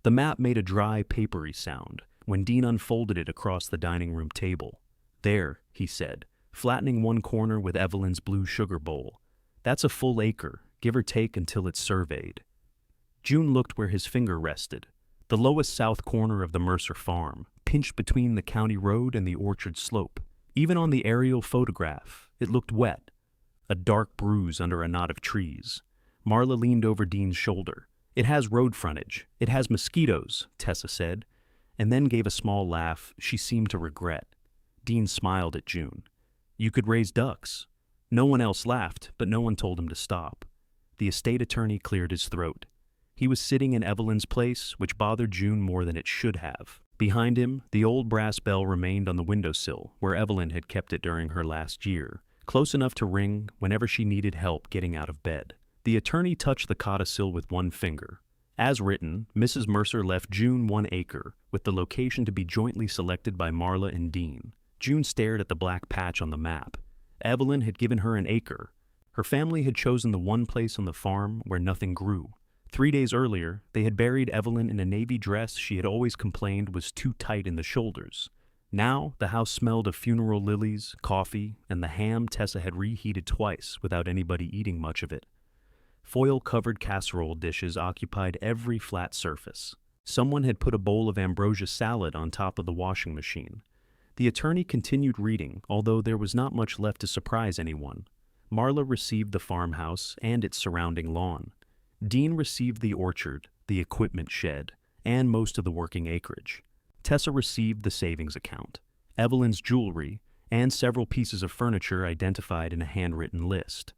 The map made a dry, papery sound when Dean unfolded it across the dining room table. "There," he said, flattening one corner with Evelyn's blue sugar bowl. "That's a full acre, give or take until it's surveyed." June looked where his finger rested, the lowest south corner of the Mercer farm, pinched between the county road and the orchard slope. Even on the aerial photograph, it looked wet, a dark bruise under a knot of trees. Marla leaned over Dean's shoulder. "It has road frontage. It has mosquitoes," Tessa said, and then gave a small laugh she seemed to regret. Dean smiled at June. "You could raise ducks." No one else laughed, but no one told him to stop. The estate attorney cleared his throat. He was sitting in Evelyn's place, which bothered June more than it should have. Behind him, the old brass bell remained on the windowsill, where Evelyn had kept it during her last year, close enough to ring whenever she needed help getting out of bed. The attorney touched the codicil with one finger. As written, Mrs. Mercer left June 1 acre, with the location to be jointly selected by Marla and Dean. June stared at the black patch on the map. Evelyn had given her an acre. Her family had chosen the one place on the farm where nothing grew. 3 days earlier, they had buried Evelyn in a navy dress she had always complained was too tight in the shoulders. Now, the house smelled of funeral lilies, coffee, and the ham Tessa had reheated twice without anybody eating much of it. Foil-covered casserole dishes occupied every flat surface. Someone had put a bowl of ambrosia salad on top of the washing machine. The attorney continued reading, although there was not much left to surprise anyone. Marla received the farmhouse and its surrounding lawn. Dean received the orchard, the equipment shed, and most of the working acreage. Tessa received the savings account, Evelyn's jewelry, and several pieces of furniture identified in a handwritten list.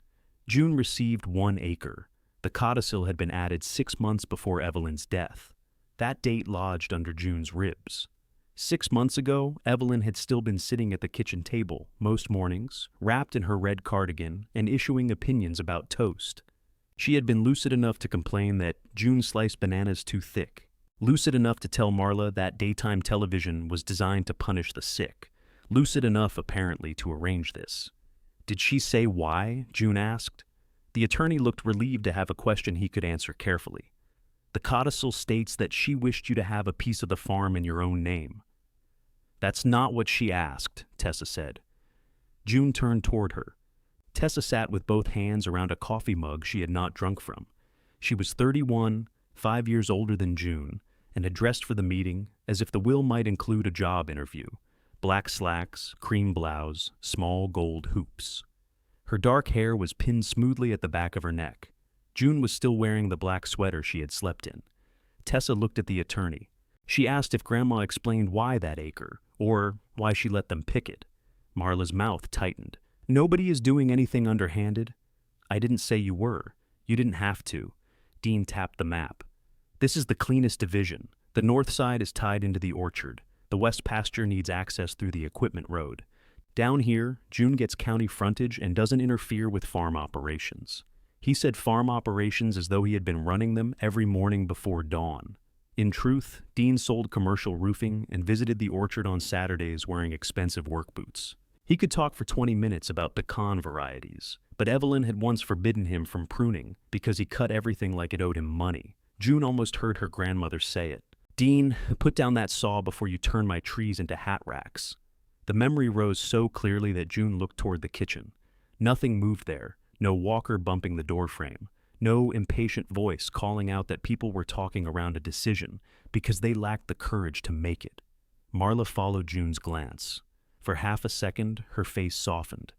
June received 1 acre. The codicil had been added 6 months before Evelyn's death. That date lodged under June's ribs. 6 months ago, Evelyn had still been sitting at the kitchen table, most mornings, wrapped in her red cardigan and issuing opinions about toast. She had been lucid enough to complain that June sliced bananas too thick, lucid enough to tell Marla that daytime television was designed to punish the sick, lucid enough, apparently, to arrange this. "Did she say why?" June asked. The attorney looked relieved to have a question he could answer carefully. "The codicil states that she wished you to have a piece of the farm in your own name." "That's not what she asked," Tessa said. June turned toward her. Tessa sat with both hands around a coffee mug she had not drunk from. She was 31, 5 years older than June, and had dressed for the meeting as if the will might include a job interview. Black slacks, cream blouse, small gold hoops. Her dark hair was pinned smoothly at the back of her neck. June was still wearing the black sweater she had slept in. Tessa looked at the attorney. She asked if Grandma explained why that acre, or why she let them pick it. Marla's mouth tightened. "Nobody is doing anything underhanded." "I didn't say you were. You didn't have to." Dean tapped the map. "This is the cleanest division. The north side is tied into the orchard. The west pasture needs access through the equipment road. Down here, June gets county frontage and doesn't interfere with farm operations." He said farm operations as though he had been running them every morning before dawn. In truth, Dean sold commercial roofing and visited the orchard on Saturdays wearing expensive work boots. He could talk for 20 minutes about pecan varieties, but Evelyn had once forbidden him from pruning because he cut everything like it owed him money. June almost heard her grandmother say it. "Dean, put down that saw before you turn my trees into hat racks." The memory rose so clearly that June looked toward the kitchen. Nothing moved there, no walker bumping the doorframe, no impatient voice calling out that people were talking around a decision because they lacked the courage to make it. Marla followed June's glance. For half a second, her face softened.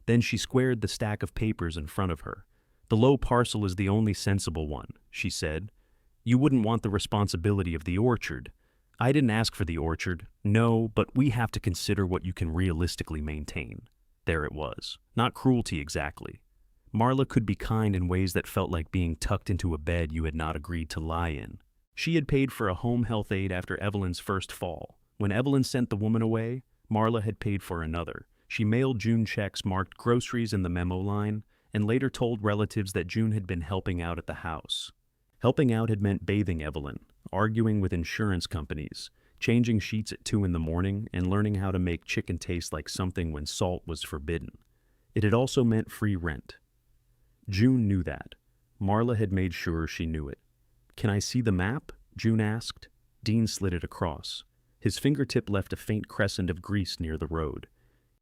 Then she squared the stack of papers in front of her. "The low parcel is the only sensible one," she said. "You wouldn't want the responsibility of the orchard." "I didn't ask for the orchard." "No, but we have to consider what you can realistically maintain." There it was. Not cruelty exactly. Marla could be kind in ways that felt like being tucked into a bed you had not agreed to lie in. She had paid for a home health aide after Evelyn's first fall. When Evelyn sent the woman away, Marla had paid for another. She mailed June checks marked groceries in the memo line, and later told relatives that June had been helping out at the house. Helping out had meant bathing Evelyn, arguing with insurance companies, changing sheets at 2 in the morning, and learning how to make chicken taste like something when salt was forbidden. It had also meant free rent. June knew that. Marla had made sure she knew it. "Can I see the map?" June asked. Dean slid it across. His fingertip left a faint crescent of grease near the road.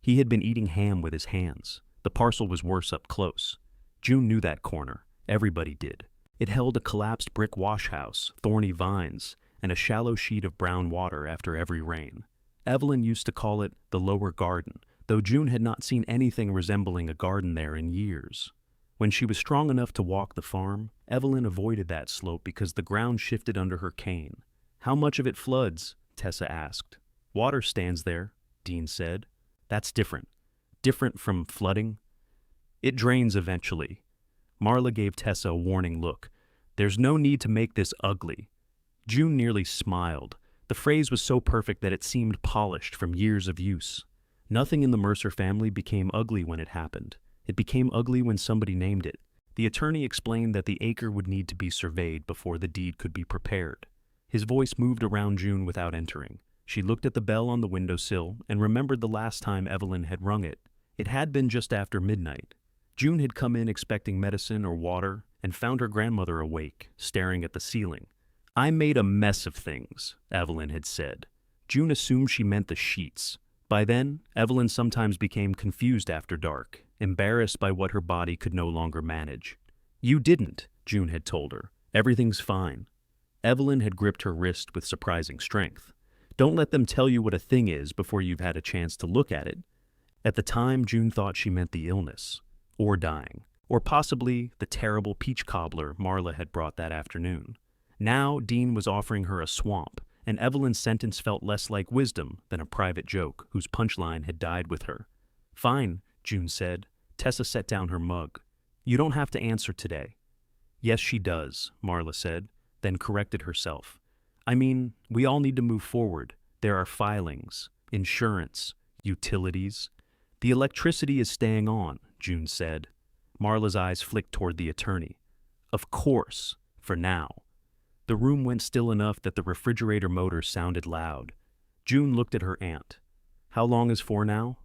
He had been eating ham with his hands. The parcel was worse up close. June knew that corner. Everybody did. It held a collapsed brick washhouse, thorny vines, and a shallow sheet of brown water after every rain. Evelyn used to call it the lower garden, though June had not seen anything resembling a garden there in years. When she was strong enough to walk the farm, Evelyn avoided that slope because the ground shifted under her cane. "How much of it floods?" Tessa asked. "Water stands there," Dean said. "That's different. Different from flooding." "It drains eventually." Marla gave Tessa a warning look. "There's no need to make this ugly." June nearly smiled. The phrase was so perfect that it seemed polished from years of use. Nothing in the Mercer family became ugly when it happened. It became ugly when somebody named it. The attorney explained that the acre would need to be surveyed before the deed could be prepared. His voice moved around June without entering. She looked at the bell on the windowsill and remembered the last time Evelyn had rung it. It had been just after midnight. June had come in expecting medicine or water and found her grandmother awake, staring at the ceiling. "I made a mess of things," Evelyn had said. June assumed she meant the sheets. By then, Evelyn sometimes became confused after dark, embarrassed by what her body could no longer manage. "You didn't," June had told her. "Everything's fine." Evelyn had gripped her wrist with surprising strength. "Don't let them tell you what a thing is before you've had a chance to look at it." At the time, June thought she meant the illness, or dying, or possibly the terrible peach cobbler Marla had brought that afternoon. Now Dean was offering her a swamp, and Evelyn's sentence felt less like wisdom than a private joke whose punchline had died with her. "Fine," June said. Tessa set down her mug. "You don't have to answer today." "Yes, she does," Marla said, then corrected herself. "I mean, we all need to move forward. There are filings, insurance, utilities." "The electricity is staying on," June said. Marla's eyes flicked toward the attorney. "Of course, for now." The room went still enough that the refrigerator motor sounded loud. June looked at her aunt. "How long is for now?"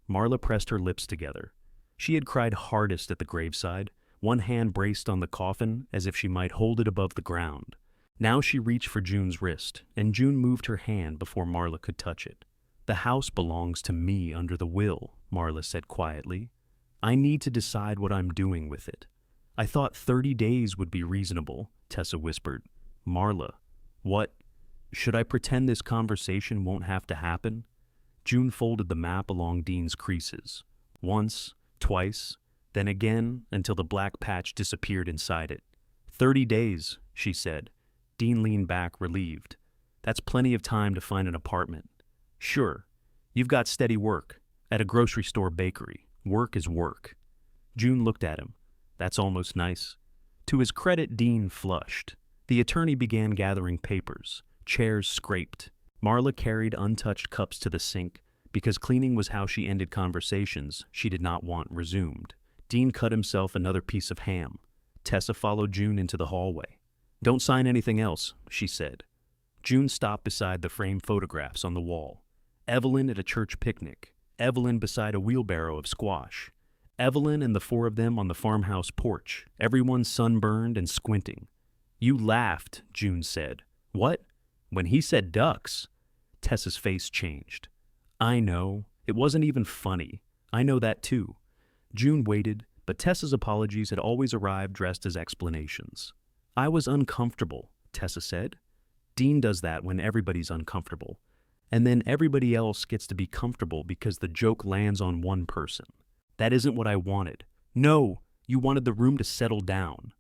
Marla pressed her lips together. She had cried hardest at the graveside, one hand braced on the coffin as if she might hold it above the ground. Now she reached for June's wrist, and June moved her hand before Marla could touch it. "The house belongs to me under the will," Marla said quietly. "I need to decide what I'm doing with it." "I thought 30 days would be reasonable," Tessa whispered. "Marla, what? Should I pretend this conversation won't have to happen?" June folded the map along Dean's creases. Once, twice, then again until the black patch disappeared inside it. 30 days, she said. Dean leaned back, relieved. "That's plenty of time to find an apartment." "Sure. You've got steady work. At a grocery store bakery. Work is work." June looked at him. "That's almost nice." To his credit, Dean flushed. The attorney began gathering papers. Chairs scraped. Marla carried untouched cups to the sink, because cleaning was how she ended conversations she did not want resumed. Dean cut himself another piece of ham. Tessa followed June into the hallway. "Don't sign anything else," she said. June stopped beside the framed photographs on the wall. Evelyn at a church picnic. Evelyn beside a wheelbarrow of squash. Evelyn and the four of them on the farmhouse porch, everyone sunburned and squinting. "You laughed," June said. "What?" "When he said ducks." Tessa's face changed. "I know. It wasn't even funny. I know that too." June waited, but Tessa's apologies had always arrived dressed as explanations. "I was uncomfortable," Tessa said. Dean does that when everybody's uncomfortable. And then everybody else gets to be comfortable because the joke lands on one person. "That isn't what I wanted." "No, you wanted the room to settle down."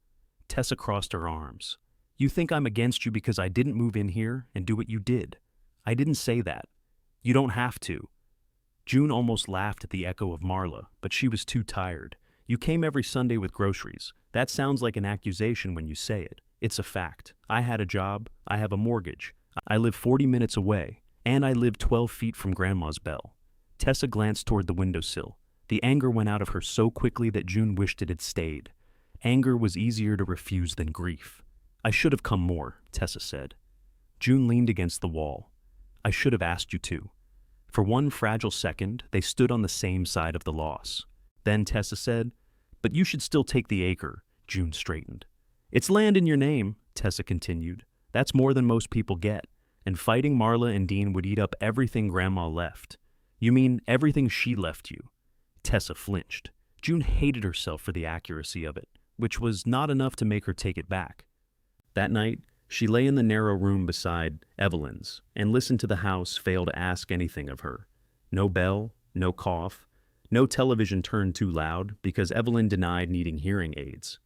Tessa crossed her arms. "You think I'm against you because I didn't move in here and do what you did. I didn't say that. You don't have to." June almost laughed at the echo of Marla, but she was too tired. "You came every Sunday with groceries. That sounds like an accusation when you say it. It's a fact. I had a job. I have a mortgage. I live 40 minutes away. And I live 12 feet from Grandma's bell." Tessa glanced toward the windowsill. The anger went out of her so quickly that June wished it had stayed. Anger was easier to refuse than grief. "I should have come more," Tessa said. June leaned against the wall. "I should have asked you to." For one fragile second, they stood on the same side of the loss. Then Tessa said, "But you should still take the acre." June straightened. "It's land in your name," Tessa continued. That's more than most people get, and fighting Marla and Dean would eat up everything Grandma left. You mean everything she left you? Tessa flinched. June hated herself for the accuracy of it, which was not enough to make her take it back. That night, she lay in the narrow room beside Evelyn's and listened to the house fail to ask anything of her. No bell, no cough, no television turned too loud because Evelyn denied needing hearing aids.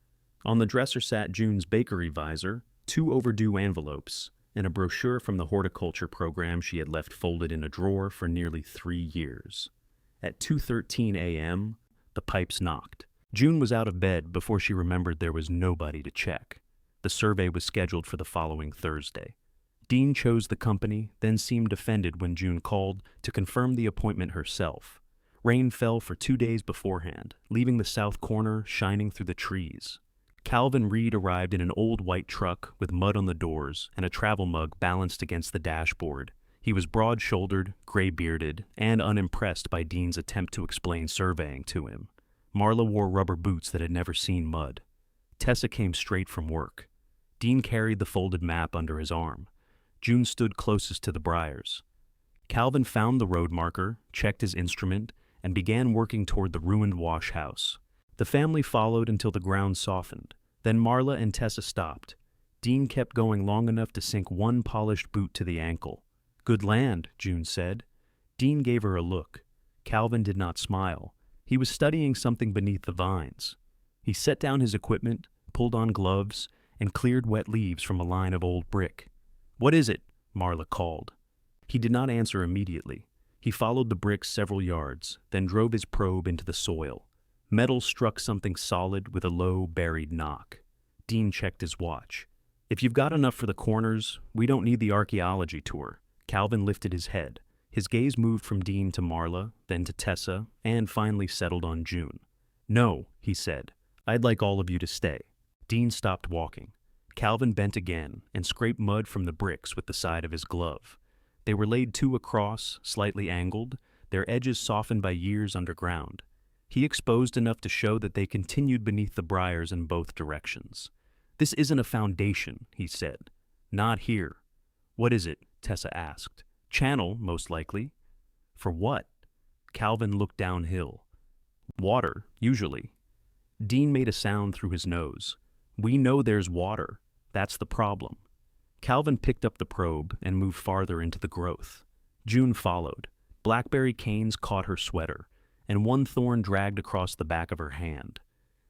On the dresser sat June's bakery visor, 2 overdue envelopes, and a brochure from the horticulture program she had left folded in a drawer for nearly 3 years. At 2:13 a.m., the pipes knocked. June was out of bed before she remembered there was nobody to check. The survey was scheduled for the following Thursday. Dean chose the company, then seemed offended when June called to confirm the appointment herself. Rain fell for 2 days beforehand, leaving the south corner shining through the trees. Calvin Reed arrived in an old white truck with mud on the doors and a travel mug balanced against the dashboard. He was broad-shouldered, gray-bearded, and unimpressed by Dean's attempt to explain surveying to him. Marla wore rubber boots that had never seen mud. Tessa came straight from work. Dean carried the folded map under his arm. June stood closest to the briars. Calvin found the road marker, checked his instrument, and began working toward the ruined wash house. The family followed until the ground softened. Then Marla and Tessa stopped. Dean kept going long enough to sink one polished boot to the ankle. "Good land," June said. Dean gave her a look. Calvin did not smile. He was studying something beneath the vines. He set down his equipment, pulled on gloves, and cleared wet leaves from a line of old brick. "What is it?" Marla called. He did not answer immediately. He followed the bricks several yards, then drove his probe into the soil. Metal struck something solid with a low, buried knock. Dean checked his watch. "If you've got enough for the corners, we don't need the archaeology tour." Calvin lifted his head. His gaze moved from Dean to Marla, then to Tessa, and finally settled on June. "No," he said. "I'd like all of you to stay." Dean stopped walking. Calvin bent again and scraped mud from the bricks with the side of his glove. They were laid 2 across, slightly angled, their edges softened by years underground. He exposed enough to show that they continued beneath the briars in both directions. "This isn't a foundation," he said. "Not here." "What is it?" Tessa asked. "Channel, most likely." "For what?" Calvin looked downhill. "Water, usually." Dean made a sound through his nose. "We know there's water. That's the problem." Calvin picked up the probe and moved farther into the growth. June followed. Blackberry canes caught her sweater, and one thorn dragged across the back of her hand.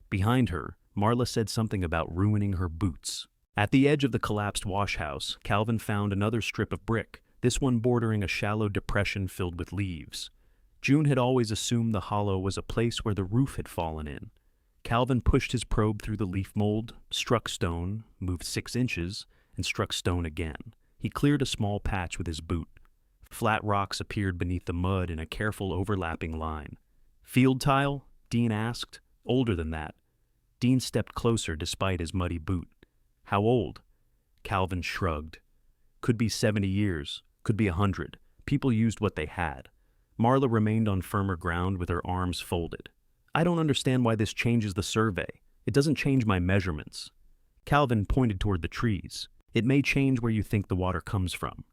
Behind her, Marla said something about ruining her boots. At the edge of the collapsed wash house, Calvin found another strip of brick, this one bordering a shallow depression filled with leaves. June had always assumed the hollow was a place where the roof had fallen in. Calvin pushed his probe through the leaf mold, struck stone, moved 6 inches, and struck stone again. He cleared a small patch with his boot. Flat rocks appeared beneath the mud in a careful overlapping line. "Field tile?" Dean asked. "Older than that." Dean stepped closer despite his muddy boot. "How old?" Calvin shrugged. "Could be 70 years, could be 100. People used what they had." Marla remained on firmer ground with her arms folded. "I don't understand why this changes the survey. It doesn't change my measurements." Calvin pointed toward the trees. "It may change where you think the water comes from."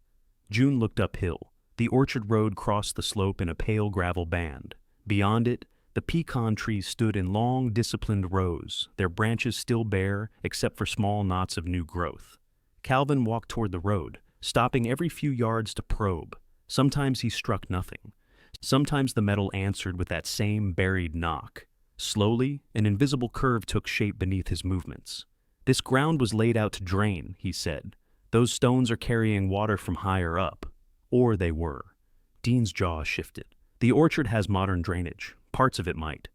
June looked uphill. The orchard road crossed the slope in a pale gravel band. Beyond it, the pecan trees stood in long, disciplined rows, their branches still bare except for small knots of new growth. Calvin walked toward the road, stopping every few yards to probe. Sometimes he struck nothing. Sometimes the metal answered with that same buried knock. Slowly, an invisible curve took shape beneath his movements. "This ground was laid out to drain," he said. "Those stones are carrying water from higher up." Or they were. Dean's jaw shifted. "The orchard has modern drainage. Parts of it might."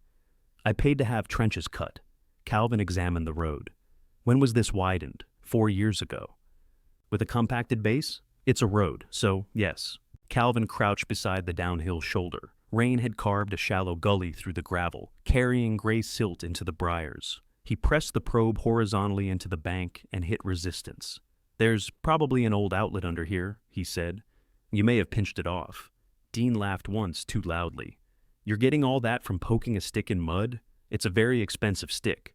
"I paid to have trenches cut." Calvin examined the road. "When was this widened?" 4 years ago. "With a compacted base?" "It's a road, so yes." Calvin crouched beside the downhill shoulder. Rain had carved a shallow gully through the gravel, carrying gray silt into the briars. He pressed the probe horizontally into the bank and hit resistance. "There's probably an old outlet under here," he said. "You may have pinched it off." Dean laughed once too loudly. "You're getting all that from poking a stick in mud? It's a very expensive stick."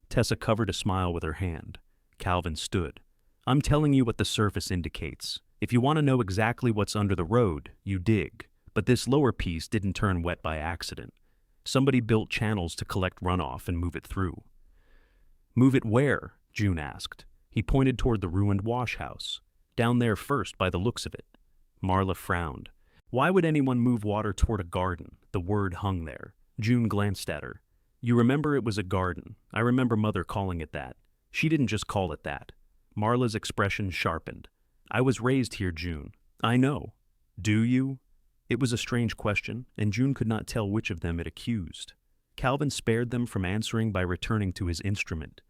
Tessa covered a smile with her hand. Calvin stood. I'm telling you what the surface indicates. If you want to know exactly what's under the road, you dig. But this lower piece didn't turn wet by accident. Somebody built channels to collect runoff and move it through. Move it where? June asked. He pointed toward the ruined wash house. Down there first, by the looks of it. Marla frowned. Why would anyone move water toward a garden? The word hung there. June glanced at her. You remember it was a garden. I remember Mother calling it that. She didn't just call it that. Marla's expression sharpened. I was raised here, June. I know. Do you? It was a strange question, and June could not tell which of them it accused. Calvin spared them from answering by returning to his instrument.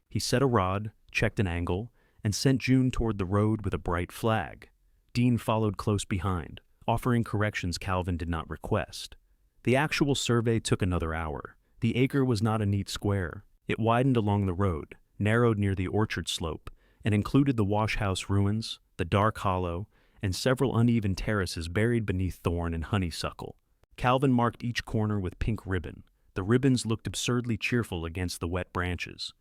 He set a rod, checked an angle, and sent June toward the road with a bright flag. Dean followed close behind, offering corrections Calvin did not request. The actual survey took another hour. The acre was not a neat square. It widened along the road, narrowed near the orchard slope, and included the wash house ruins, the dark hollow, and several uneven terraces buried beneath thorn and honeysuckle. Calvin marked each corner with pink ribbon. The ribbons looked absurdly cheerful against the wet branches.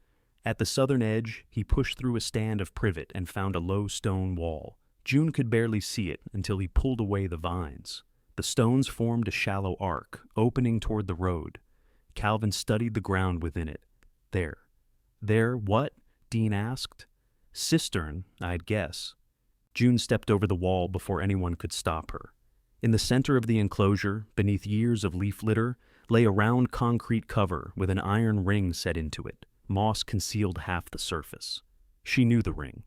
At the southern edge, he pushed through a stand of privet and found a low stone wall. June could barely see it until he pulled away the vines. The stones formed a shallow arc, opening toward the road. Calvin studied the ground within it. There. There, what? Dean asked. Cistern, I'd guess. June stepped over the wall before anyone could stop her. In the center of the enclosure, beneath years of leaf litter, lay a round concrete cover with an iron ring set into it. Moss concealed half the surface. She knew the ring.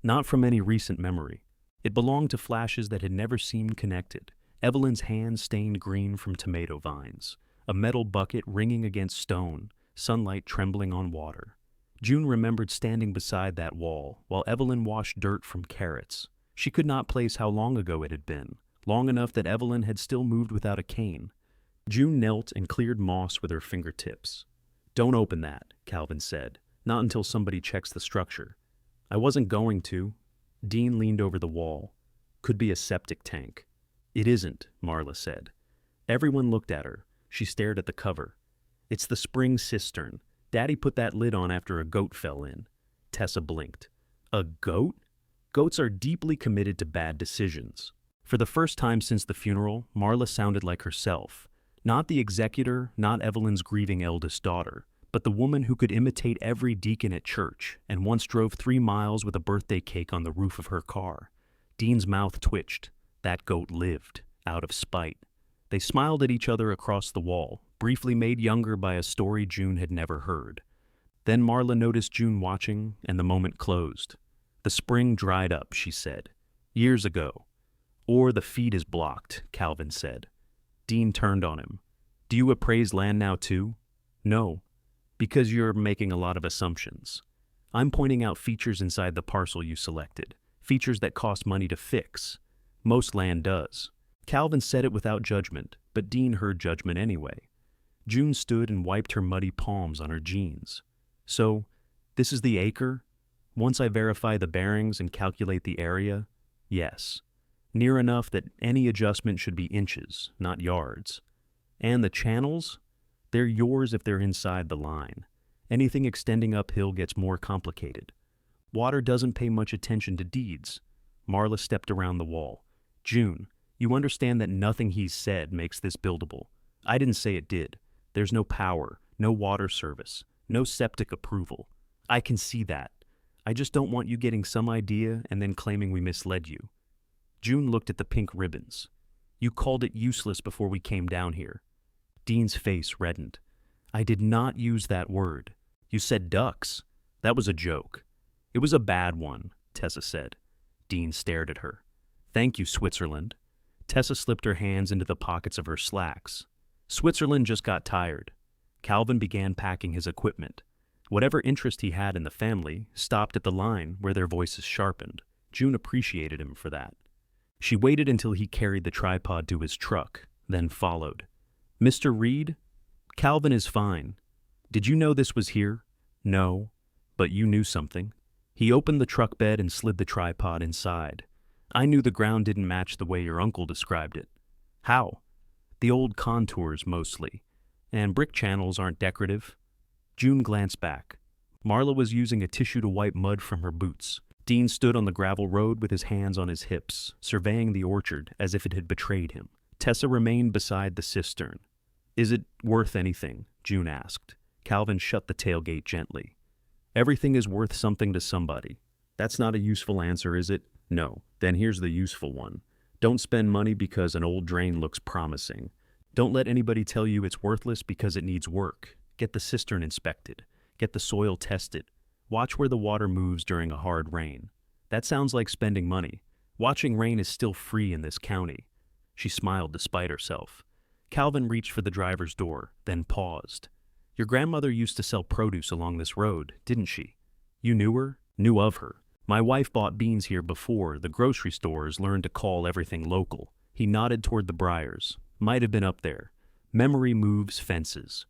Not from any recent memory. It belonged to flashes that had never seemed connected. Evelyn's hand stained green from tomato vines. A metal bucket ringing against stone, sunlight trembling on water. June remembered standing beside that wall while Evelyn washed dirt from carrots. She could not place how long ago it had been, long enough that Evelyn had still moved without a cane. June knelt and cleared moss with her fingertips. Don't open that, Calvin said. Not until somebody checks the structure. I wasn't going to. Dean leaned over the wall. Could be a septic tank. It isn't, Marla said. Everyone looked at her. She stared at the cover. It's the spring cistern. Daddy put that lid on after a goat fell in. Tessa blinked. A goat? Goats are deeply committed to bad decisions. For the first time since the funeral, Marla sounded like herself. Not the executor, not Evelyn's grieving eldest daughter, but the woman who could imitate every deacon at church and once drove 3 miles with a birthday cake on the roof of her car. Dean's mouth twitched. That goat lived, out of spite. They smiled at each other across the wall, briefly made younger by a story June had never heard. Then Marla noticed June watching, and the moment closed. The spring dried up, she said. Years ago. Or the feed is blocked, Calvin said. Dean turned on him. Do you appraise land now too? No, because you're making a lot of assumptions. I'm pointing out features inside the parcel you selected, features that cost money to fix. Most land does. Calvin said it without judgment, but Dean heard judgment anyway. June stood and wiped her muddy palms on her jeans. So, this is the acre? Once I verify the bearings and calculate the area? Yes. Near enough that any adjustment should be inches, not yards. And the channels? They're yours if they're inside the line. Anything extending uphill gets more complicated. Water doesn't pay much attention to deeds. Marla stepped around the wall. June, you understand that nothing he's said makes this buildable. I didn't say it did. There's no power, no water service, no septic approval. I can see that. I just don't want you getting some idea and then claiming we misled you. June looked at the pink ribbons. You called it useless before we came down here. Dean's face reddened. I did not use that word. You said ducks. That was a joke. It was a bad one, Tessa said. Dean stared at her. Thank you, Switzerland. Tessa slipped her hands into the pockets of her slacks. Switzerland just got tired. Calvin began packing his equipment. Whatever interest he had in the family stopped at the line where their voices sharpened. June appreciated him for that. She waited until he carried the tripod to his truck, then followed. Mr. Reed? Calvin is fine. Did you know this was here? No, but you knew something. He opened the truck bed and slid the tripod inside. I knew the ground didn't match the way your uncle described it. How? The old contours, mostly. And brick channels aren't decorative. June glanced back. Marla was using a tissue to wipe mud from her boots. Dean stood on the gravel road with his hands on his hips, surveying the orchard as if it had betrayed him. Tessa remained beside the cistern. "Is it worth anything?" June asked. Calvin shut the tailgate gently. "Everything is worth something to somebody. That's not a useful answer, is it? No. Then here's the useful one. Don't spend money because an old drain looks promising. Don't let anybody tell you it's worthless because it needs work. Get the cistern inspected. Get the soil tested. Watch where the water moves during a hard rain. That sounds like spending money. Watching rain is still free in this county." She smiled despite herself. Calvin reached for the driver's door, then paused. "Your grandmother used to sell produce along this road, didn't she? You knew her? Knew of her? My wife bought beans here before the grocery stores learned to call everything local." He nodded toward the briars. "Might have been up there. Memory moves fences."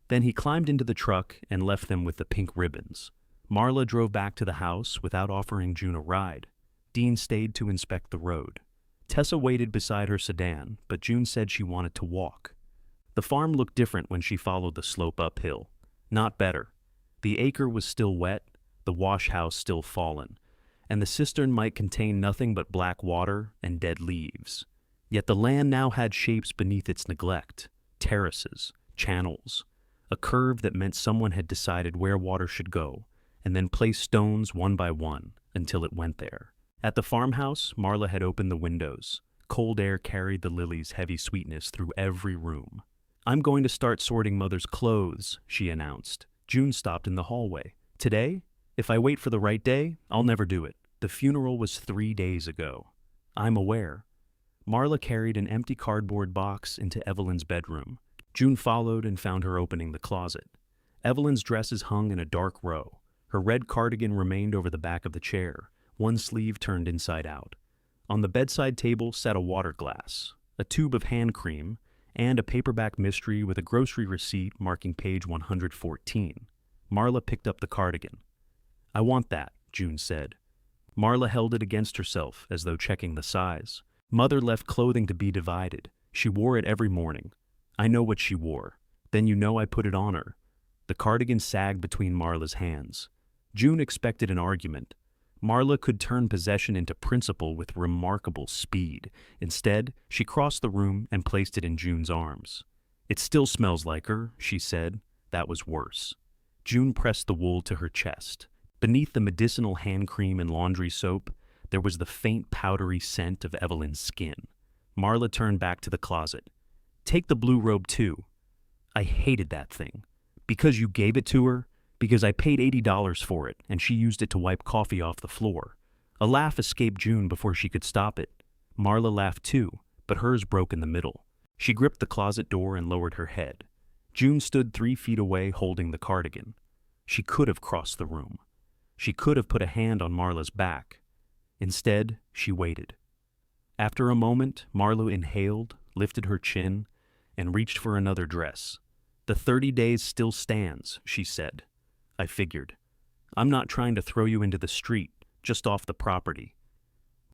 Then he climbed into the truck and left them with the pink ribbons. Marla drove back to the house without offering June a ride. Dean stayed to inspect the road. Tessa waited beside her sedan, but June said she wanted to walk. The farm looked different when she followed the slope uphill. Not better. The acre was still wet, the wash house still fallen, and the cistern might contain nothing but black water and dead leaves. Yet the land now had shapes beneath its neglect: terraces, channels, a curve that meant someone had decided where water should go, and then placed stones one by one until it went there. At the farmhouse, Marla had opened the windows. Cold air carried the lilies' heavy sweetness through every room. "I'm going to start sorting Mother's clothes," she announced. June stopped in the hallway. "Today? If I wait for the right day, I'll never do it. The funeral was 3 days ago." "I'm aware." Marla carried an empty cardboard box into Evelyn's bedroom. June followed and found her opening the closet. Evelyn's dresses hung in a dark row. Her red cardigan remained over the back of the chair, one sleeve turned inside out. On the bedside table sat a water glass, a tube of hand cream, and a paperback mystery with a grocery receipt marking page 114. Marla picked up the cardigan. "I want that," June said. Marla held it against herself as though checking the size. Mother left clothing to be divided. She wore it every morning. "I know what she wore. Then you know I put it on her." The cardigan sagged between Marla's hands. June expected an argument. Marla could turn possession into principle with remarkable speed. Instead, she crossed the room and placed it in June's arms. "It still smells like her," she said. That was worse. June pressed the wool to her chest. Beneath the medicinal hand cream and laundry soap, there was the faint powdery scent of Evelyn's skin. Marla turned back to the closet. "Take the blue robe too." "I hated that thing." "Because you gave it to her?" "Because I paid $80 for it, and she used it to wipe coffee off the floor." A laugh escaped June before she could stop it. Marla laughed too, but hers broke in the middle. She gripped the closet door and lowered her head. June stood 3 feet away holding the cardigan. She could have crossed the room. She could have put a hand on Marla's back. Instead, she waited. After a moment, Marla inhaled, lifted her chin, and reached for another dress. "The 30 days still stands," she said. "I figured. I'm not trying to throw you into the street, just off the property."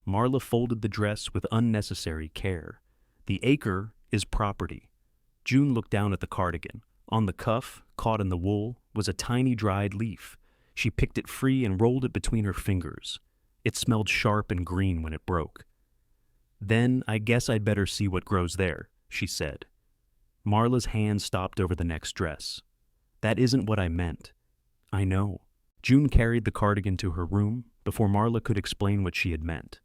Marla folded the dress with unnecessary care. "The acre is property." June looked down at the cardigan. On the cuff, caught in the wool, was a tiny dried leaf. She picked it free and rolled it between her fingers. It smelled sharp and green when it broke. "Then I guess I'd better see what grows there," she said. Marla's hand stopped over the next dress. "That isn't what I meant." "I know." June carried the cardigan to her room before Marla could explain what she had meant.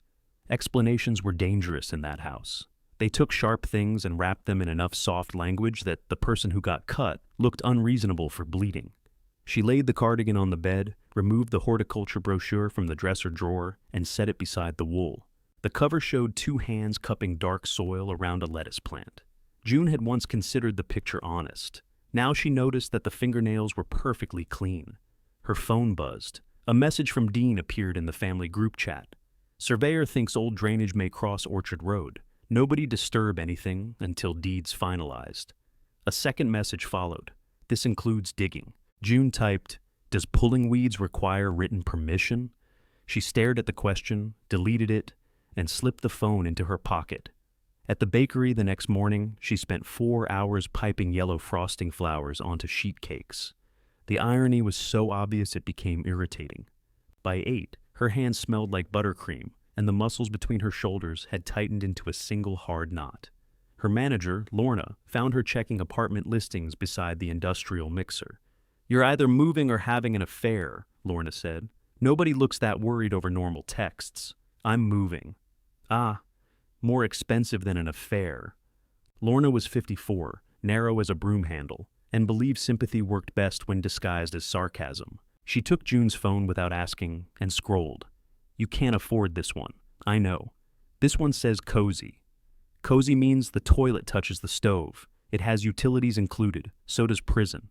Explanations were dangerous in that house. They took sharp things and wrapped them in enough soft language that the person who got cut looked unreasonable for bleeding. She laid the cardigan on the bed, removed the horticulture brochure from the dresser drawer, and set it beside the wool. The cover showed 2 hands cupping dark soil around a lettuce plant. June had once considered the picture honest. Now she noticed that the fingernails were perfectly clean. Her phone buzzed. A message from Dean appeared in the family group chat. "Surveyor thinks old drainage may cross Orchard Road. Nobody disturb anything until deeds finalized." A second message followed. "This includes digging." June typed, "Does pulling weeds require written permission?" She stared at the question, deleted it, and slipped the phone into her pocket. At the bakery the next morning, she spent 4 hours piping yellow frosting flowers onto sheet cakes. The irony was so obvious it became irritating. By 8, Her hands smelled like buttercream, and the muscles between her shoulders had tightened into a single hard knot. Her manager, Lorna, found her checking apartment listings beside the industrial mixer. "You're either moving or having an affair," Lorna said. "Nobody looks that worried over normal texts. I'm moving." "Ah, more expensive than an affair." Lorna was 54, narrow as a broom handle, and believed sympathy worked best when disguised as sarcasm. She took June's phone without asking and scrolled. "You can't afford this one. I know. This one says cozy. Cozy means the toilet touches the stove. It has utilities included. So does prison."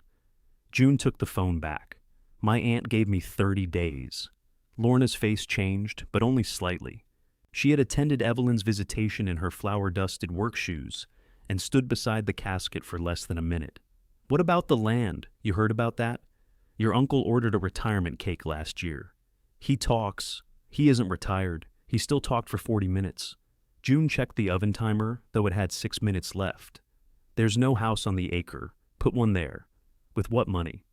June took the phone back. "My aunt gave me 30 days. Lorna's face changed, but only slightly. She had attended Evelyn's visitation in her flour-dusted work shoes and stood beside the casket for less than a minute. "What about the land? You heard about that? Your uncle ordered a retirement cake last year. He talks. He isn't retired. He still talked for 40 minutes. June checked the oven timer, though it had 6 minutes left. "There's no house on the Acre. Put one there." "With what money?"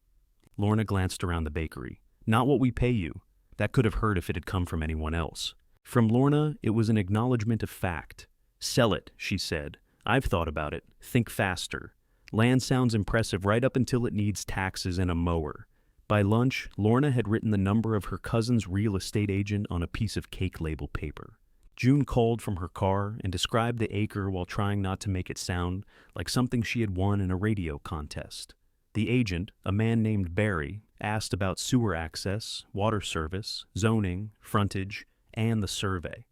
Lorna glanced around the bakery. "Not what we pay you." That could have hurt if it had come from anyone else. From Lorna, it was an acknowledgement of fact. "Sell it," she said. "I've thought about it. Think faster. Land sounds impressive right up until it needs taxes and a mower." By lunch, Lorna had written the number of her cousin's real estate agent on a piece of cake label paper. June called from her car and described the acre while trying not to make it sound like something she had won in a radio contest. The agent, a man named Barry, asked about sewer access, water service, zoning, frontage, and the survey.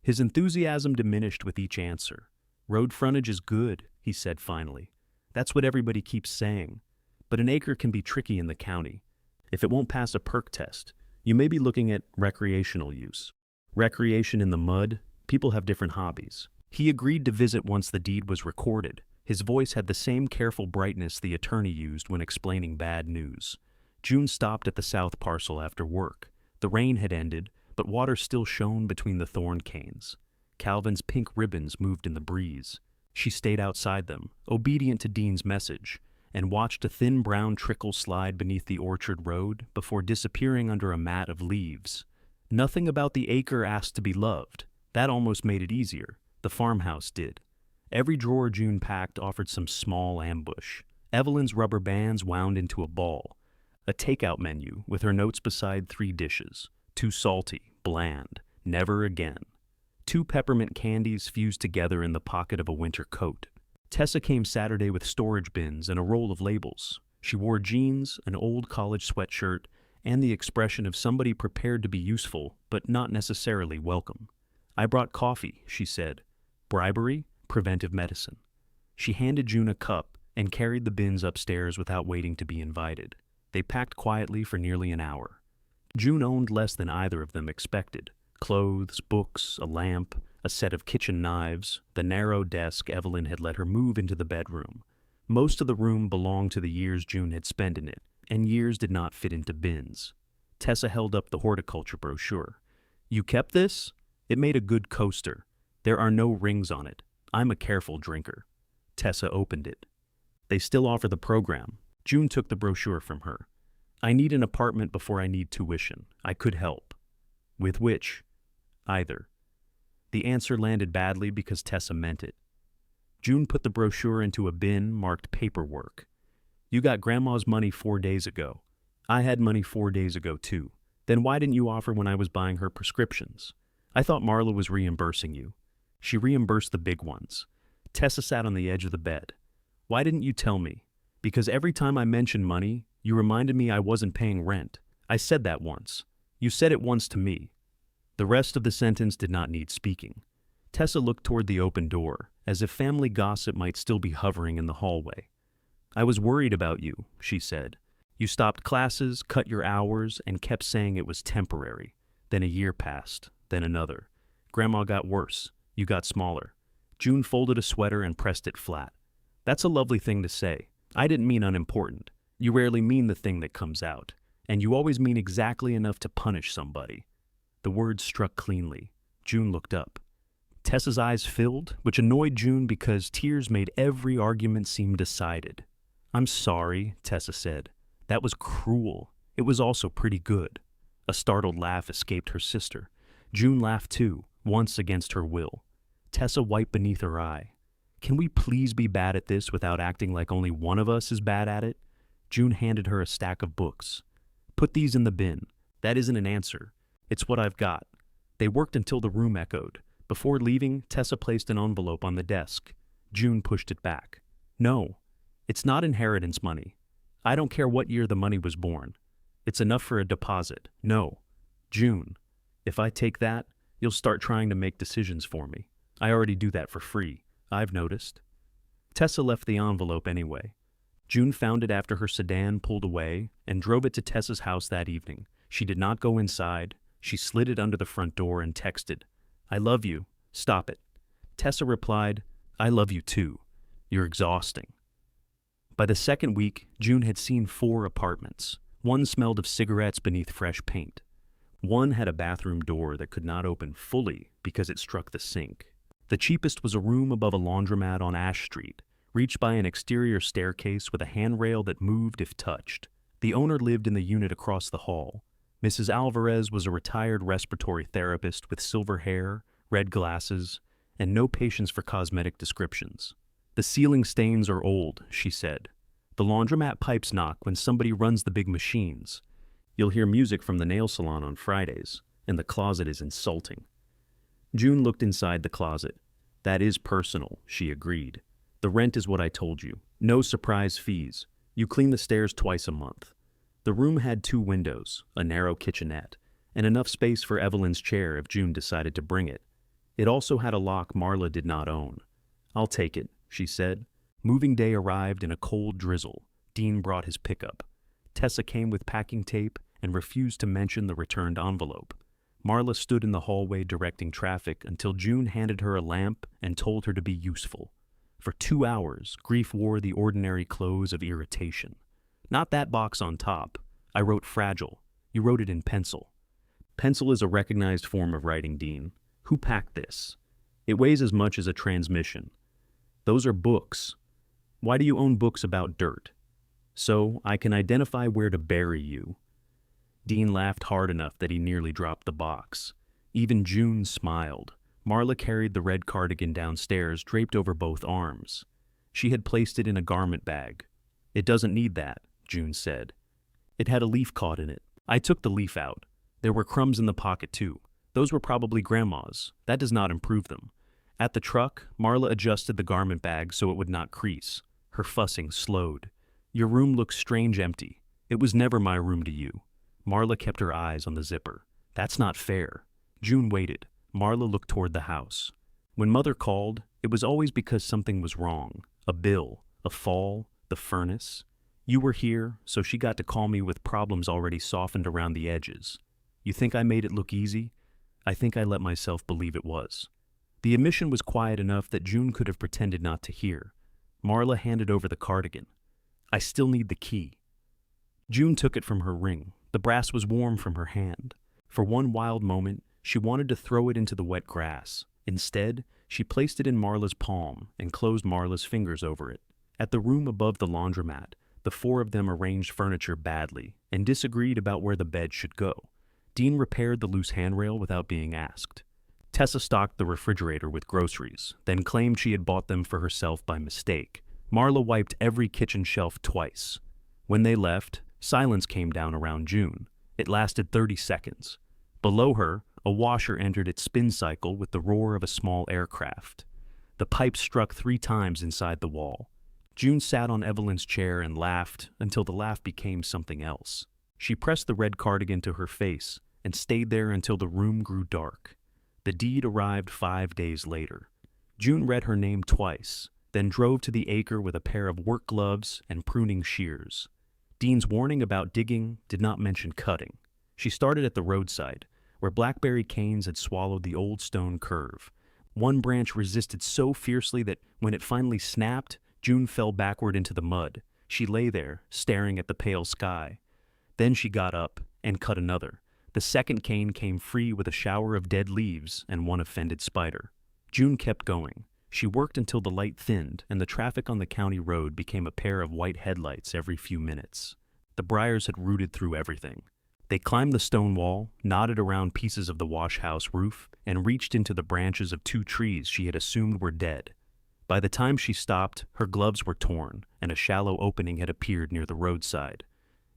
His enthusiasm diminished with each answer. "Road frontage is good," he said finally. "That's what everybody keeps saying. But an acre can be tricky in the county. If it won't pass a perk test, you may be looking at recreational use." Recreation in the mud? People have different hobbies. He agreed to visit once the deed was recorded. His voice had the same careful brightness the attorney used when explaining bad news. June stopped at the south parcel after work. The rain had ended, but water still shone between the thorn canes. Calvin's pink ribbons moved in the breeze. She stayed outside them, obedient to Dean's message, and watched a thin brown trickle slide beneath the orchard road before disappearing under a mat of leaves. Nothing about the acre asked to be loved. That almost made it easier. The farmhouse did. Every drawer June packed offered some small ambush. Evelyn's rubber bands wound into a ball. A takeout menu with her notes beside 3 dishes. Too salty, bland, never again. 2 peppermint candies fused together in the pocket of a winter coat. Tessa came Saturday with storage bins and a roll of labels. She wore jeans, an old college sweatshirt, and the expression of somebody prepared to be useful, but not necessarily welcome. "I brought coffee," she said. "Bribery? Preventive medicine." She handed June a cup and carried the bins upstairs without waiting to be invited. They packed quietly for nearly an hour. June owned less than either of them expected. Clothes, books, a lamp, a set of kitchen knives, the narrow desk Evelyn had let her move into the bedroom. Most of the room belonged to the years June had spent in it, and years did not fit into bins. Tessa held up the horticulture brochure. "You kept this? It made a good coaster. There are no rings on it. I'm a careful drinker." Tessa opened it. "They still offer the program." June took the brochure from her. "I need an apartment before I need tuition. I could help." "With which?" "Either." The answer landed badly because Tessa meant it. June put the brochure into a bin marked paperwork. "You got Grandma's money 4 days ago. I had money 4 days ago, too. Then why didn't you offer when I was buying her prescriptions? I thought Marla was reimbursing you." "She reimbursed the big ones." Tessa sat on the edge of the bed. "Why didn't you tell me?" "Because every time I mentioned money, you reminded me I wasn't paying rent. I said that once. You said it once to me." The rest of the sentence did not need speaking. Tessa looked toward the open door, as if family gossip might still be hovering in the hallway. "I was worried about you," she said. "You stopped classes, cut your hours, and kept saying it was temporary. Then a year passed, then another. Grandma got worse. You got smaller." June folded a sweater and pressed it flat. "That's a lovely thing to say. I didn't mean unimportant. You rarely mean the thing that comes out, and you always mean exactly enough to punish somebody." The words struck cleanly. June looked up. Tessa's eyes filled, which annoyed June because tears made every argument seem decided. "I'm sorry," Tessa said. "That was cruel. It was also pretty good." A startled laugh escaped her sister. June laughed too, once against her will. Tessa wiped beneath her eye. Can we please be bad at this without acting like only one of us is bad at it? June handed her a stack of books. Put these in the bin. That isn't an answer. It's what I've got. They worked until the room echoed. Before leaving, Tessa placed an envelope on the desk. June pushed it back. No, it's not inheritance money. I don't care what year the money was born. It's enough for a deposit. No. June, if I take that, you'll start trying to make decisions for me. I already do that for free. I've noticed. Tessa left the envelope anyway. June found it after her sedan pulled away and drove it to Tessa's house that evening. She did not go inside. She slid it under the front door and texted, I love you. Stop it. Tessa replied, I love you too. You're exhausting. By the second week, June had seen 4 apartments. One smelled of cigarettes beneath fresh paint. One had a bathroom door that could not open fully because it struck the sink. The cheapest was a room above a laundromat on Ash Street, reached by an exterior staircase with a handrail that moved if touched. The owner lived in the unit across the hall. Mrs. Alvarez was a retired respiratory therapist with silver hair, red glasses, and no patience for cosmetic descriptions. The ceiling stains are old, she said. The laundromat pipes knock when somebody runs the big machines. You'll hear music from the nail salon on Fridays, and the closet is insulting. June looked inside the closet. That is personal, she agreed. The rent is what I told you. No surprise fees. You clean the stairs twice a month. The room had 2 windows, a narrow kitchenette, and enough space for Evelyn's chair if June decided to bring it. It also had a lock Marla did not own. I'll take it, she said. Moving day arrived in a cold drizzle. Dean brought his pickup. Tessa came with packing tape and refused to mention the returned envelope. Marla stood in the hallway directing traffic until June handed her a lamp and told her to be useful. For 2 hours, grief wore the ordinary clothes of irritation. Not that box on top. I wrote fragile. You wrote it in pencil. Pencil is a recognized form of writing, Dean. Who packed this? It weighs as much as a transmission. Those are books. Why do you own books about dirt? So I can identify where to bury you. Dean laughed hard enough that he nearly dropped the box. Even June smiled. Marla carried the red cardigan downstairs, draped over both arms. She had placed it in a garment bag. It doesn't need that, June said. It had a leaf caught in it. I took the leaf out. There were crumbs in the pocket too. Those were probably Grandma's. That does not improve them. At the truck, Marla adjusted the garment bag so it would not crease. Her fussing slowed. Your room looks strange empty. It was never my room to you. Marla kept her eyes on the zipper. That's not fair. June waited. Marla looked toward the house. When Mother called, it was always because something was wrong. A bill, a fall, the furnace. You were here, so she got to call me with problems already softened around the edges. You think I made it look easy? I think I let myself believe it was. The admission was quiet enough that June could have pretended not to hear. Marla handed over the cardigan. I still need the key. June took it from her ring. The brass was warm from her hand. For one wild moment, she wanted to throw it into the wet grass. Instead, she placed it in Marla's palm and closed Marla's fingers over it. At the room above the laundromat, the 4 of them arranged furniture badly and disagreed about where the bed should go. Dean repaired the loose handrail without being asked. Tessa stocked the refrigerator with groceries, then claimed she had bought them for herself by mistake. Marla wiped every kitchen shelf twice. When they left, silence came down around June. It lasted 30 seconds. Below her, a washer entered its spin cycle with the roar of a small aircraft. The pipe struck 3 times inside the wall. June sat on Evelyn's chair and laughed until the laugh became something else. She pressed the red cardigan to her face and stayed there until the room grew dark. The deed arrived 5 days later. June read her name twice, then drove to the Acre with a pair of work gloves and pruning shears. Dean's warning about digging did not mention cutting. She started at the roadside, where blackberry canes had swallowed the old stone curve. One branch resisted so fiercely that when it finally snapped, June fell backward into the mud. She lay there, staring at the pale sky. Then she got up and cut another. The second cane came free with a shower of dead leaves and one offended spider. June kept going. She worked until the light thinned and the traffic on the county road became a pair of white headlights every few minutes. The briars had rooted through everything. They climbed the stone wall, nodded around pieces of the wash house roof, and reached into the branches of two trees she had assumed were dead. By the time she stopped, her gloves were torn, and a shallow opening had appeared near the roadside.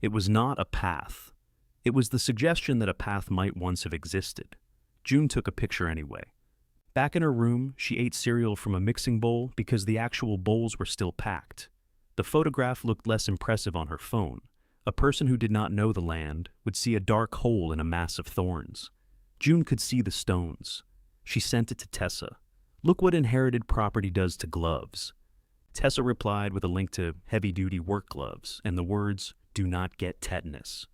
It was not a path. It was the suggestion that a path might once have existed. June took a picture anyway. Back in her room, she ate cereal from a mixing bowl because the actual bowls were still packed. The photograph looked less impressive on her phone. A person who did not know the land would see a dark hole in a mass of thorns. June could see the stones. She sent it to Tessa. "Look what inherited property does to gloves." Tessa replied with a link to heavy-duty work gloves and the words, "Do not get tetanus."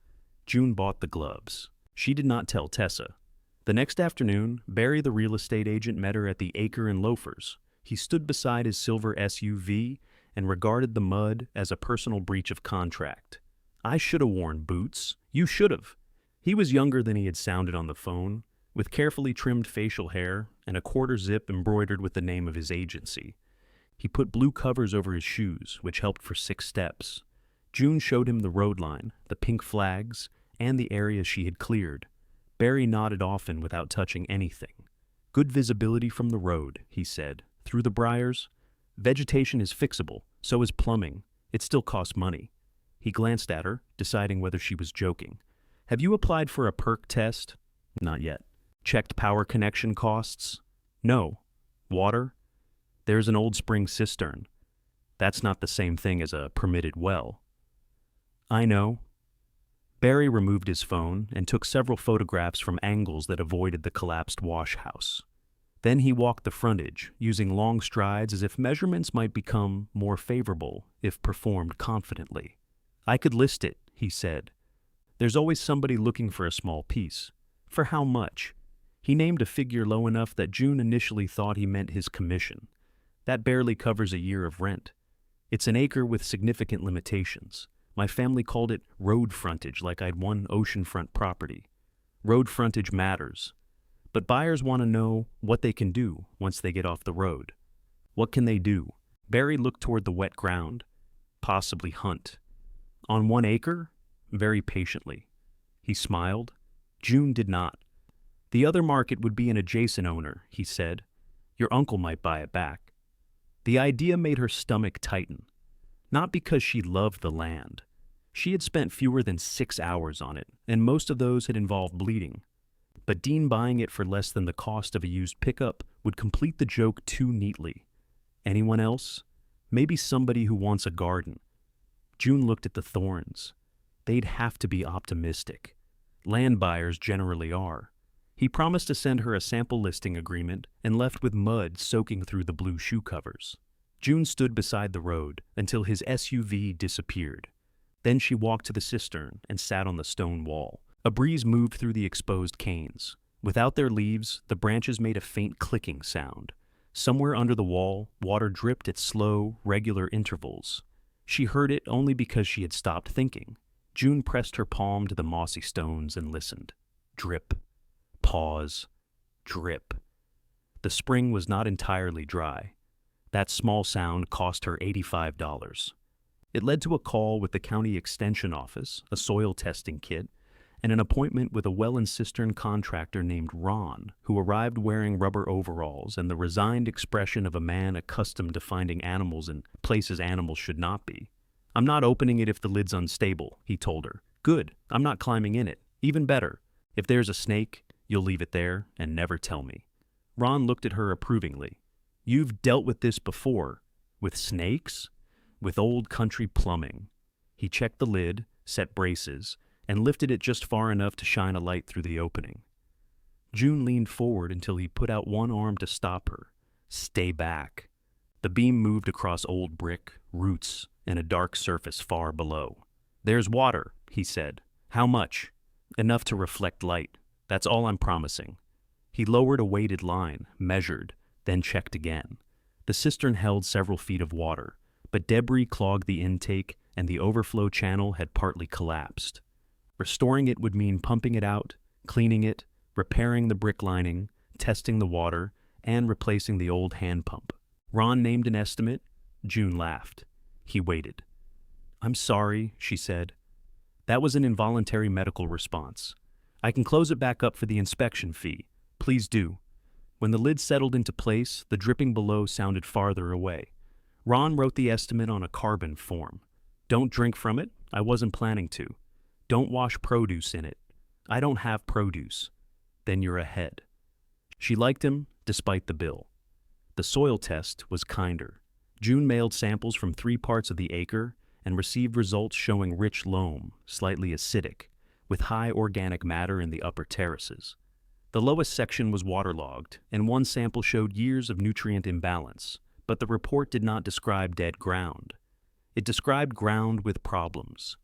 June bought the gloves. She did not tell Tessa. The next afternoon, Barry the real estate agent met her at the Acre and Loafers. He stood beside his silver SUV and regarded the mud as a personal breach of contract. "I should have worn boots. You should have." He was younger than he had sounded on the phone, with carefully trimmed facial hair and a quarter zip embroidered with the name of his agency. He put blue covers over his shoes, which helped for 6 steps. June showed him the road line, the pink flags, and the areas she had cleared. Barry nodded often without touching anything. "Good visibility from the road," he said. "Through the briars? Vegetation is fixable, so is plumbing. It still costs money." He glanced at her, deciding whether she was joking. "Have you applied for a perk test?" "Not yet." "Checked power connection costs?" "No." "Water?" "There's an old spring cistern." "That's not the same thing as a permitted well." "I know." Barry removed his phone and took several photographs from angles that avoided the collapsed wash house. Then he walked the frontage, using long strides as if measurements might become more favorable if performed confidently. "I could list it," he said. "There's always somebody looking for a small piece. For how much?" He named a figure low enough that June initially thought he meant his commission. "That barely covers a year of rent. It's an acre with significant limitations. My family called it road frontage, like I'd won oceanfront property. Road frontage matters. But buyers want to know what they can do once they get off the road." "What can they do?" Barry looked toward the wet ground. "Possibly hunt." "On 1 acre?" Very patiently. He smiled. June did not. "The other market would be an adjacent owner," he said. "Your uncle might buy it back." The idea made her stomach tighten. Not because she loved the land. She had spent fewer than 6 hours on it, and most of those had involved bleeding. But Dean buying it for less than the cost of a used pickup would complete the joke too neatly. Anyone else? Maybe somebody who wants a garden. June looked at the thorns. They'd have to be optimistic. Land buyers generally are. He promised to send her a sample listing agreement and left with mud soaking through the blue shoe covers. June stood beside the road until his SUV disappeared. Then she walked to the cistern and sat on the stone wall. A breeze moved through the exposed canes. Without their leaves, the branches made a faint clicking sound. Somewhere under the wall, water dripped at slow, regular intervals. She heard it only because she had stopped thinking. June pressed her palm to the mossy stones and listened. Drip. Pause. Drip. The spring was not entirely dry. That small sound cost her $85. It led to a call with the county extension office, a soil testing kit, and an appointment with a well and cistern contractor named Ron, who arrived wearing rubber overalls and the resigned expression of a man accustomed to finding animals in places animals should not be. "I'm not opening it if the lid's unstable," he told her. "Good, I'm not climbing in it. Even better. If there's a snake, you'll leave it there and never tell me." Ron looked at her approvingly. "You've dealt with this before." "With snakes?" "With old country plumbing." He checked the lid, set braces, and lifted it just far enough to shine a light through the opening. June leaned forward until he put out one arm to stop her. "Stay back." The beam moved across old brick, roots, and a dark surface far below. "There's water," he said. "How much?" "Enough to reflect light. That's all I'm promising." He lowered a weighted line, measured, then checked again. The cistern held several feet of water, but debris clogged the intake and the overflow channel had partly collapsed. Restoring it would mean pumping it out, cleaning it, repairing the brick lining, testing the water, and replacing the old hand pump. Ron named an estimate. June laughed. He waited. "I'm sorry," she said. That was an involuntary medical response. I can close it back up for the inspection fee. Please do. When the lid settled into place, the dripping below sounded farther away. Ron wrote the estimate on a carbon form. Don't drink from it. I wasn't planning to. Don't wash produce in it. I don't have produce. Then you're ahead. She liked him, despite the bill. The soil test was kinder. June mailed samples from 3 parts of the acre and received results showing rich loam, slightly acidic, with high organic matter in the upper terraces. The lowest section was waterlogged, and one sample showed years of nutrient imbalance, but the report did not describe dead ground. It described ground with problems.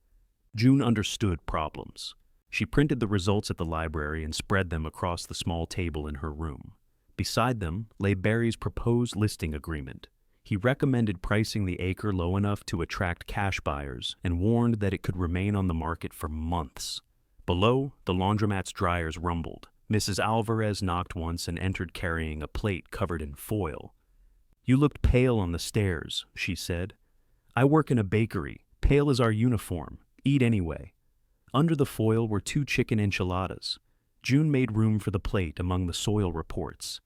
June understood problems. She printed the results at the library and spread them across the small table in her room. Beside them lay Barry's proposed listing agreement. He recommended pricing the acre low enough to attract cash buyers and warned that it could remain on the market for months. Below, the laundromat's dryers rumbled. Mrs. Alvarez knocked once and entered carrying a plate covered in foil. "You looked pale on the stairs," she said. "I work in a bakery. Pale is our uniform. Eat anyway." Under the foil were 2 chicken enchiladas. June made room for the plate among the soil reports.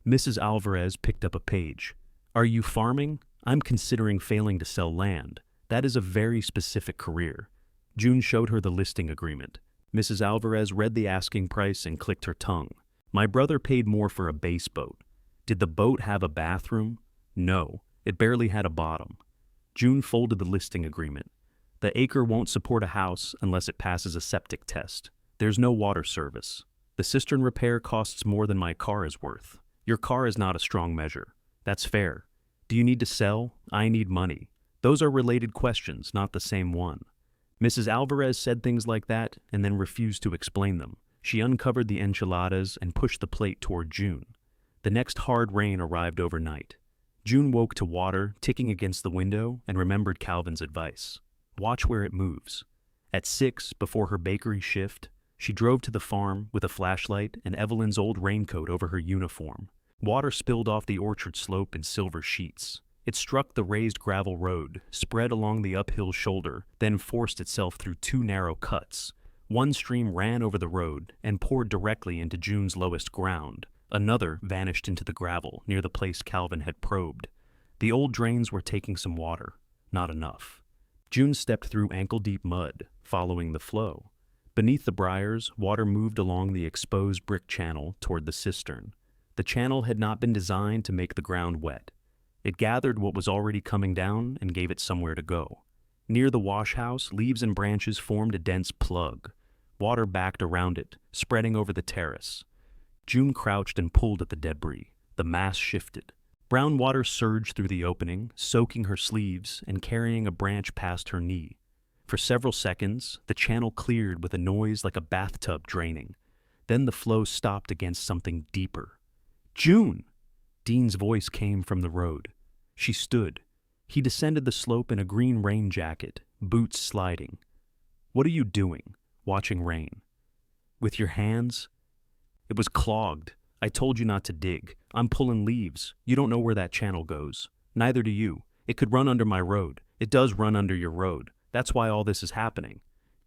Mrs. Alvarez picked up a page. "Are you farming? I'm considering failing to sell land. That is a very specific career." June showed her the listing agreement. Mrs. Alvarez read the asking price and clicked her tongue. "My brother paid more for a base boat. Did the boat have a bathroom? No, it barely had a bottom." June folded the listing agreement. "The acre won't support a house unless it passes a septic test. There's no water service. The cistern repair costs more than my car is worth. Your car is not a strong measure. That's fair. Do you need to sell? I need money. Those are related questions, not the same one." Mrs. Alvarez said things like that and then refused to explain them. She uncovered the enchiladas and pushed the plate toward June. The next hard rain arrived overnight. June woke to water ticking against the window and remembered Calvin's advice. Watch where it moves. At 6, before her bakery shift, she drove to the farm with a flashlight and Evelyn's old raincoat over her uniform. Water spilled off the orchard slope in silver sheets. It struck the raised gravel road, spread along the uphill shoulder, then forced itself through 2 narrow cuts. One stream ran over the road and poured directly into June's lowest ground. Another vanished into the gravel near the place Calvin had probed. The old drains were taking some water, not enough. June stepped through ankle-deep mud, following the flow. Beneath the briars, water moved along the exposed brick channel toward the cistern. The channel had not been designed to make the ground wet. It gathered what was already coming down and gave it somewhere to go. Near the wash house, leaves and branches formed a dense plug. Water backed around it, spreading over the terrace. June crouched and pulled at the debris. The mass shifted. Brown water surged through the opening, soaking her sleeves and carrying a branch past her knee. For several seconds, the channel cleared with a noise like a bathtub draining. Then the flow stopped against something deeper. "June!" Dean's voice came from the road. She stood. He descended the slope in a green rain jacket, boots sliding. "What are you doing?" "Watching rain." "With your hands?" "It was clogged. I told you not to dig. I'm pulling leaves. You don't know where that channel goes. Neither do you. It could run under my road. It does run under your road. That's why all this is happening."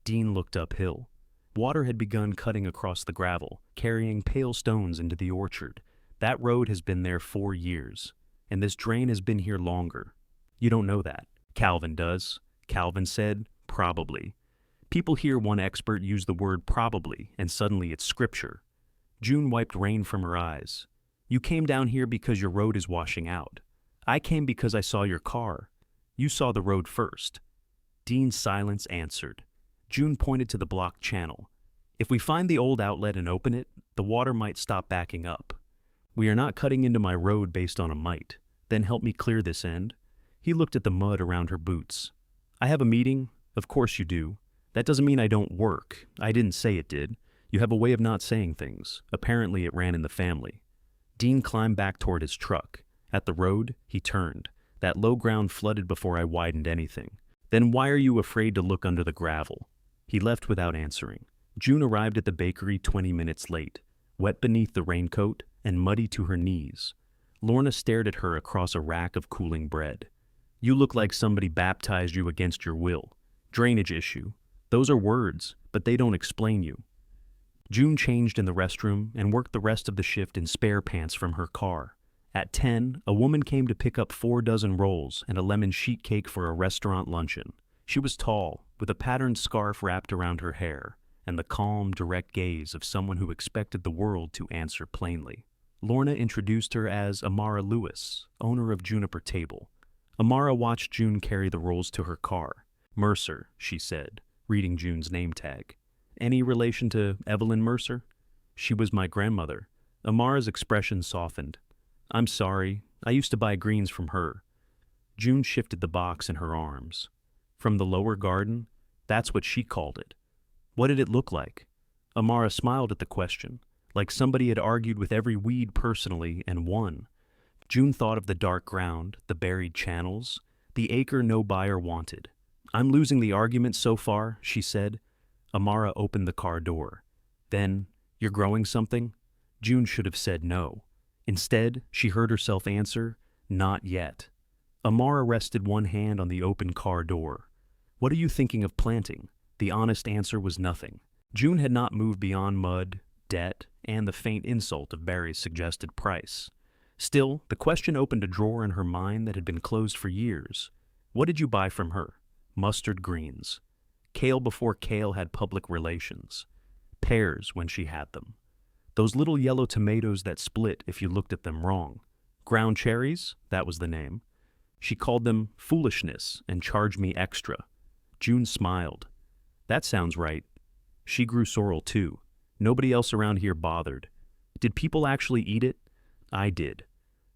Dean looked uphill. Water had begun cutting across the gravel, carrying pale stones into the orchard. That road has been there 4 years, and this drain has been here longer. "You don't know that." "Calvin does." Calvin said, "Probably." People hear one expert use the word probably, and suddenly it's scripture. June wiped rain from her eyes. "You came down here because your road is washing out. I came because I saw your car. You saw the road first." Dean's silence answered. June pointed to the blocked channel. "If we find the old outlet and open it, the water might stop backing up. We are not cutting into my road based on a mite. Then help me clear this end." He looked at the mud around her boots. "I have a meeting." "Of course you do. That doesn't mean I don't work. I didn't say it did. You have a way of not saying things. Apparently it ran in the family." Dean climbed back toward his truck. At the road, he turned. "That low ground flooded before I widened anything. Then why are you afraid to look under the gravel?" He left without answering. June arrived at the bakery 20 minutes late, wet beneath the raincoat and muddy to her knees. Lorna stared at her across a rack of cooling bread. "You look like somebody baptized you against your will. Drainage issue." Those are words, but they don't explain you. June changed in the restroom and worked the rest of the shift in spare pants from her car. At 10, a woman came to pick up 4 dozen rolls and a lemon sheet cake for a restaurant luncheon. She was tall, with a patterned scarf wrapped around her hair, and the calm, direct gaze of someone who expected the world to answer plainly. Lorna introduced her as Amara Lewis, owner of Juniper Table. Amara watched June carry the rolls to her car. Mercer, she said, reading June's name tag. Any relation to Evelyn Mercer? She was my grandmother. Amara's expression softened. I'm sorry, I used to buy greens from her. June shifted the box in her arms. From the lower garden? That's what she called it. What did it look like? Amara smiled at the question, like somebody had argued with every weed personally and won. June thought of the dark ground, the buried channels, the acre no buyer wanted. I'm losing the argument so far, she said. Amara opened the car door. Then, you're growing something? June should have said no. Instead, she heard herself answer, not yet. Amara rested one hand on the open car door. What are you thinking of planting? The honest answer was nothing. June had not moved beyond mud, debt, and the faint insult of Barry's suggested price. Still, the question opened a drawer in her mind that had been closed for years. What did you buy from her? Mustard greens. Kale before kale had public relations. Pears when she had them. Those little yellow tomatoes that split if you looked at them wrong. Ground cherries, that was the name. She called them foolishness and charged me extra. June smiled. That sounds right. She grew sorrel too. Nobody else around here bothered. Did people actually eat it? I did.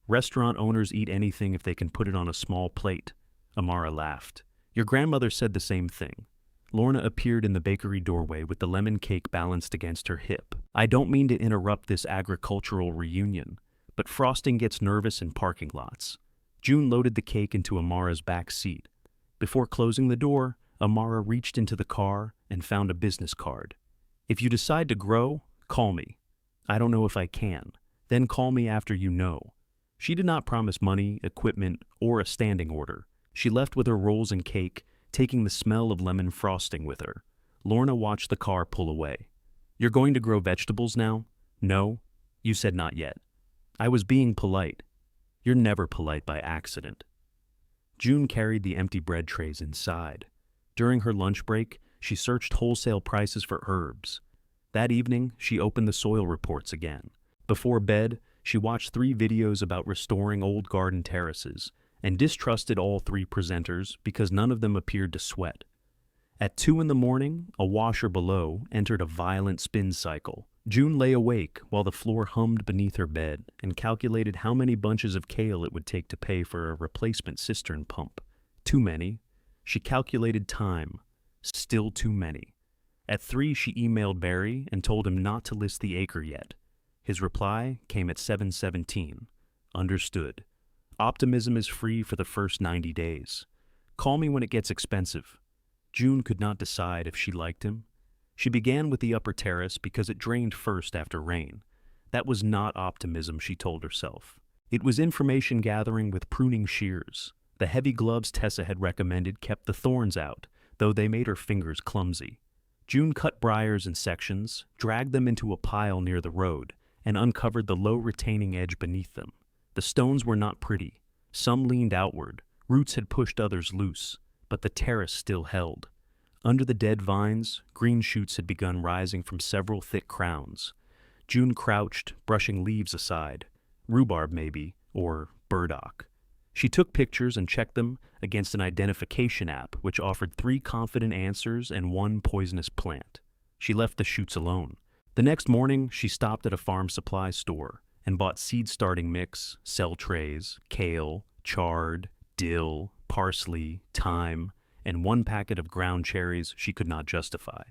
Restaurant owners eat anything if they can put it on a small plate. Amara laughed. Your grandmother said the same thing. Lorna appeared in the bakery doorway with the lemon cake balanced against her hip. I don't mean to interrupt this agricultural reunion, but frosting gets nervous in parking lots. June loaded the cake into Amara's back seat. Before closing the door, Amara reached into the car and found a business card. If you decide to grow, call me. I don't know if I can. Then call me after you know. She did not promise money, equipment, or a standing order. She left with her rolls and cake, taking the smell of lemon frosting with her. Lorna watched the car pull away. You're going to grow vegetables now? No? You said not yet. I was being polite. You're never polite by accident. June carried the empty bread trays inside. During her lunch break, she searched wholesale prices for herbs. That evening, she opened the soil reports again. Before bed, she watched 3 videos about restoring old garden terraces and distrusted all 3 presenters because none of them appeared to sweat. At 2 in the morning, a washer below entered a violent spin cycle. June lay awake while the floor hummed beneath her bed and calculated how many bunches of kale it would take to pay for a replacement cistern pump. Too many. She calculated time. Still too many. At 3, she emailed Barry and told him not to list the acre yet. His reply came at 7:17. Understood. Optimism is free for the first 90 days. Call me when it gets expensive. June could not decide if she liked him. She began with the upper terrace because it drained first after rain. That was not optimism, she told herself. It was information gathering with pruning shears. The heavy gloves Tessa had recommended kept the thorns out, though they made her fingers clumsy. June cut briars in sections, dragged them into a pile near the road, and uncovered the low retaining edge beneath them. The stones were not pretty. Some leaned outward. Roots had pushed others loose, but the terrace still held. Under the dead vines, green shoots had begun rising from several thick crowns. June crouched, brushing leaves aside. Rhubarb, maybe, or burdock. She took pictures and checked them against an identification app which offered 3 confident answers and 1 poisonous plant. She left the shoots alone. The next morning, she stopped at a farm supply store and bought seed starting mix, cell trays, kale, chard, dill, parsley, thyme, and 1 packet of ground cherries she could not justify.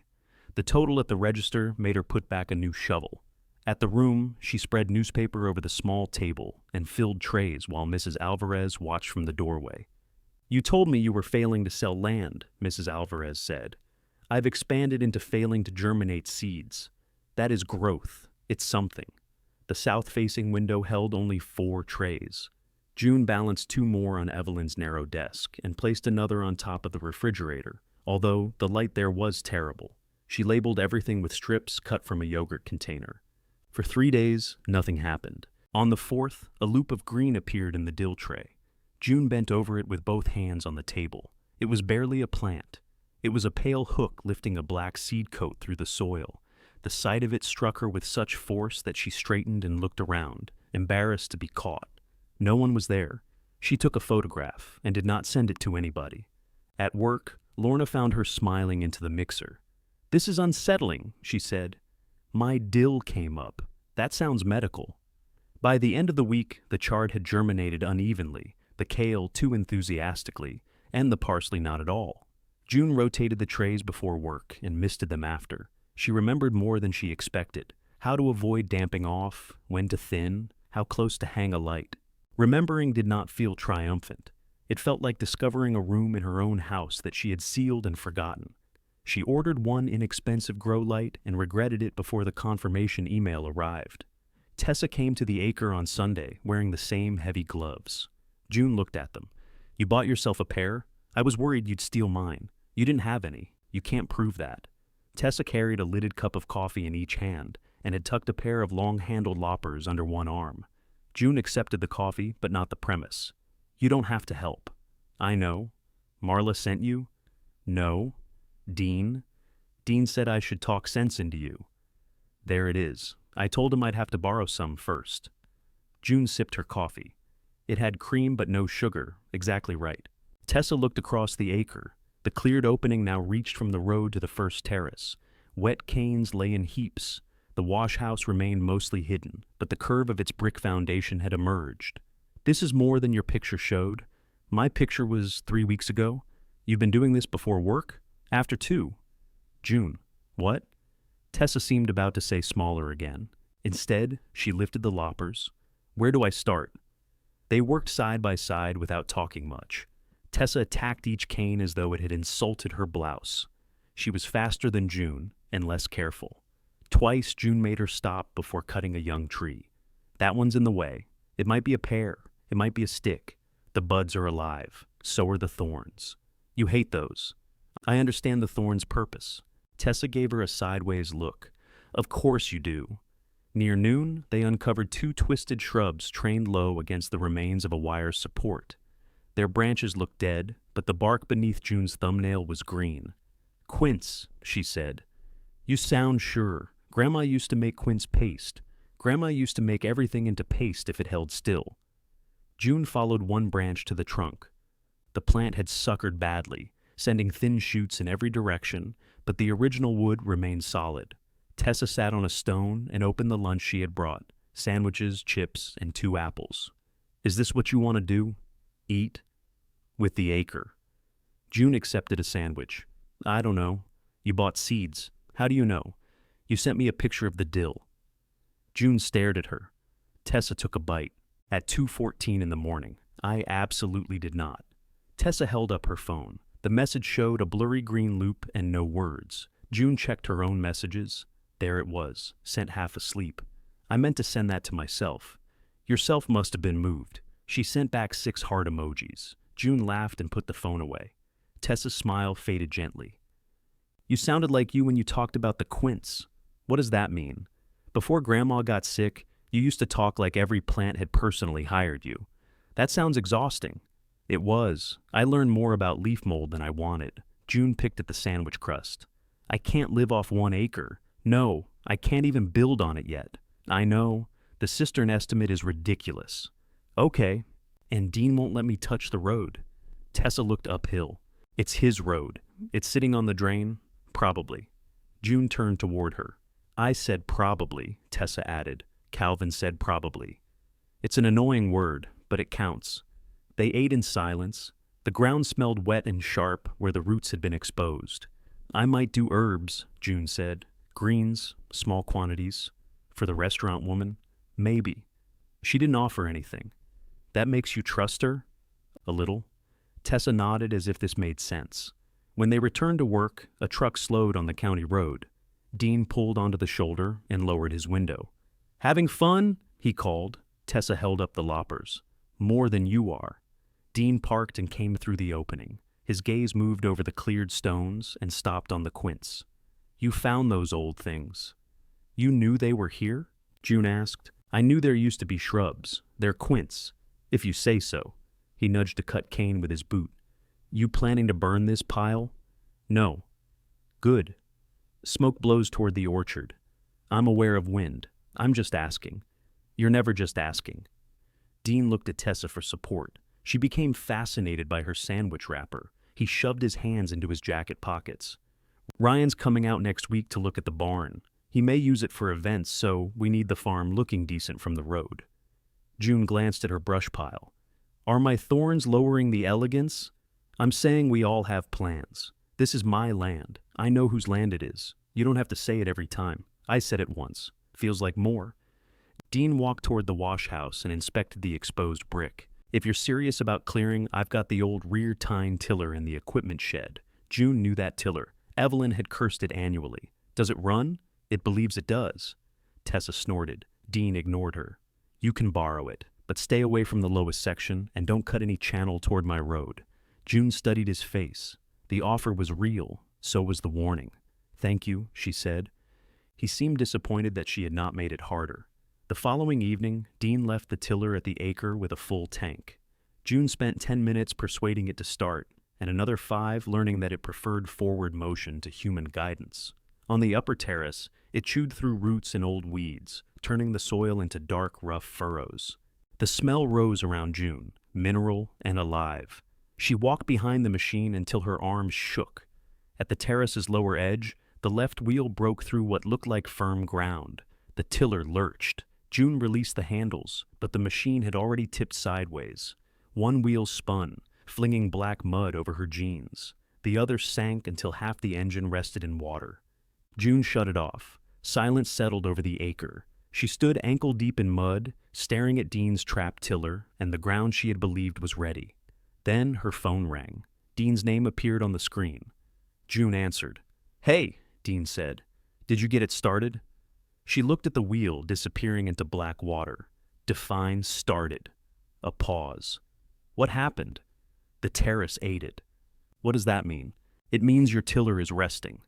The total at the register made her put back a new shovel. At the room, she spread newspaper over the small table and filled trays while Mrs. Alvarez watched from the doorway. You told me you were failing to sell land, Mrs. Alvarez said. I've expanded into failing to germinate seeds. That is growth. It's something. The south-facing window held only 4 trays. June balanced 2 more on Evelyn's narrow desk and placed another on top of the refrigerator, although the light there was terrible. She labeled everything with strips cut from a yogurt container. For 3 days, nothing happened. On the 4th, a loop of green appeared in the dill tray. June bent over it with both hands on the table. It was barely a plant. It was a pale hook lifting a black seed coat through the soil. The sight of it struck her with such force that she straightened and looked around, embarrassed to be caught. No one was there. She took a photograph and did not send it to anybody. At work, Lorna found her smiling into the mixer. "This is unsettling," she said. "My dill came up. That sounds medical." By the end of the week, the chard had germinated unevenly, the kale too enthusiastically, and the parsley not at all. June rotated the trays before work and misted them after. She remembered more than she expected: how to avoid damping off, when to thin, how close to hang a light. Remembering did not feel triumphant. It felt like discovering a room in her own house that she had sealed and forgotten. She ordered one inexpensive grow light and regretted it before the confirmation email arrived. Tessa came to the Acre on Sunday wearing the same heavy gloves. June looked at them. "You bought yourself a pair? I was worried you'd steal mine. You didn't have any. You can't prove that." Tessa carried a lidded cup of coffee in each hand and had tucked a pair of long-handled loppers under one arm. June accepted the coffee, but not the premise. "You don't have to help." "I know." "Marla sent you?" "No." "Dean?" "Dean said I should talk sense into you." "There it is. I told him I'd have to borrow some first." June sipped her coffee. It had cream but no sugar, exactly right. Tessa looked across the acre. The cleared opening now reached from the road to the first terrace. Wet canes lay in heaps. The wash house remained mostly hidden, but the curve of its brick foundation had emerged. "This is more than your picture showed. My picture was 3 weeks ago. You've been doing this before work? After 2. June. What? Tessa seemed about to say smaller again. Instead, she lifted the loppers. "Where do I start?" They worked side by side without talking much. Tessa attacked each cane as though it had insulted her blouse. She was faster than June and less careful. Twice, June made her stop before cutting a young tree. "That one's in the way. It might be a pear. It might be a stick. The buds are alive. So are the thorns. You hate those. I understand the thorns' purpose." Tessa gave her a sideways look. "Of course you do." Near noon, they uncovered 2 twisted shrubs trained low against the remains of a wire support. Their branches looked dead, but the bark beneath June's thumbnail was green. "Quince," she said. "You sound sure. Grandma used to make quince paste. Grandma used to make everything into paste if it held still." June followed one branch to the trunk. The plant had suckered badly, sending thin shoots in every direction, but the original wood remained solid. Tessa sat on a stone and opened the lunch she had brought: sandwiches, chips, and 2 apples. "Is this what you want to do? Eat?" "With the acre." June accepted a sandwich. "I don't know. You bought seeds. How do you know? You sent me a picture of the dill." June stared at her. Tessa took a bite. "At 2:14 in the morning. I absolutely did not." Tessa held up her phone. The message showed a blurry green loop and no words. June checked her own messages. There it was, sent half asleep. "I meant to send that to myself." "Yourself must have been moved." She sent back 6 heart emojis. June laughed and put the phone away. Tessa's smile faded gently. "You sounded like you when you talked about the quince. What does that mean? Before Grandma got sick, you used to talk like every plant had personally hired you. That sounds exhausting." "It was. I learned more about leaf mold than I wanted." June picked at the sandwich crust. "I can't live off 1 acre. No, I can't even build on it yet." "I know. The cistern estimate is ridiculous." "Okay. And Dean won't let me touch the road." Tessa looked uphill. "It's his road. It's sitting on the drain? Probably." June turned toward her. "I said probably," Tessa added. Calvin said probably. "It's an annoying word, but it counts." They ate in silence. The ground smelled wet and sharp where the roots had been exposed. "I might do herbs," June said. "Greens, small quantities. For the restaurant woman? Maybe." She didn't offer anything. "That makes you trust her?" "A little." Tessa nodded as if this made sense. When they returned to work, a truck slowed on the county road. Dean pulled onto the shoulder and lowered his window. "Having fun?" he called. Tessa held up the loppers. "More than you are." Dean parked and came through the opening. His gaze moved over the cleared stones and stopped on the quints. You found those old things. You knew they were here? June asked. I knew there used to be shrubs. They're quints, if you say so. He nudged a cut cane with his boot. You planning to burn this pile? No. Good. Smoke blows toward the orchard. I'm aware of wind. I'm just asking. You're never just asking. Dean looked at Tessa for support. She became fascinated by her sandwich wrapper. He shoved his hands into his jacket pockets. Ryan's coming out next week to look at the barn. He may use it for events, so we need the farm looking decent from the road. June glanced at her brush pile. Are my thorns lowering the elegance? I'm saying we all have plans. This is my land. I know whose land it is. You don't have to say it every time. I said it once. Feels like more. Dean walked toward the wash house and inspected the exposed brick. If you're serious about clearing, I've got the old rear tine tiller in the equipment shed. June knew that tiller. Evelyn had cursed it annually. Does it run? It believes it does. Tessa snorted. Dean ignored her. You can borrow it, but stay away from the lowest section and don't cut any channel toward my road. June studied his face. The offer was real, so was the warning. Thank you, she said. He seemed disappointed that she had not made it harder. The following evening, Dean left the tiller at the Acre with a full tank. June spent 10 minutes persuading it to start, and another 5 learning that it preferred forward motion to human guidance. On the upper terrace, it chewed through roots and old weeds, turning the soil into dark, rough furrows. The smell rose around June, mineral and alive. She walked behind the machine until her arms shook. At the terrace's lower edge, the left wheel broke through what looked like firm ground. The tiller lurched. June released the handles, but the machine had already tipped sideways. One wheel spun, flinging black mud over her jeans. The other sank until half the engine rested in water. June shut it off. Silence settled over the Acre. She stood ankle-deep in mud, staring at Dean's trapped tiller and the ground she had believed was ready. Then her phone rang. Dean's name appeared on the screen. June answered. Hey, Dean said. Did you get it started? She looked at the wheel disappearing into black water. Define started. A pause. What happened? The terrace ate it. What does that mean? It means your tiller is resting.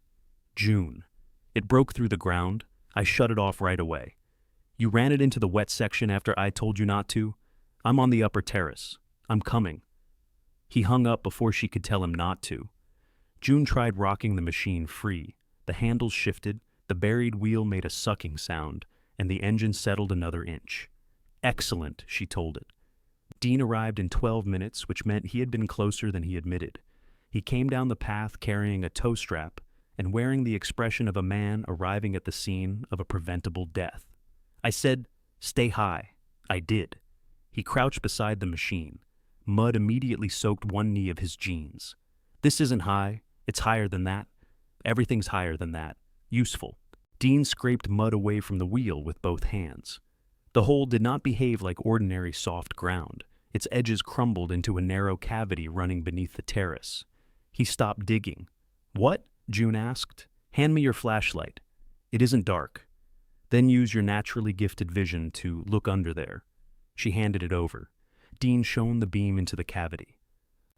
June. It broke through the ground. I shut it off right away. You ran it into the wet section after I told you not to? I'm on the upper terrace. I'm coming. He hung up before she could tell him not to. June tried rocking the machine free. The handles shifted, the buried wheel made a sucking sound, and the engine settled another inch. Excellent, she told it. Dean arrived in 12 minutes, which meant he had been closer than he admitted. He came down the path carrying a tow strap and wearing the expression of a man arriving at the scene of a preventable death. I said, stay high. I did. He crouched beside the machine. Mud immediately soaked one knee of his jeans. This isn't high. It's higher than that. Everything's higher than that. Useful. Dean scraped mud away from the wheel with both hands. The hole did not behave like ordinary soft ground. Its edges crumbled into a narrow cavity running beneath the terrace. He stopped digging. What? June asked. Hand me your flashlight. It isn't dark. Then use your naturally gifted vision to look under there. She handed it over. Dean shone the beam into the cavity.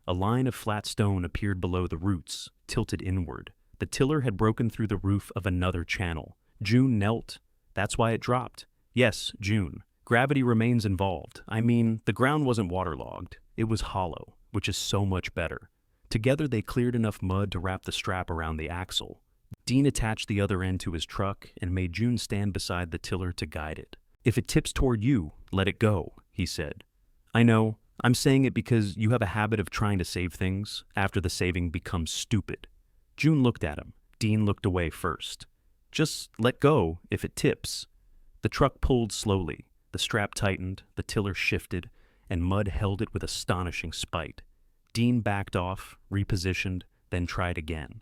A line of flat stone appeared below the roots, tilted inward. The tiller had broken through the roof of another channel. June knelt. That's why it dropped. Yes, June. Gravity remains involved. I mean, the ground wasn't waterlogged. It was hollow, which is so much better. Together they cleared enough mud to wrap the strap around the axle. Dean attached the other end to his truck and made June stand beside the tiller to guide it. If it tips toward you, let it go, he said. I know. I'm saying it because you have a habit of trying to save things after the saving becomes stupid. June looked at him. Dean looked away first. Just let go if it tips. The truck pulled slowly. The strap tightened, the tiller shifted, and mud held it with astonishing spite. Dean backed off, repositioned, then tried again.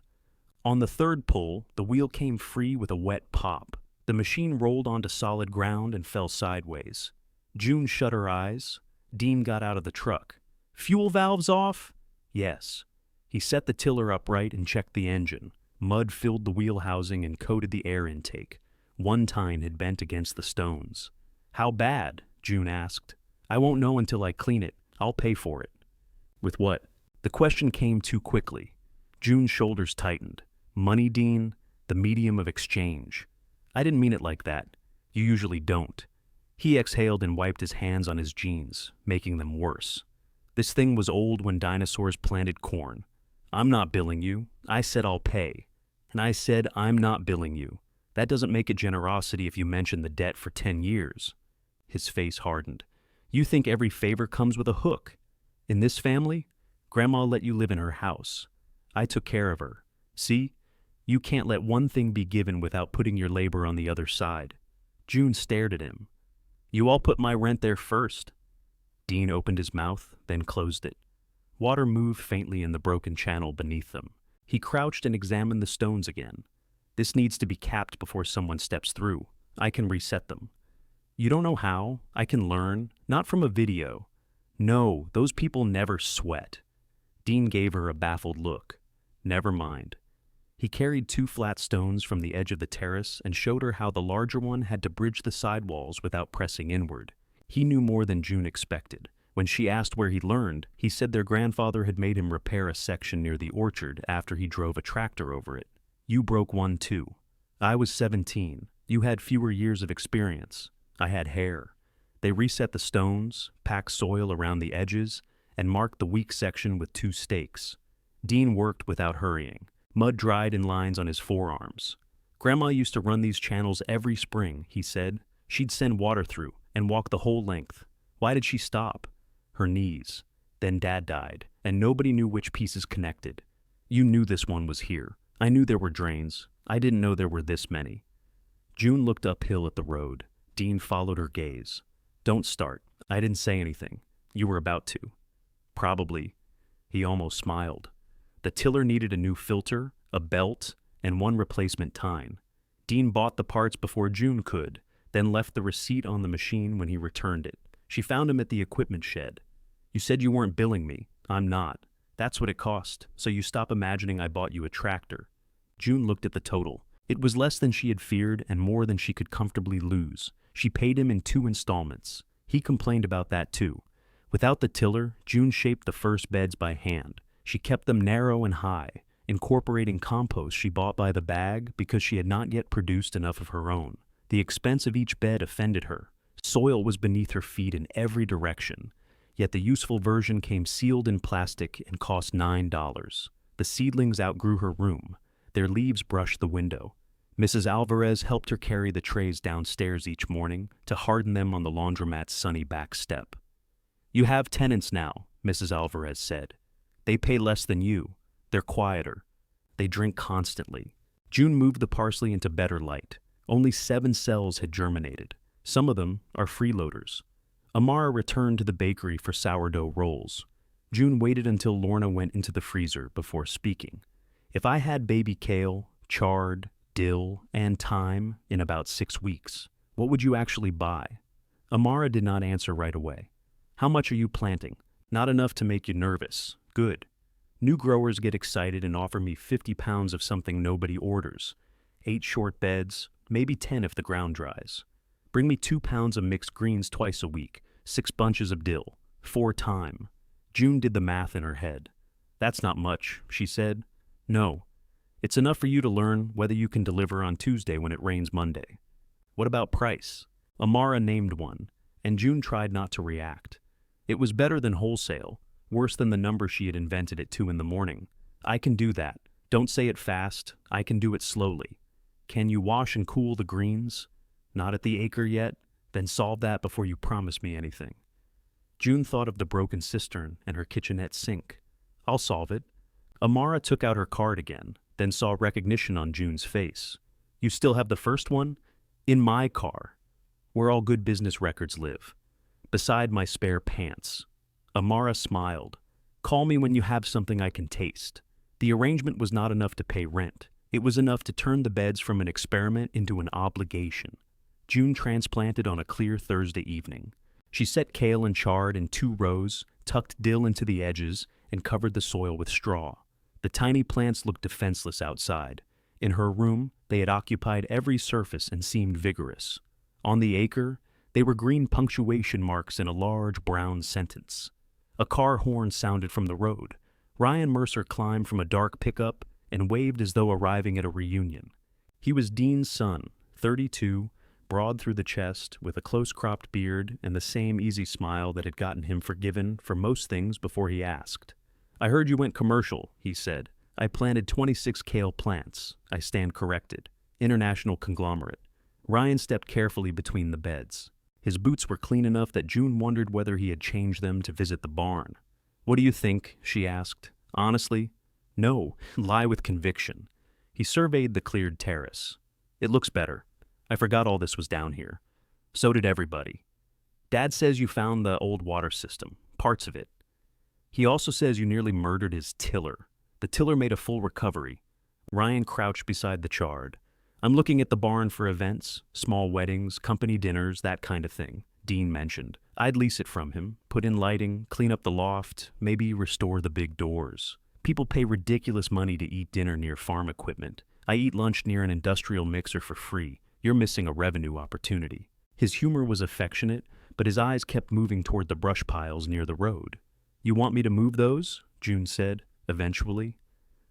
On the third pull, the wheel came free with a wet pop. The machine rolled onto solid ground and fell sideways. June shut her eyes. Dean got out of the truck. Fuel valves off? Yes. He set the tiller upright and checked the engine. Mud filled the wheel housing and coated the air intake. One tine had bent against the stones. How bad? June asked. I won't know until I clean it. I'll pay for it. With what? The question came too quickly. June's shoulders tightened. Money, Dean? The medium of exchange. I didn't mean it like that. You usually don't. He exhaled and wiped his hands on his jeans, making them worse. This thing was old when dinosaurs planted corn. I'm not billing you. I said I'll pay. And I said I'm not billing you. That doesn't make it generosity if you mention the debt for 10 years. His face hardened. You think every favor comes with a hook. In this family, Grandma let you live in her house. I took care of her. See? You can't let one thing be given without putting your labor on the other side. June stared at him. You all put my rent there first. Dean opened his mouth, then closed it. Water moved faintly in the broken channel beneath them. He crouched and examined the stones again. This needs to be capped before someone steps through. I can reset them. You don't know how? I can learn. Not from a video. No, those people never sweat. Dean gave her a baffled look. Never mind. He carried 2 flat stones from the edge of the terrace and showed her how the larger one had to bridge the sidewalls without pressing inward. He knew more than June expected. When she asked where he learned, he said their grandfather had made him repair a section near the orchard after he drove a tractor over it. You broke one too. I was 17. You had fewer years of experience. I had hair. They reset the stones, packed soil around the edges, and marked the weak section with 2 stakes. Dean worked without hurrying. Mud dried in lines on his forearms. Grandma used to run these channels every spring, he said. She'd send water through and walk the whole length. Why did she stop? Her knees. Then Dad died, and nobody knew which pieces connected. You knew this one was here. I knew there were drains. I didn't know there were this many. June looked uphill at the road. Dean followed her gaze. Don't start. I didn't say anything. You were about to. Probably. He almost smiled. The tiller needed a new filter, a belt, and 1 replacement tine. Dean bought the parts before June could, then left the receipt on the machine when he returned it. She found him at the equipment shed. You said you weren't billing me. I'm not. That's what it cost, so you stop imagining I bought you a tractor. June looked at the total. It was less than she had feared and more than she could comfortably lose. She paid him in 2 installments. He complained about that too. Without the tiller, June shaped the first beds by hand. She kept them narrow and high, incorporating compost she bought by the bag because she had not yet produced enough of her own. The expense of each bed offended her. Soil was beneath her feet in every direction, yet the useful version came sealed in plastic and cost $9. The seedlings outgrew her room. Their leaves brushed the window. Mrs. Alvarez helped her carry the trays downstairs each morning to harden them on the laundromat's sunny back step. You have tenants now, Mrs. Alvarez said. They pay less than you. They're quieter. They drink constantly. June moved the parsley into better light. Only 7 cells had germinated. Some of them are freeloaders. Amara returned to the bakery for sourdough rolls. June waited until Lorna went into the freezer before speaking. If I had baby kale, chard, dill, and thyme in about 6 weeks, what would you actually buy? Amara did not answer right away. How much are you planting? Not enough to make you nervous. Good. New growers get excited and offer me 50 pounds of something nobody orders. 8 short beds, maybe 10 if the ground dries. Bring me 2 pounds of mixed greens twice a week, 6 bunches of dill, 4 thyme. June did the math in her head. That's not much, she said. No. It's enough for you to learn whether you can deliver on Tuesday when it rains Monday. What about price? Amara named one, and June tried not to react. It was better than wholesale, worse than the number she had invented at 2 in the morning. I can do that. Don't say it fast. I can do it slowly. Can you wash and cool the greens? Not at the Acre yet? Then solve that before you promise me anything. June thought of the broken cistern and her kitchenette sink. I'll solve it. Amara took out her card again, then saw recognition on June's face. You still have the first one? In my car, where all good business records live. Beside my spare pants. Amara smiled. Call me when you have something I can taste. The arrangement was not enough to pay rent. It was enough to turn the beds from an experiment into an obligation. June transplanted on a clear Thursday evening. She set kale and chard in 2 rows, tucked dill into the edges, and covered the soil with straw. The tiny plants looked defenseless outside. In her room, they had occupied every surface and seemed vigorous. On the Acre, they were green punctuation marks in a large brown sentence. A car horn sounded from the road. Ryan Mercer climbed from a dark pickup and waved as though arriving at a reunion. He was Dean's son, 32, broad through the chest, with a close-cropped beard and the same easy smile that had gotten him forgiven for most things before he asked. "I heard you went commercial," he said. "I planted 26 kale plants. I stand corrected. International conglomerate." Ryan stepped carefully between the beds. His boots were clean enough that June wondered whether he had changed them to visit the barn. "What do you think?" she asked. "Honestly?" "No, lie with conviction." He surveyed the cleared terrace. "It looks better. I forgot all this was down here. So did everybody. Dad says you found the old water system, parts of it. He also says you nearly murdered his tiller. The tiller made a full recovery." Ryan crouched beside the chard. "I'm looking at the barn for events, small weddings, company dinners, that kind of thing," Dean mentioned. "I'd lease it from him, put in lighting, clean up the loft, maybe restore the big doors. People pay ridiculous money to eat dinner near farm equipment. I eat lunch near an industrial mixer for free. You're missing a revenue opportunity." His humor was affectionate, but his eyes kept moving toward the brush piles near the road. "You want me to move those?" June said, eventually.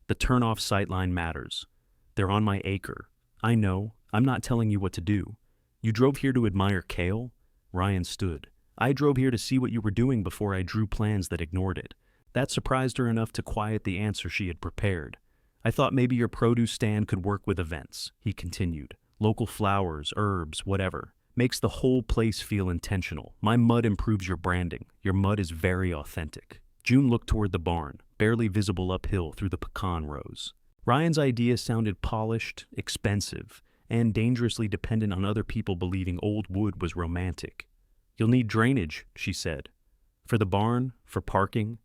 "The turn-off sightline matters. They're on my acre. I know. I'm not telling you what to do. You drove here to admire kale?" Ryan stood. "I drove here to see what you were doing before I drew plans that ignored it." That surprised her enough to quiet the answer she had prepared. "I thought maybe your produce stand could work with events," he continued. "Local flowers, herbs, whatever. Makes the whole place feel intentional. My mud improves your branding. Your mud is very authentic." June looked toward the barn, barely visible uphill through the pecan rows. Ryan's idea sounded polished, expensive, and dangerously dependent on other people believing old wood was romantic. "You'll need drainage," she said. "For the barn, for parking."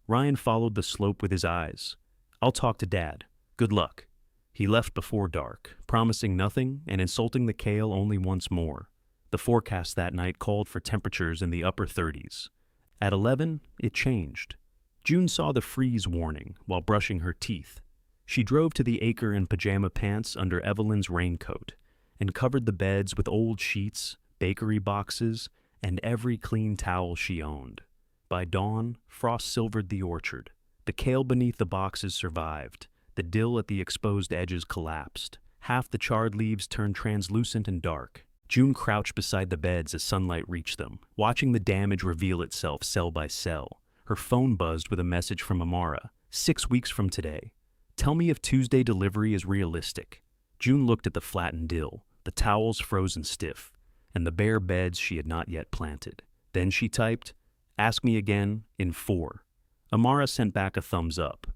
Ryan followed the slope with his eyes. "I'll talk to Dad. Good luck." He left before dark, promising nothing and insulting the kale only once more. The forecast that night called for temperatures in the upper 30s. At 11, it changed. June saw the freeze warning while brushing her teeth. She drove to the acre in pajama pants under Evelyn's raincoat and covered the beds with old sheets, bakery boxes, and every clean towel she owned. By dawn, frost silvered the orchard. The kale beneath the boxes survived. The dill at the exposed edges collapsed. Half the charred leaves turned translucent and dark. June crouched beside the beds as sunlight reached them, watching the damage reveal itself cell by cell. Her phone buzzed with a message from Amara. 6 weeks from today. "Tell me if Tuesday delivery is realistic." June looked at the flattened dill, the towels frozen stiff, and the bare beds she had not yet planted. Then she typed, "Ask me again in 4. Amara sent back a thumbs up.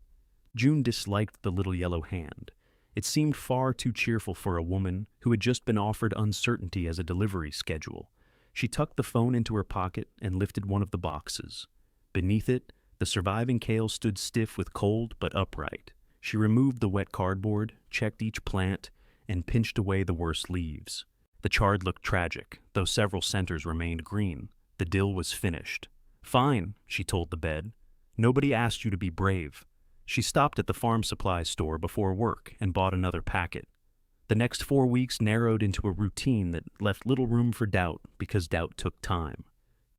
June disliked the little yellow hand. It seemed far too cheerful for a woman who had just been offered uncertainty as a delivery schedule. She tucked the phone into her pocket and lifted one of the boxes. Beneath it, the surviving kale stood stiff with cold but upright. She removed the wet cardboard, checked each plant, and pinched away the worst leaves. The chard looked tragic, though several centers remained green. The dill was finished. "Fine," she told the bed. "Nobody asked you to be brave." She stopped at the farm supply store before work and bought another packet. The next 4 weeks narrowed into a routine that left little room for doubt because doubt took time.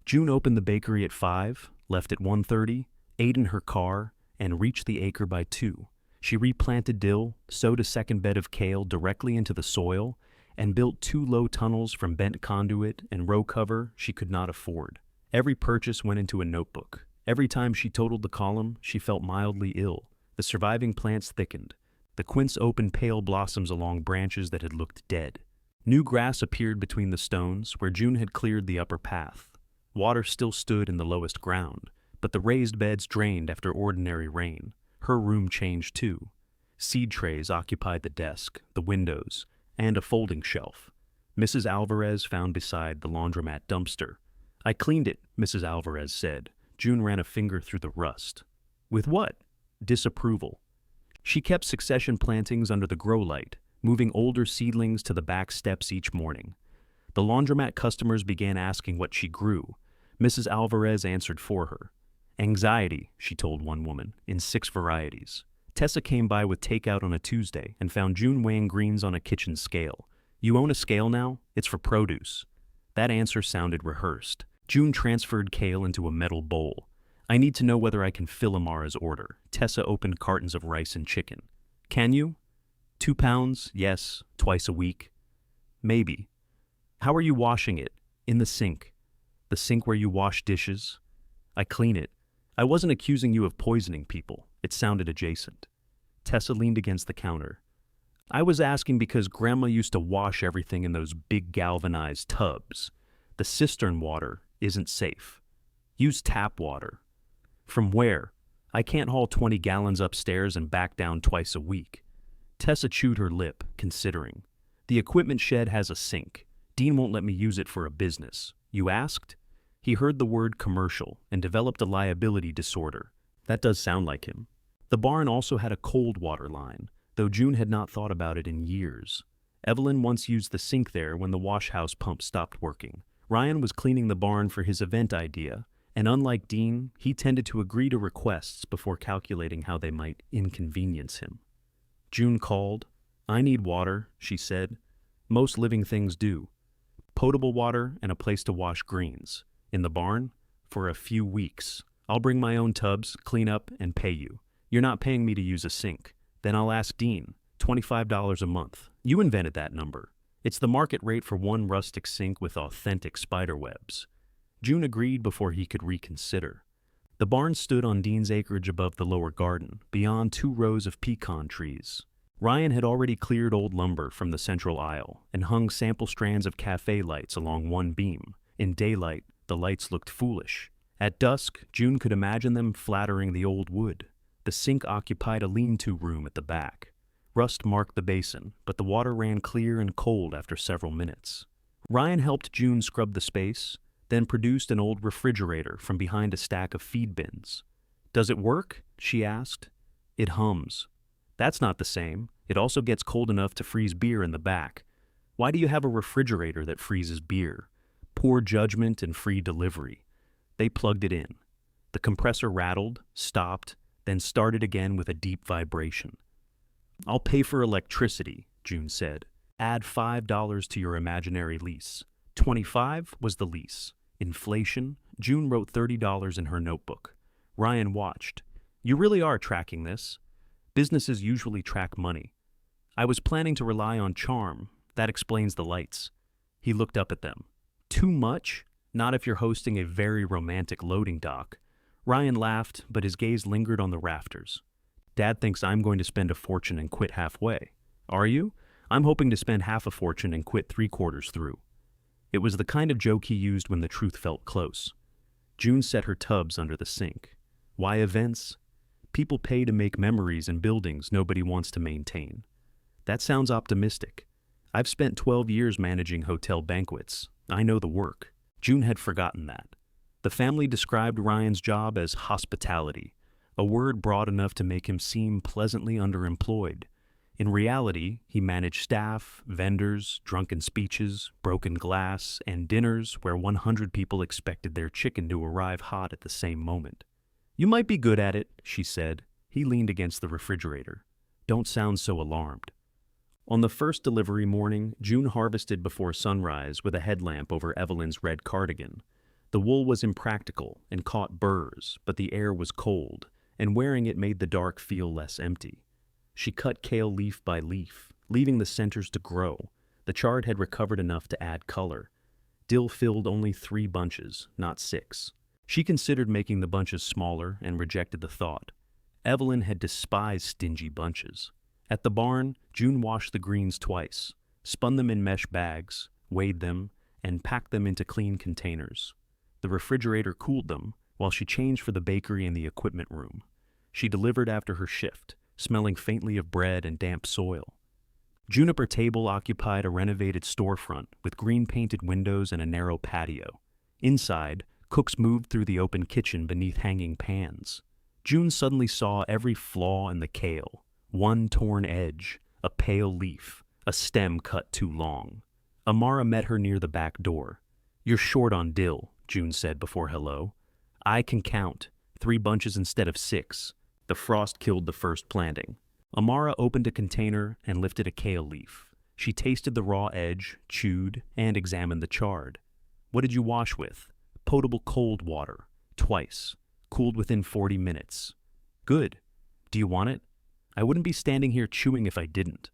June opened the bakery at 5, left at 1:30, ate in her car, and reached the acre by 2. She replanted dill, sowed a second bed of kale directly into the soil, and built 2 low tunnels from bent conduit and row cover she could not afford. Every purchase went into a notebook. Every time she totaled the column, she felt mildly ill. The surviving plants thickened. The quince opened pale blossoms along branches that had looked dead. New grass appeared between the stones where June had cleared the upper path. Water still stood in the lowest ground, but the raised beds drained after ordinary rain. Her room changed too. Seed trays occupied the desk, the windows, and a folding shelf. Mrs. Alvarez found beside the laundromat dumpster. "I cleaned it," Mrs. Alvarez said. June ran a finger through the rust. "With what?" "Disapproval." She kept succession plantings under the grow light, moving older seedlings to the back steps each morning. The laundromat customers began asking what she grew. Mrs. Alvarez answered for her. "Anxiety," she told one woman, in 6 varieties. Tessa came by with takeout on a Tuesday and found June weighing greens on a kitchen scale. "You own a scale now? It's for produce." That answer sounded rehearsed. June transferred kale into a metal bowl. I need to know whether I can fill Amara's order. Tessa opened cartons of rice and chicken. Can you? 2 pounds? Yes. Twice a week? Maybe. How are you washing it? In the sink. The sink where you wash dishes? I clean it. I wasn't accusing you of poisoning people. It sounded adjacent. Tessa leaned against the counter. I was asking because Grandma used to wash everything in those big galvanized tubs. The cistern water isn't safe. Use tap water. From where? I can't haul 20 gallons upstairs and back down twice a week. Tessa chewed her lip, considering. The equipment shed has a sink. Dean won't let me use it for a business. You asked? He heard the word commercial and developed a liability disorder. That does sound like him. The barn also had a cold water line, though June had not thought about it in years. Evelyn once used the sink there when the wash house pump stopped working. Ryan was cleaning the barn for his event idea, and unlike Dean, he tended to agree to requests before calculating how they might inconvenience him. June called. I need water, she said. Most living things do. Potable water and a place to wash greens. In the barn? For a few weeks. I'll bring my own tubs, clean up, and pay you. You're not paying me to use a sink. Then I'll ask Dean. $25 a month. You invented that number. It's the market rate for one rustic sink with authentic spider webs. June agreed before he could reconsider. The barn stood on Dean's acreage above the lower garden, beyond 2 rows of pecan trees. Ryan had already cleared old lumber from the central aisle and hung sample strands of cafe lights along one beam. In daylight, the lights looked foolish. At dusk, June could imagine them flattering the old wood. The sink occupied a lean-to room at the back. Rust marked the basin, but the water ran clear and cold after several minutes. Ryan helped June scrub the space, then produced an old refrigerator from behind a stack of feed bins. Does it work? She asked. It hums. That's not the same. It also gets cold enough to freeze beer in the back. Why do you have a refrigerator that freezes beer? Poor judgment and free delivery. They plugged it in. The compressor rattled, stopped, then started again with a deep vibration. I'll pay for electricity, June said. Add $5 to your imaginary lease. $25 was the lease. Inflation? June wrote $30 in her notebook. Ryan watched. You really are tracking this. Businesses usually track money. I was planning to rely on charm. That explains the lights. He looked up at them. Too much? Not if you're hosting a very romantic loading dock. Ryan laughed, but his gaze lingered on the rafters. Dad thinks I'm going to spend a fortune and quit halfway. Are you? I'm hoping to spend half a fortune and quit 3/4 through. It was the kind of joke he used when the truth felt close. June set her tubs under the sink. Why events? People pay to make memories in buildings nobody wants to maintain. That sounds optimistic. I've spent 12 years managing hotel banquets. I know the work. June had forgotten that. The family described Ryan's job as hospitality, a word broad enough to make him seem pleasantly underemployed. In reality, he managed staff, vendors, drunken speeches, broken glass, and dinners where 100 people expected their chicken to arrive hot at the same moment. You might be good at it, she said. He leaned against the refrigerator. Don't sound so alarmed. On the first delivery morning, June harvested before sunrise with a headlamp over Evelyn's red cardigan. The wool was impractical and caught burrs, but the air was cold, and wearing it made the dark feel less empty. She cut kale leaf by leaf, leaving the centers to grow. The chard had recovered enough to add color. Dill filled only 3 bunches, not 6. She considered making the bunches smaller and rejected the thought. Evelyn had despised stingy bunches. At the barn, June washed the greens twice, spun them in mesh bags, weighed them, and packed them into clean containers. The refrigerator cooled them, while she changed for the bakery and the equipment room. She delivered after her shift, smelling faintly of bread and damp soil. Juniper Table occupied a renovated storefront with green-painted windows and a narrow patio. Inside, cooks moved through the open kitchen beneath hanging pans. June suddenly saw every flaw in the kale. One torn edge, a pale leaf, a stem cut too long. Amara met her near the back door. You're short on dill, June said before hello. I can count. 3 bunches instead of 6. The frost killed the first planting. Amara opened a container and lifted a kale leaf. She tasted the raw edge, chewed, and examined the chard. What did you wash with? Potable cold water. Twice. cooled within 40 minutes. Good. Do you want it? I wouldn't be standing here chewing if I didn't.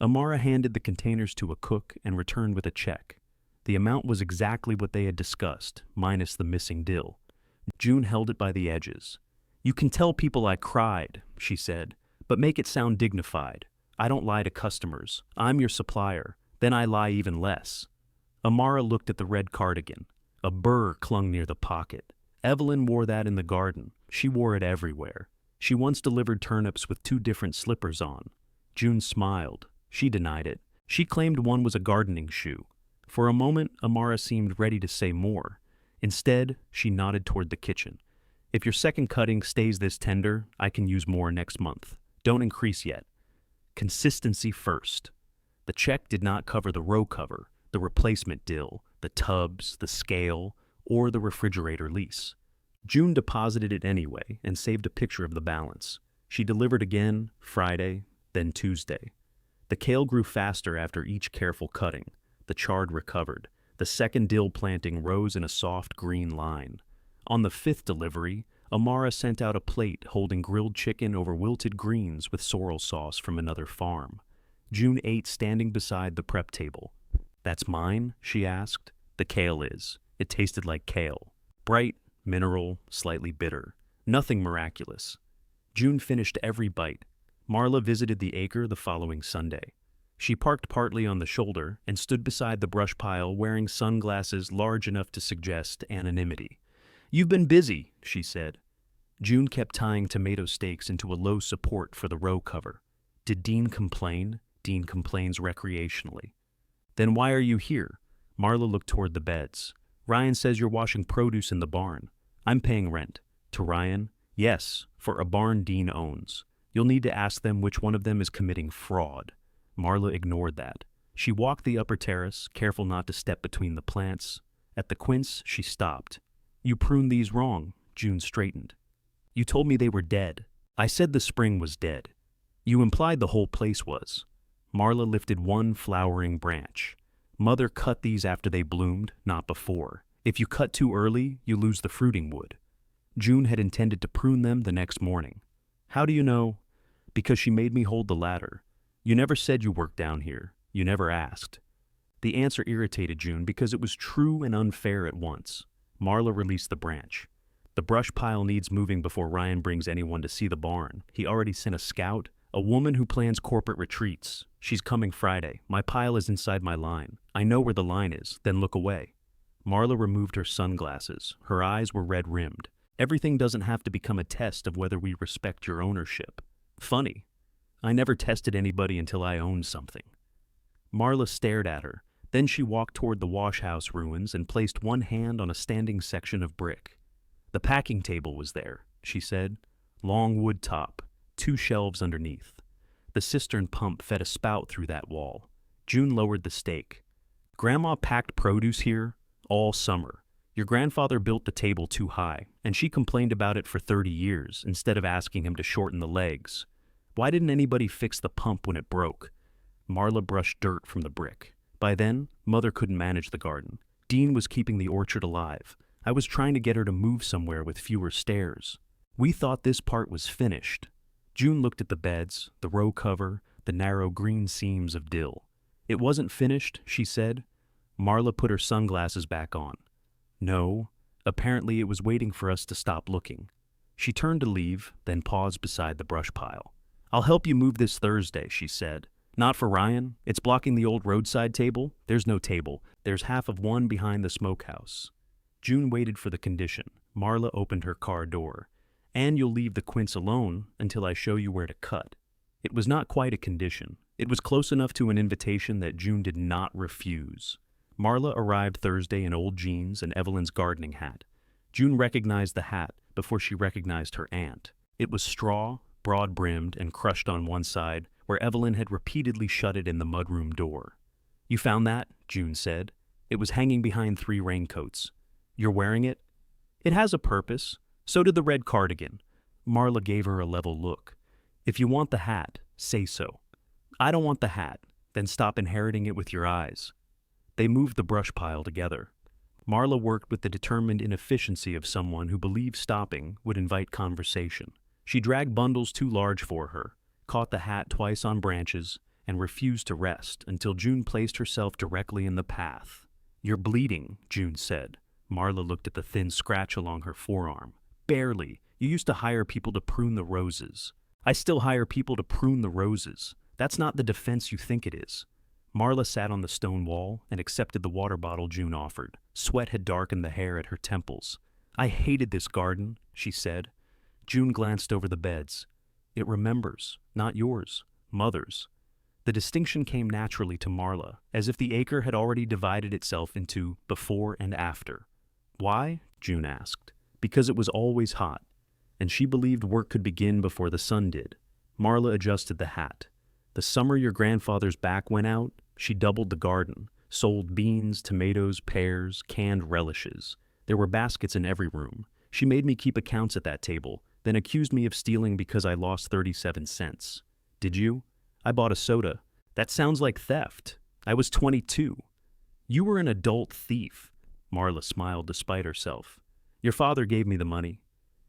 Amara handed the containers to a cook and returned with a check. The amount was exactly what they had discussed, minus the missing dill. June held it by the edges. You can tell people I cried, she said, but make it sound dignified. I don't lie to customers. I'm your supplier. Then I lie even less. Amara looked at the red cardigan. A burr clung near the pocket. Evelyn wore that in the garden. She wore it everywhere. She once delivered turnips with 2 different slippers on. June smiled. She denied it. She claimed one was a gardening shoe. For a moment, Amara seemed ready to say more. Instead, she nodded toward the kitchen. If your second cutting stays this tender, I can use more next month. Don't increase yet. Consistency first. The check did not cover the row cover, the replacement dill, the tubs, the scale, or the refrigerator lease. June deposited it anyway and saved a picture of the balance. She delivered again Friday, then Tuesday. The kale grew faster after each careful cutting. The chard recovered. The second dill planting rose in a soft green line. On the 5th delivery, Amara sent out a plate holding grilled chicken over wilted greens with sorrel sauce from another farm. June ate standing beside the prep table. That's mine? She asked. The kale is. It tasted like kale. Bright, mineral, slightly bitter. Nothing miraculous. June finished every bite. Marla visited the Acre the following Sunday. She parked partly on the shoulder and stood beside the brush pile wearing sunglasses large enough to suggest anonymity. You've been busy, she said. June kept tying tomato stakes into a low support for the row cover. Did Dean complain? Dean complains recreationally. Then why are you here? Marla looked toward the beds. Ryan says you're washing produce in the barn. I'm paying rent. To Ryan? Yes, for a barn Dean owns. You'll need to ask them which one of them is committing fraud. Marla ignored that. She walked the upper terrace, careful not to step between the plants. At the quince, she stopped. You pruned these wrong, June straightened. You told me they were dead. I said the spring was dead. You implied the whole place was. Marla lifted one flowering branch. Mother cut these after they bloomed, not before. If you cut too early, you lose the fruiting wood. June had intended to prune them the next morning. How do you know? Because she made me hold the ladder. You never said you worked down here. You never asked. The answer irritated June because it was true and unfair at once. Marla released the branch. The brush pile needs moving before Ryan brings anyone to see the barn. He already sent a scout, a woman who plans corporate retreats. She's coming Friday. My pile is inside my line. I know where the line is, then look away. Marla removed her sunglasses. Her eyes were red-rimmed. Everything doesn't have to become a test of whether we respect your ownership. Funny. I never tested anybody until I owned something. Marla stared at her. Then she walked toward the wash-house ruins and placed one hand on a standing section of brick. The packing table was there, she said. Long wood top, 2 shelves underneath. The cistern pump fed a spout through that wall. June lowered the stake. Grandma packed produce here all summer. Your grandfather built the table too high, and she complained about it for 30 years instead of asking him to shorten the legs. Why didn't anybody fix the pump when it broke? Marla brushed dirt from the brick. By then, Mother couldn't manage the garden. Dean was keeping the orchard alive. I was trying to get her to move somewhere with fewer stairs. We thought this part was finished. June looked at the beds, the row cover, the narrow green seams of dill. It wasn't finished, she said. Marla put her sunglasses back on. No, apparently it was waiting for us to stop looking. She turned to leave, then paused beside the brush pile. I'll help you move this Thursday, she said. Not for Ryan. It's blocking the old roadside table. There's no table. There's half of one behind the smokehouse. June waited for the condition. Marla opened her car door. And you'll leave the quince alone until I show you where to cut. It was not quite a condition. It was close enough to an invitation that June did not refuse. Marla arrived Thursday in old jeans and Evelyn's gardening hat. June recognized the hat before she recognized her aunt. It was straw, broad-brimmed, and crushed on one side, where Evelyn had repeatedly shut it in the mudroom door. You found that? June said. It was hanging behind 3 raincoats. You're wearing it? It has a purpose. So did the red cardigan. Marla gave her a level look. If you want the hat, say so. I don't want the hat. Then stop inheriting it with your eyes. They moved the brush pile together. Marla worked with the determined inefficiency of someone who believed stopping would invite conversation. She dragged bundles too large for her, caught the hat twice on branches, and refused to rest until June placed herself directly in the path. "You're bleeding," June said. Marla looked at the thin scratch along her forearm. "Barely. You used to hire people to prune the roses." "I still hire people to prune the roses. That's not the defense you think it is." Marla sat on the stone wall and accepted the water bottle June offered. Sweat had darkened the hair at her temples. "I hated this garden," she said. June glanced over the beds. "It remembers, not yours, Mother's." The distinction came naturally to Marla, as if the acre had already divided itself into before and after. "Why?" June asked. "Because it was always hot, and she believed work could begin before the sun did." Marla adjusted the hat. "The summer your grandfather's back went out, she doubled the garden, sold beans, tomatoes, pears, canned relishes. There were baskets in every room. She made me keep accounts at that table, then accused me of stealing because I lost 37 cents. Did you? I bought a soda. That sounds like theft. I was 22. You were an adult thief." Marla smiled despite herself. "Your father gave me the money.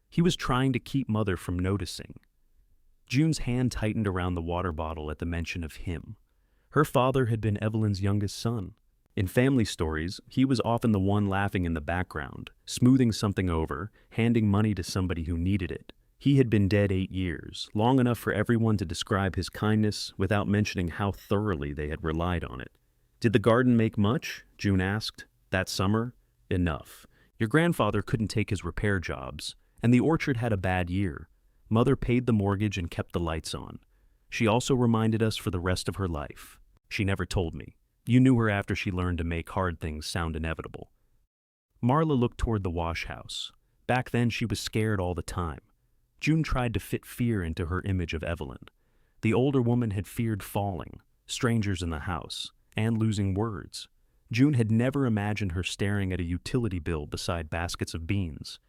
He was trying to keep Mother from noticing." June's hand tightened around the water bottle at the mention of him. Her father had been Evelyn's youngest son. In family stories, he was often the one laughing in the background, smoothing something over, handing money to somebody who needed it. He had been dead 8 years, long enough for everyone to describe his kindness without mentioning how thoroughly they had relied on it. "Did the garden make much?" June asked. "That summer?" "Enough. Your grandfather couldn't take his repair jobs, and the orchard had a bad year. Mother paid the mortgage and kept the lights on. She also reminded us for the rest of her life. She never told me. You knew her after she learned to make hard things sound inevitable." Marla looked toward the wash house. Back then she was scared all the time. June tried to fit fear into her image of Evelyn. The older woman had feared falling, strangers in the house, and losing words. June had never imagined her staring at a utility bill beside baskets of beans.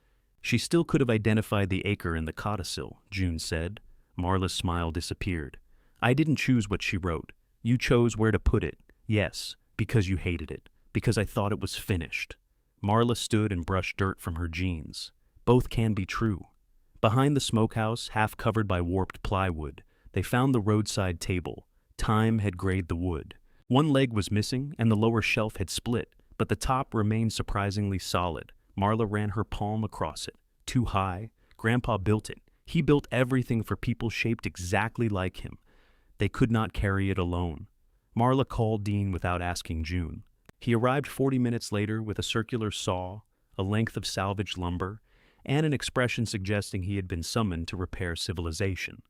She still could have identified the acre in the codicil, June said. Marla's smile disappeared. "I didn't choose what she wrote. You chose where to put it. Yes, because you hated it, because I thought it was finished." Marla stood and brushed dirt from her jeans. Both can be true. Behind the smokehouse, half covered by warped plywood, they found the roadside table. Time had grayed the wood. One leg was missing and the lower shelf had split, but the top remained surprisingly solid. Marla ran her palm across it. Too high. Grandpa built it. He built everything for people shaped exactly like him. They could not carry it alone. Marla called Dean without asking June. He arrived 40 minutes later with a circular saw, a length of salvaged lumber, and an expression suggesting he had been summoned to repair civilization.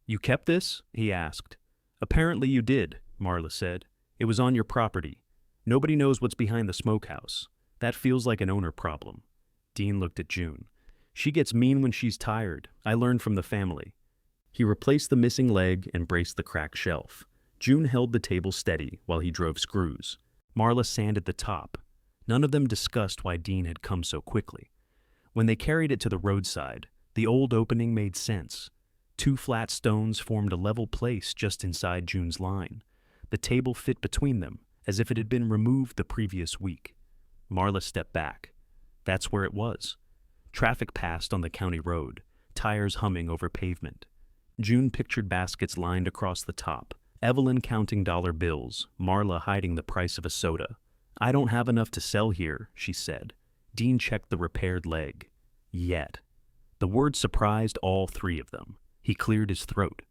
"You kept this?" he asked. "Apparently you did," Marla said. "It was on your property. Nobody knows what's behind the smokehouse. That feels like an owner problem." Dean looked at June. "She gets mean when she's tired. I learned from the family." He replaced the missing leg and braced the cracked shelf. June held the table steady while he drove screws. Marla sanded the top. None of them discussed why Dean had come so quickly. When they carried it to the roadside, the old opening made sense. 2 flat stones formed a level place just inside June's line. The table fit between them, as if it had been removed the previous week. Marla stepped back. That's where it was. Traffic passed on the county road, tires humming over pavement. June pictured baskets lined across the top, Evelyn counting dollar bills, Marla hiding the price of a soda. "I don't have enough to sell here," she said. Dean checked the repaired leg. "Yet." The word surprised all 3 of them. He cleared his throat.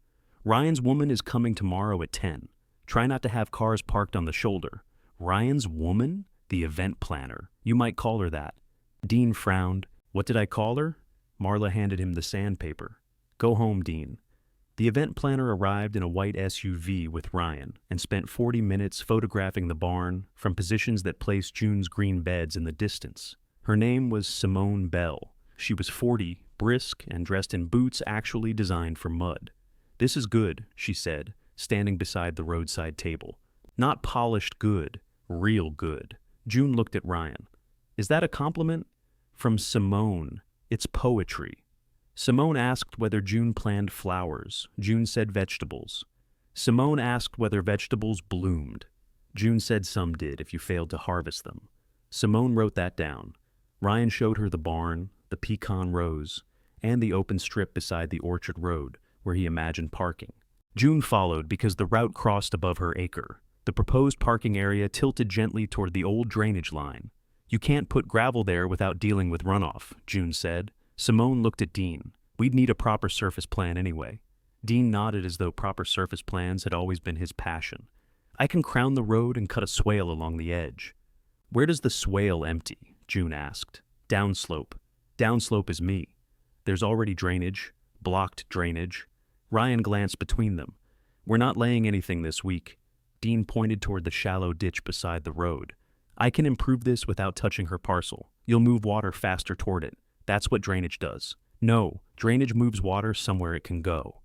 "Ryan's woman is coming tomorrow at 10. Try not to have cars parked on the shoulder." "Ryan's woman?" "The event planner. You might call her that." Dean frowned. "What did I call her?" Marla handed him the sandpaper. "Go home, Dean." The event planner arrived in a white SUV with Ryan and spent 40 minutes photographing the barn from positions that placed June's green beds in the distance. Her name was Simone Bell. She was 40, brisk, and dressed in boots actually designed for mud. "This is good," she said, standing beside the roadside table. "Not polished good, real good." June looked at Ryan. "Is that a compliment?" "From Simone. It's poetry." Simone asked whether June planned flowers. June said vegetables. Simone asked whether vegetables bloomed. June said some did if you failed to harvest them. Simone wrote that down. Ryan showed her the barn, the pecan rows, and the open strip beside the orchard road, where he imagined parking. June followed because the route crossed above her acre. The proposed parking area tilted gently toward the old drainage line. "You can't put gravel there without dealing with runoff," June said. Simone looked at Dean. "We'd need a proper surface plan anyway." Dean nodded as though proper surface plans had always been his passion. "I can crown the road and cut a swale along the edge." "Where does the swale empty?" June asked. "Downslope." "Downslope is me. There's already drainage, blocked drainage." Ryan glanced between them. "We're not laying anything this week." Dean pointed toward the shallow ditch beside the road. "I can improve this without touching her parcel. You'll move water faster toward it. That's what drainage does." "No, drainage moves water somewhere it can go."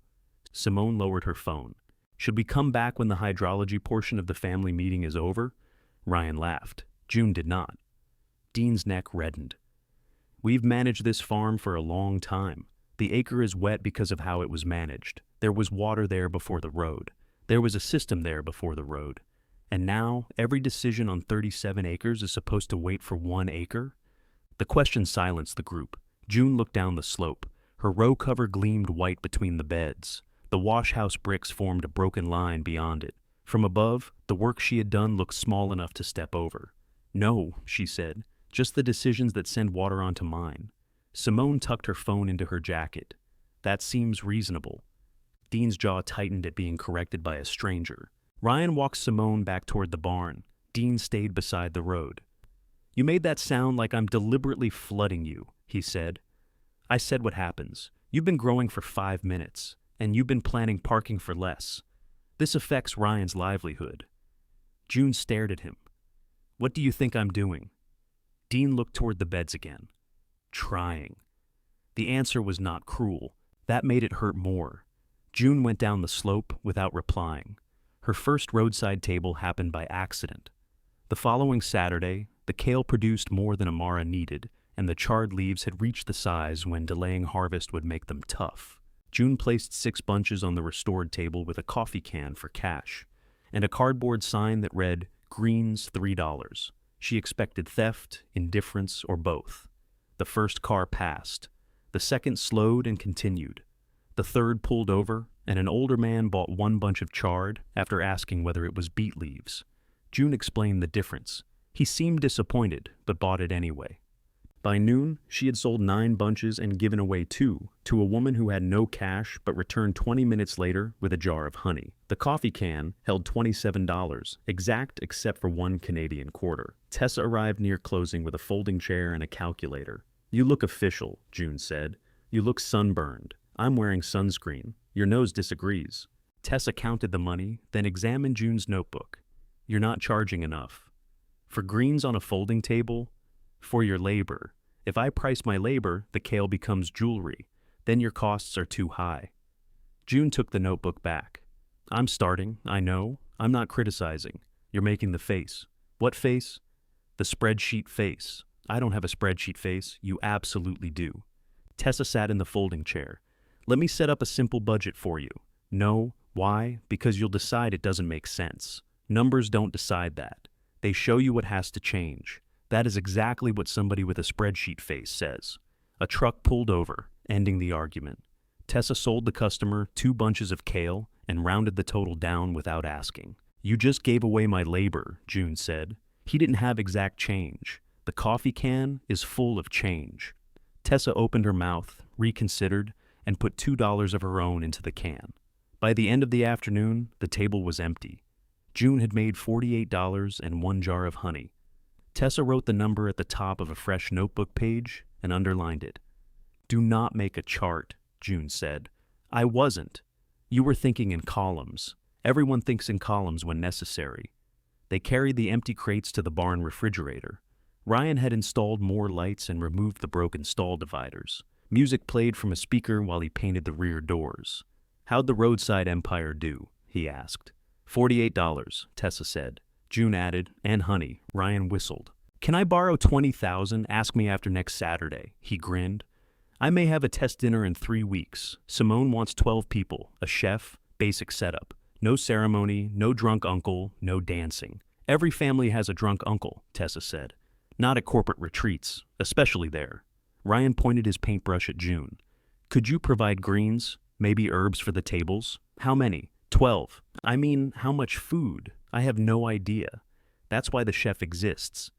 Simone lowered her phone. "Should we come back when the hydrology portion of the family meeting is over?" Ryan laughed. June did not. Dean's neck reddened. "We've managed this farm for a long time. The acre is wet because of how it was managed. There was water there before the road. There was a system there before the road. And now, every decision on 37 acres is supposed to wait for 1 acre? The question silenced the group. June looked down the slope. Her row cover gleamed white between the beds. The wash house bricks formed a broken line beyond it. From above, the work she had done looked small enough to step over. "No," she said, "just the decisions that send water onto mine." Simone tucked her phone into her jacket. "That seems reasonable." Dean's jaw tightened at being corrected by a stranger. Ryan walked Simone back toward the barn. Dean stayed beside the road. "You made that sound like I'm deliberately flooding you," he said. "I said what happens. You've been growing for 5 minutes, and you've been planning parking for less. This affects Ryan's livelihood." June stared at him. "What do you think I'm doing?" Dean looked toward the beds again. "Trying." The answer was not cruel. That made it hurt more. June went down the slope without replying. Her first roadside table happened by accident. The following Saturday, the kale produced more than Amara needed, and the charred leaves had reached the size when delaying harvest would make them tough. June placed 6 bunches on the restored table with a coffee can for cash, and a cardboard sign that read, "Greens $3. She expected theft, indifference, or both. The first car passed. The second slowed and continued. The third pulled over, and an older man bought 1 bunch of chard after asking whether it was beet leaves. June explained the difference. He seemed disappointed, but bought it anyway. By noon, she had sold 9 bunches and given away 2 to a woman who had no cash but returned 20 minutes later with a jar of honey. The coffee can held $27, exact except for 1 Canadian quarter. Tessa arrived near closing with a folding chair and a calculator. "You look official," June said. "You look sunburned. I'm wearing sunscreen. Your nose disagrees." Tessa counted the money, then examined June's notebook. "You're not charging enough. For greens on a folding table? For your labor. If I price my labor, the kale becomes jewelry. Then your costs are too high." June took the notebook back. "I'm starting, I know. I'm not criticizing. You're making the face." "What face?" "The spreadsheet face." "I don't have a spreadsheet face. You absolutely do." Tessa sat in the folding chair. "Let me set up a simple budget for you." "No. Why? Because you'll decide it doesn't make sense. Numbers don't decide that. They show you what has to change. That is exactly what somebody with a spreadsheet face says." A truck pulled over, ending the argument. Tessa sold the customer 2 bunches of kale and rounded the total down without asking. "You just gave away my labor," June said. "He didn't have exact change. The coffee can is full of change." Tessa opened her mouth, reconsidered, and put $2 of her own into the can. By the end of the afternoon, the table was empty. June had made $48 and 1 jar of honey. Tessa wrote the number at the top of a fresh notebook page and underlined it. "Do not make a chart," June said. "I wasn't. You were thinking in columns. Everyone thinks in columns when necessary." They carried the empty crates to the barn refrigerator. Ryan had installed more lights and removed the broken stall dividers. Music played from a speaker while he painted the rear doors. "How'd the roadside empire do?" he asked. $48, Tessa said. June added, "and honey." Ryan whistled. "Can I borrow $20,000? Ask me after next Saturday." He grinned. "I may have a test dinner in 3 weeks. Simone wants 12 people, a chef, basic setup. No ceremony, no drunk uncle, no dancing." "Every family has a drunk uncle," Tessa said. Not at corporate retreats, especially there. Ryan pointed his paintbrush at June. Could you provide greens? Maybe herbs for the tables? How many? 12. I mean, how much food? I have no idea. That's why the chef exists.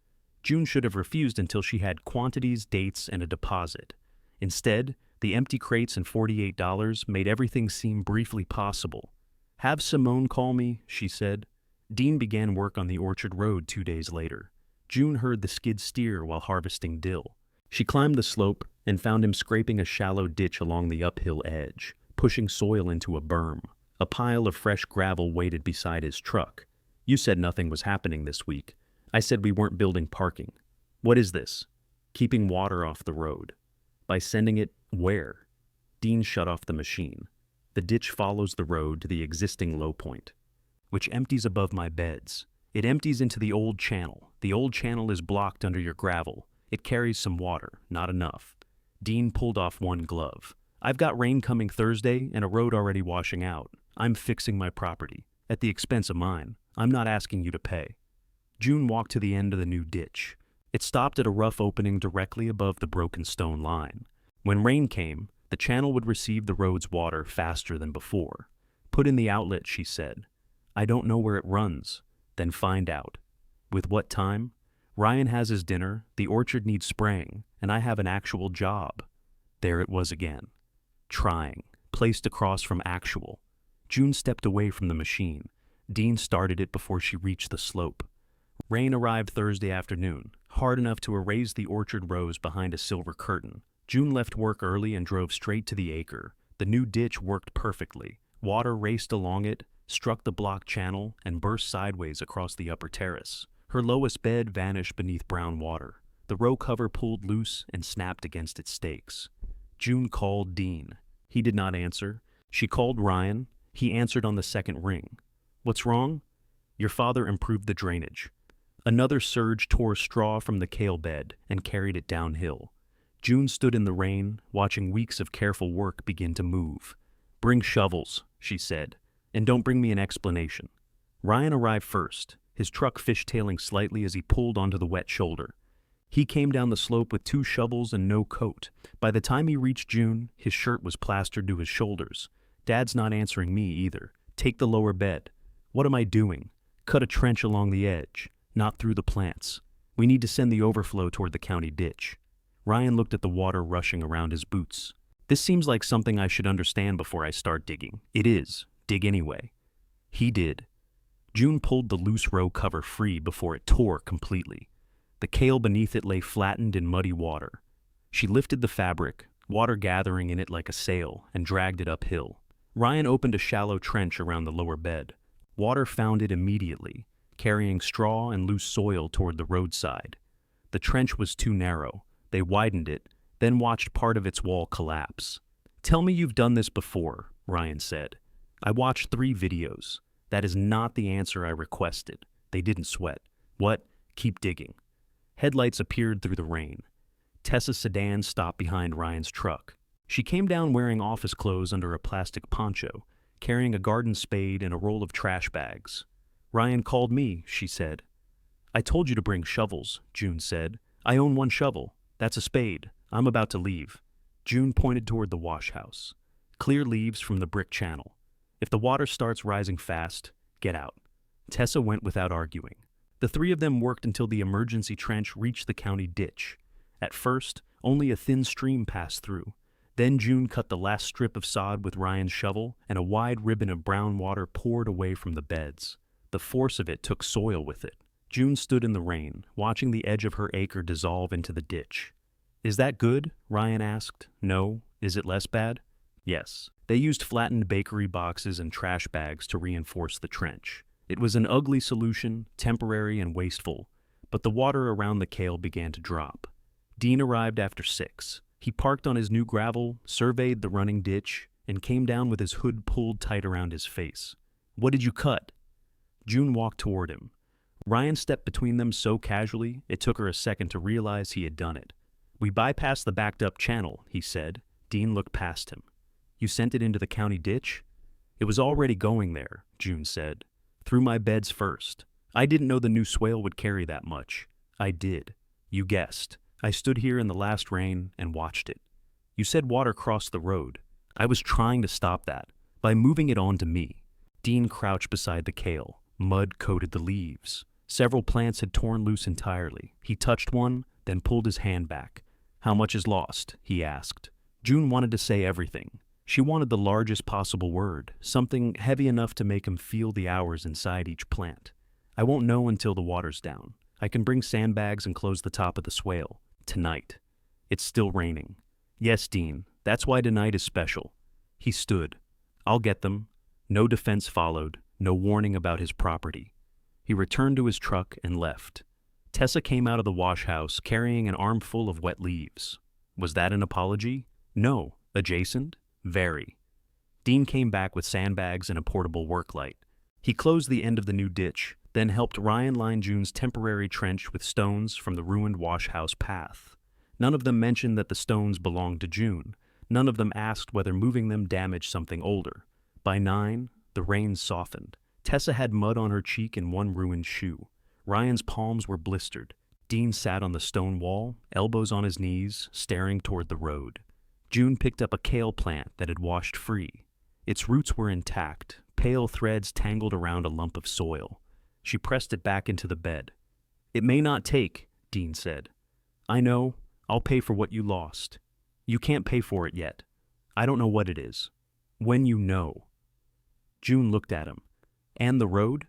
June should have refused until she had quantities, dates, and a deposit. Instead, the empty crates and $48 made everything seem briefly possible. Have Simone call me, she said. Dean began work on the Orchard Road 2 days later. June heard the skid steer while harvesting dill. She climbed the slope and found him scraping a shallow ditch along the uphill edge, pushing soil into a berm. A pile of fresh gravel waited beside his truck. You said nothing was happening this week. I said we weren't building parking. What is this? Keeping water off the road. By sending it where? Dean shut off the machine. The ditch follows the road to the existing low point, which empties above my beds. It empties into the old channel. The old channel is blocked under your gravel. It carries some water, not enough. Dean pulled off one glove. I've got rain coming Thursday and a road already washing out. I'm fixing my property, at the expense of mine. I'm not asking you to pay. June walked to the end of the new ditch. It stopped at a rough opening directly above the broken stone line. When rain came, the channel would receive the road's water faster than before. Put in the outlet, she said. I don't know where it runs. Then find out. With what time? Ryan has his dinner, the orchard needs spraying, and I have an actual job. There it was again. Trying, placed across from actual. June stepped away from the machine. Dean started it before she reached the slope. Rain arrived Thursday afternoon, hard enough to erase the orchard rows behind a silver curtain. June left work early and drove straight to the Acre. The new ditch worked perfectly. Water raced along it, struck the block channel, and burst sideways across the upper terrace. Her lowest bed vanished beneath brown water. The row cover pulled loose and snapped against its stakes. June called Dean. He did not answer. She called Ryan. He answered on the second ring. What's wrong? Your father improved the drainage. Another surge tore straw from the kale bed and carried it downhill. June stood in the rain, watching weeks of careful work begin to move. Bring shovels, she said, and don't bring me an explanation. Ryan arrived first, his truck fishtailing slightly as he pulled onto the wet shoulder. He came down the slope with 2 shovels and no coat. By the time he reached June, his shirt was plastered to his shoulders. Dad's not answering me either. Take the lower bed. What am I doing? Cut a trench along the edge, not through the plants. We need to send the overflow toward the county ditch. Ryan looked at the water rushing around his boots. This seems like something I should understand before I start digging. It is. Dig anyway. He did. June pulled the loose row cover free before it tore completely. The kale beneath it lay flattened in muddy water. She lifted the fabric, water gathering in it like a sail, and dragged it uphill. Ryan opened a shallow trench around the lower bed. Water found it immediately, carrying straw and loose soil toward the roadside. The trench was too narrow. They widened it, then watched part of its wall collapse. Tell me you've done this before, Ryan said. I watched 3 videos. That is not the answer I requested. They didn't sweat. What? Keep digging. Headlights appeared through the rain. Tessa's sedan stopped behind Ryan's truck. She came down wearing office clothes under a plastic poncho, carrying a garden spade and a roll of trash bags. Ryan called me, she said. I told you to bring shovels, June said. I own 1 shovel. That's a spade. I'm about to leave. June pointed toward the wash house. Clear leaves from the brick channel. If the water starts rising fast, get out. Tessa went without arguing. The 3 of them worked until the emergency trench reached the county ditch. At first, only a thin stream passed through. Then June cut the last strip of sod with Ryan's shovel, and a wide ribbon of brown water poured away from the beds. The force of it took soil with it. June stood in the rain, watching the edge of her acre dissolve into the ditch. Is that good? Ryan asked. No. Is it less bad? Yes. They used flattened bakery boxes and trash bags to reinforce the trench. It was an ugly solution, temporary and wasteful, but the water around the kale began to drop. Dean arrived after 6. He parked on his new gravel, surveyed the running ditch, and came down with his hood pulled tight around his face. What did you cut? June walked toward him. Ryan stepped between them so casually, it took her a second to realize he had done it. We bypassed the backed-up channel, he said. Dean looked past him. You sent it into the county ditch? It was already going there, June said. Through my beds first. I didn't know the new swale would carry that much. I did. You guessed. I stood here in the last rain and watched it. You said water crossed the road. I was trying to stop that by moving it onto me. Dean crouched beside the kale. Mud coated the leaves. Several plants had torn loose entirely. He touched one, then pulled his hand back. "How much is lost?" he asked. June wanted to say everything. She wanted the largest possible word, something heavy enough to make him feel the hours inside each plant. "I won't know until the water's down. I can bring sandbags and close the top of the swale. Tonight. It's still raining." "Yes, Dean. That's why tonight is special." He stood. "I'll get them." No defense followed, no warning about his property. He returned to his truck and left. Tessa came out of the wash house carrying an armful of wet leaves. Was that an apology? No. Adjacent? Very. Dean came back with sandbags and a portable work light. He closed the end of the new ditch, then helped Ryan line June's temporary trench with stones from the ruined wash house path. None of them mentioned that the stones belonged to June. None of them asked whether moving them damaged something older. By 9, the rain softened. Tessa had mud on her cheek and one ruined shoe. Ryan's palms were blistered. Dean sat on the stone wall, elbows on his knees, staring toward the road. June picked up a kale plant that had washed free. Its roots were intact, pale threads tangled around a lump of soil. She pressed it back into the bed. "It may not take," Dean said. "I know. I'll pay for what you lost. You can't pay for it yet. I don't know what it is. When you know." June looked at him. "And the road?"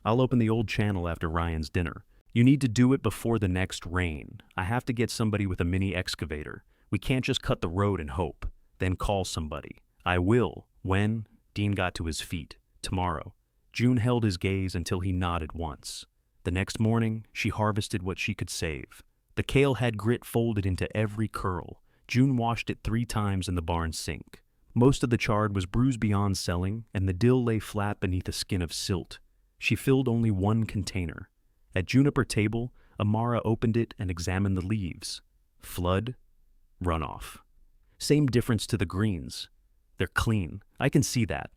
"I'll open the old channel after Ryan's dinner. You need to do it before the next rain. I have to get somebody with a mini excavator. We can't just cut the road and hope, then call somebody. I will." "When?" Dean got to his feet. "Tomorrow." June held his gaze until he nodded once. The next morning, she harvested what she could save. The kale had grit folded into every curl. June washed it 3 times in the barn sink. Most of the chard was bruised beyond selling, and the dill lay flat beneath a skin of silt. She filled only 1 container. At Juniper table, Amara opened it and examined the leaves. Flood, runoff. Same difference to the greens. They're clean. I can see that.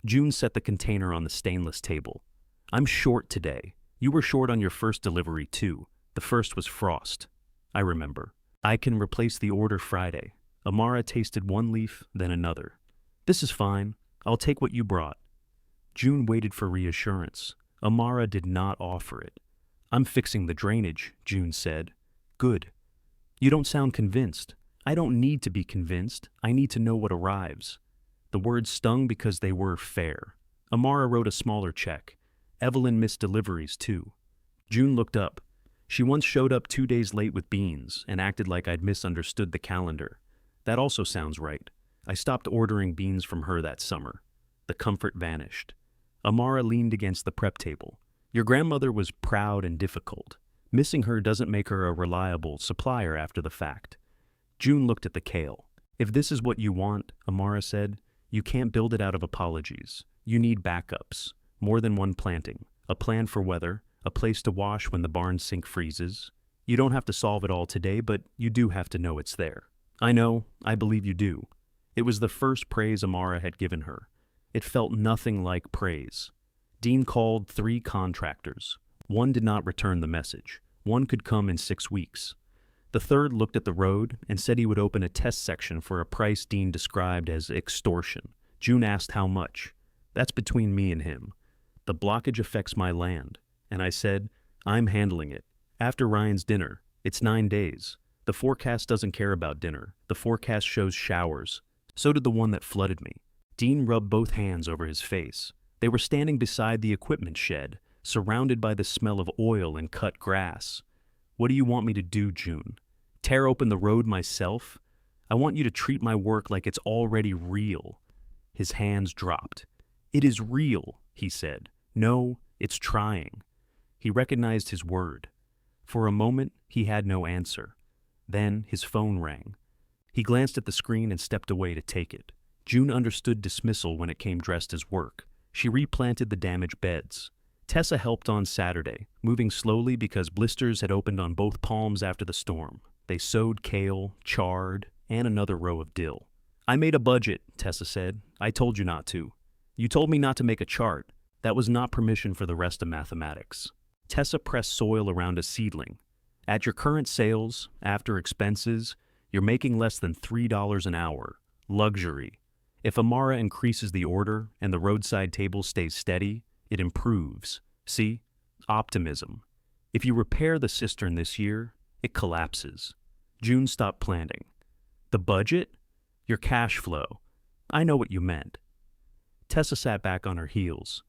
June set the container on the stainless table. "I'm short today. You were short on your first delivery, too. The first was frost. I remember. I can replace the order Friday." Amara tasted 1 leaf, then another. "This is fine. I'll take what you brought." June waited for reassurance. Amara did not offer it. "I'm fixing the drainage," June said. "Good. You don't sound convinced." "I don't need to be convinced. I need to know what arrives." The words stung because they were fair. Amara wrote a smaller check. Evelyn missed deliveries, too. June looked up. "She once showed up 2 days late with beans and acted like I'd misunderstood the calendar. That also sounds right. I stopped ordering beans from her that summer." The comfort vanished. Amara leaned against the prep table. "Your grandmother was proud and difficult. Missing her doesn't make her a reliable supplier after the fact." June looked at the kale. "If this is what you want," Amara said, "you can't build it out of apologies. You need backups. More than 1 planting. A plan for weather. A place to wash when the barn sink freezes. You don't have to solve it all today, but you do have to know it's there." "I know. I believe you do." It was the first praise Amara had given her. It felt nothing like praise. Dean called 3 contractors. 1 did not return the message. 1 could come in 6 weeks. The 3rd looked at the road and said he would open a test section for a price Dean described as extortion. June asked how much. "That's between me and him. The blockage affects my land." And I said, "I'm handling it. After Ryan's dinner. It's 9 days. The forecast doesn't care about dinner. The forecast shows showers. So did the one that flooded me." Dean rubbed both hands over his face. They were standing beside the equipment shed, surrounded by the smell of oil and cut grass. "What do you want me to do, June? Tear open the road myself? I want you to treat my work like it's already real." His hands dropped. "It is real," he said. "No, it's trying." He recognized his word. For a moment, he had no answer. Then his phone rang. He glanced at the screen and stepped away to take it. June understood dismissal when it came dressed as work. She replanted the damaged beds. Tessa helped on Saturday, moving slowly because blisters had opened on both palms after the storm. They sowed kale, chard, and another row of dill. "I made a budget," Tessa said. "I told you not to. You told me not to make a chart. That was not permission for the rest of mathematics." Tessa pressed soil around a seedling. At your current sales, after expenses, you're making less than $3 an hour. Luxury. If Amara increases the order and the roadside table stays steady, it improves. See? Optimism. If you repair the cistern this year, it collapses. June stopped planning. The budget? Your cash flow. I know what you meant. Tessa sat back on her heels.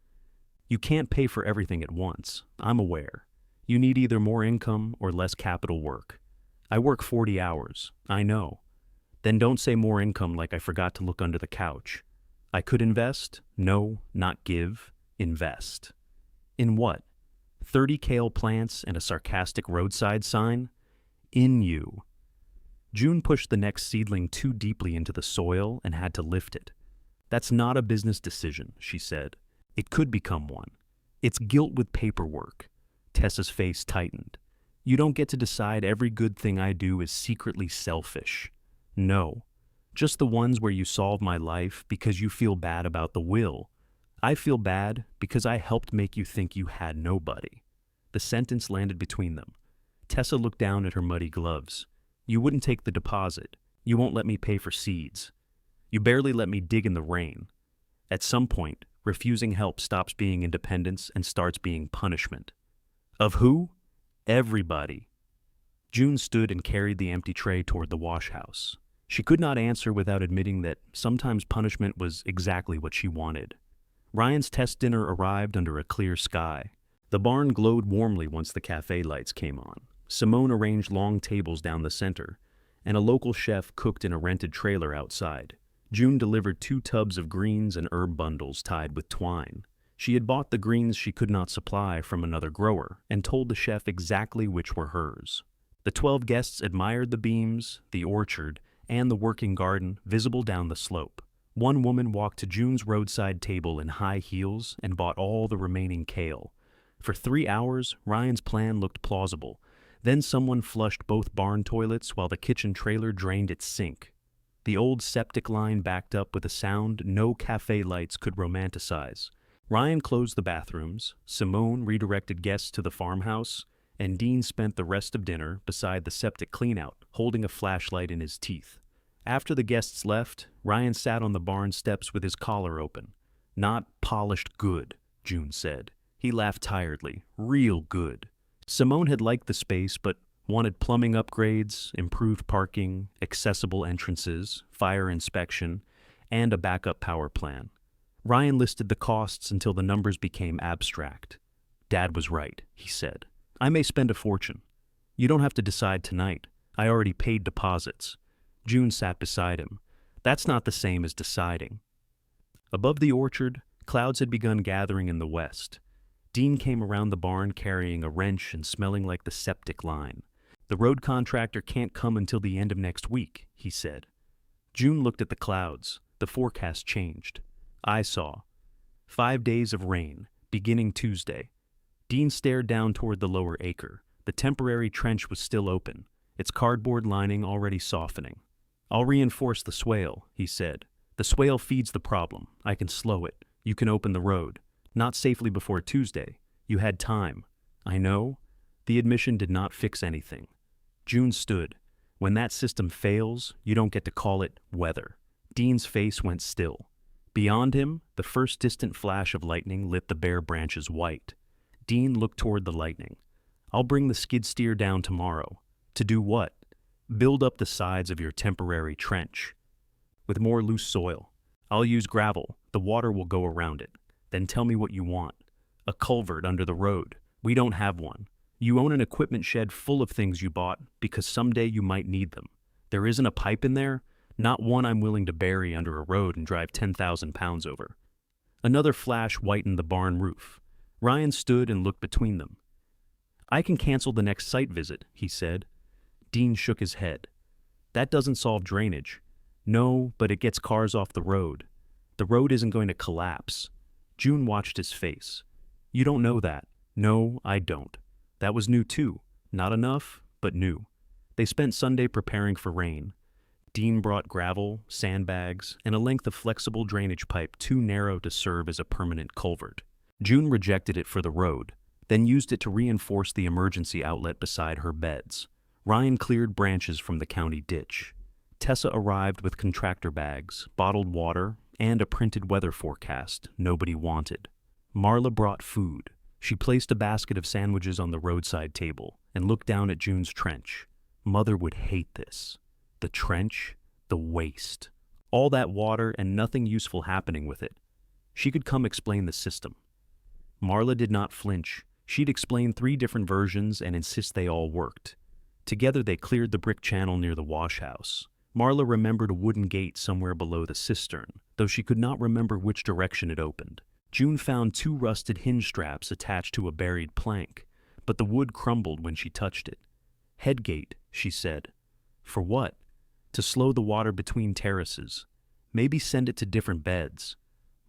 You can't pay for everything at once. I'm aware. You need either more income or less capital work. I work 40 hours. I know. Then don't say more income like I forgot to look under the couch. I could invest? No, not give. Invest. In what? 30 kale plants and a sarcastic roadside sign? In you. June pushed the next seedling too deeply into the soil and had to lift it. That's not a business decision, she said. It could become one. It's guilt with paperwork. Tessa's face tightened. You don't get to decide every good thing I do is secretly selfish. No. Just the ones where you solve my life because you feel bad about the will. I feel bad because I helped make you think you had nobody. The sentence landed between them. Tessa looked down at her muddy gloves. You wouldn't take the deposit. You won't let me pay for seeds. You barely let me dig in the rain. At some point, refusing help stops being independence and starts being punishment. Of who? Everybody. June stood and carried the empty tray toward the wash house. She could not answer without admitting that sometimes punishment was exactly what she wanted. Ryan's test dinner arrived under a clear sky. The barn glowed warmly once the cafe lights came on. Simone arranged long tables down the center, and a local chef cooked in a rented trailer outside. June delivered 2 tubs of greens and herb bundles tied with twine. She had bought the greens she could not supply from another grower and told the chef exactly which were hers. The 12 guests admired the beams, the orchard, and the working garden visible down the slope. One woman walked to June's roadside table in high heels and bought all the remaining kale. For 3 hours, Ryan's plan looked plausible. Then someone flushed both barn toilets while the kitchen trailer drained its sink. The old septic line backed up with a sound no cafe lights could romanticize. Ryan closed the bathrooms, Simone redirected guests to the farmhouse, and Dean spent the rest of dinner beside the septic cleanout, holding a flashlight in his teeth. After the guests left, Ryan sat on the barn steps with his collar open. Not polished good, June said. He laughed tiredly. Real good. Simone had liked the space, but wanted plumbing upgrades, improved parking, accessible entrances, fire inspection, and a backup power plan. Ryan listed the costs until the numbers became abstract. Dad was right, he said. I may spend a fortune. You don't have to decide tonight. I already paid deposits. June sat beside him. That's not the same as deciding. Above the orchard, clouds had begun gathering in the west. Dean came around the barn carrying a wrench and smelling like the septic line. The road contractor can't come until the end of next week, he said. June looked at the clouds. The forecast changed. I saw 5 days of rain, beginning Tuesday. Dean stared down toward the lower acre. The temporary trench was still open, its cardboard lining already softening. I'll reinforce the swale, he said. The swale feeds the problem. I can slow it. You can open the road. Not safely before Tuesday. You had time. I know. The admission did not fix anything. June stood. When that system fails, you don't get to call it weather. Dean's face went still. Beyond him, the first distant flash of lightning lit the bare branches white. Dean looked toward the lightning. I'll bring the skid steer down tomorrow. To do what? Build up the sides of your temporary trench. With more loose soil. I'll use gravel. The water will go around it. Then tell me what you want. A culvert under the road. We don't have one. You own an equipment shed full of things you bought because someday you might need them. There isn't a pipe in there, not one I'm willing to bury under a road and drive 10,000 pounds over. Another flash whitened the barn roof. Ryan stood and looked between them. I can cancel the next site visit, he said. Dean shook his head. That doesn't solve drainage. No, but it gets cars off the road. The road isn't going to collapse. June watched his face. You don't know that. No, I don't. That was new too. Not enough, but new. They spent Sunday preparing for rain. Dean brought gravel, sandbags, and a length of flexible drainage pipe too narrow to serve as a permanent culvert. June rejected it for the road. then used it to reinforce the emergency outlet beside her beds. Ryan cleared branches from the county ditch. Tessa arrived with contractor bags, bottled water, and a printed weather forecast nobody wanted. Marla brought food. She placed a basket of sandwiches on the roadside table and looked down at June's trench. Mother would hate this. The trench, the waste. All that water and nothing useful happening with it. She could come explain the system. Marla did not flinch. She'd explain 3 different versions and insist they all worked. Together they cleared the brick channel near the wash house. Marla remembered a wooden gate somewhere below the cistern, though she could not remember which direction it opened. June found 2 rusted hinge straps attached to a buried plank, but the wood crumbled when she touched it. Headgate, she said. For what? To slow the water between terraces. Maybe send it to different beds.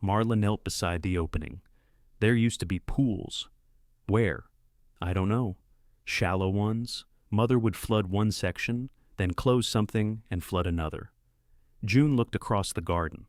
Marla knelt beside the opening. There used to be pools. Where? I don't know. Shallow ones. Mother would flood one section, then close something and flood another. June looked across the garden.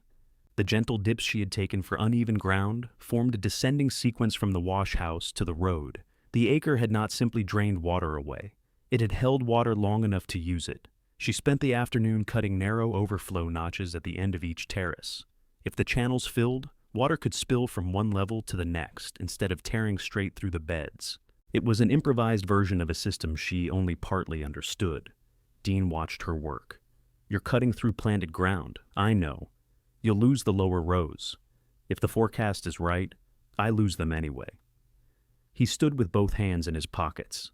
The gentle dips she had taken for uneven ground formed a descending sequence from the wash house to the road. The acre had not simply drained water away. It had held water long enough to use it. She spent the afternoon cutting narrow overflow notches at the end of each terrace. If the channels filled, water could spill from one level to the next instead of tearing straight through the beds. It was an improvised version of a system she only partly understood. Dean watched her work. You're cutting through planted ground, I know. You'll lose the lower rows. If the forecast is right, I lose them anyway. He stood with both hands in his pockets.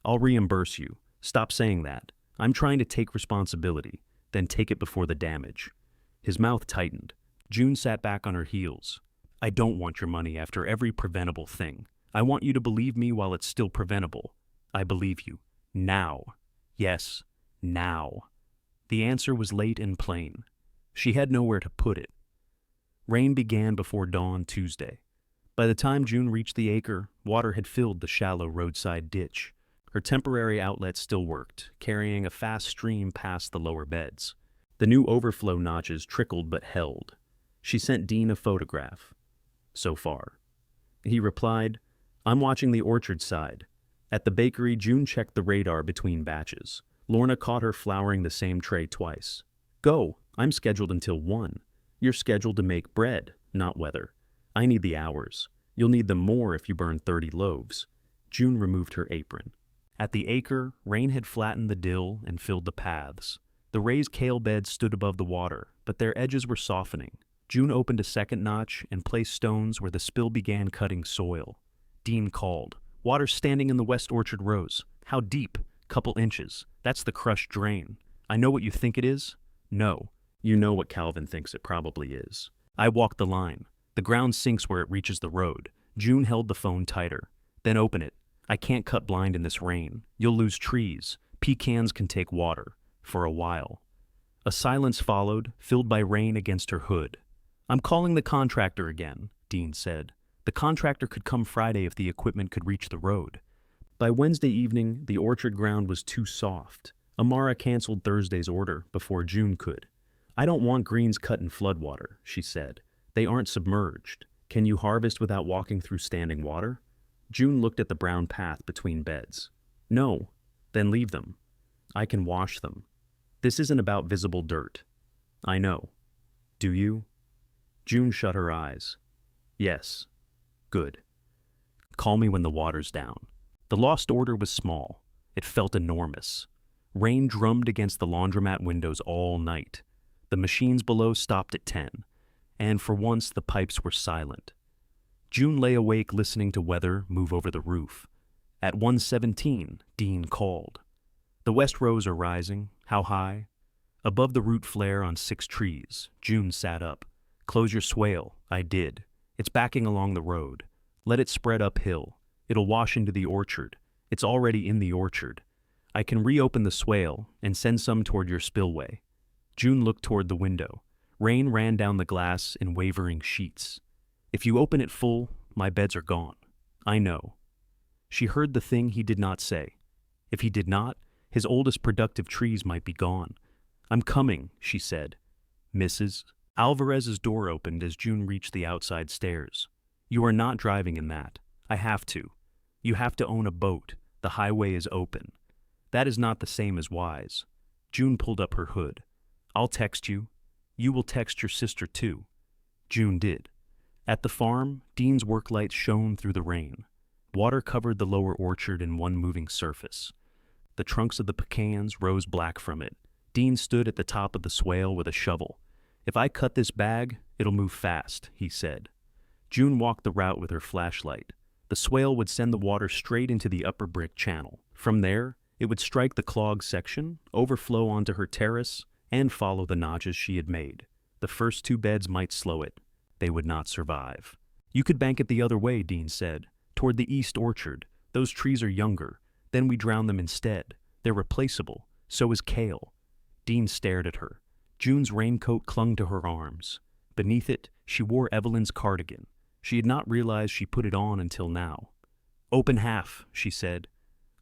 I'll reimburse you. Stop saying that. I'm trying to take responsibility, then take it before the damage. His mouth tightened. June sat back on her heels. I don't want your money after every preventable thing. I want you to believe me while it's still preventable. I believe you. Now. Yes, now. The answer was late and plain. She had nowhere to put it. Rain began before dawn Tuesday. By the time June reached the acre, water had filled the shallow roadside ditch. Her temporary outlet still worked, carrying a fast stream past the lower beds. The new overflow notches trickled but held. She sent Dean a photograph. So far. He replied, I'm watching the orchard side. At the bakery, June checked the radar between batches. Lorna caught her flouring the same tray twice. Go, I'm scheduled until 1. You're scheduled to make bread, not weather. I need the hours. You'll need them more if you burn 30 loaves. June removed her apron. At the acre, rain had flattened the dill and filled the paths. The raised kale beds stood above the water, but their edges were softening. June opened a second notch and placed stones where the spill began cutting soil. Dean called. Water's standing in the west orchard rows. How deep? Couple inches. That's the crushed drain. I know what you think it is. No. You know what Calvin thinks it probably is. I walked the line. The ground sinks where it reaches the road. June held the phone tighter. Then open it. I can't cut blind in this rain. You'll lose trees. Pecans can take water. For a while. A silence followed, filled by rain against her hood. I'm calling the contractor again, Dean said. The contractor could come Friday if the equipment could reach the road. By Wednesday evening, the orchard ground was too soft. Amara canceled Thursday's order before June could. I don't want greens cut in floodwater, she said. They aren't submerged. Can you harvest without walking through standing water? June looked at the brown path between beds. No. Then leave them. I can wash them. This isn't about visible dirt. I know. Do you? June shut her eyes. Yes. Good. Call me when the water's down. The lost order was small. It felt enormous. Rain drummed against the laundromat windows all night. The machines below stopped at 10, and for once the pipes were silent. June lay awake listening to weather move over the roof. At 1:17, Dean called. The west rows are rising. How high? Above the root flare on 6 trees. June sat up. Close your swale. I did. It's backing along the road. Let it spread uphill. It'll wash into the orchard. It's already in the orchard. I can reopen the swale and send some toward your spillway. June looked toward the window. Rain ran down the glass in wavering sheets. If you open it full, my beds are gone. I know. She heard the thing he did not say. If he did not, his oldest productive trees might be gone. I'm coming, she said. Mrs. Alvarez's door opened as June reached the outside stairs. You are not driving in that. I have to. You have to own a boat. The highway is open. That is not the same as wise. June pulled up her hood. I'll text you. You will text your sister too. June did. At the farm, Dean's work lights shone through the rain. Water covered the lower orchard in one moving surface. The trunks of the pecans rose black from it. Dean stood at the top of the swale with a shovel. If I cut this bag, it'll move fast, he said. June walked the route with her flashlight. The swale would send the water straight into the upper brick channel. From there, it would strike the clogged section, overflow onto her terrace, and follow the notches she had made. The first 2 beds might slow it. They would not survive. You could bank it the other way, Dean said, toward the east orchard. Those trees are younger. Then we drown them instead. They're replaceable. So is kale. Dean stared at her. June's raincoat clung to her arms. Beneath it, she wore Evelyn's cardigan. She had not realized she put it on until now. Open half, she said.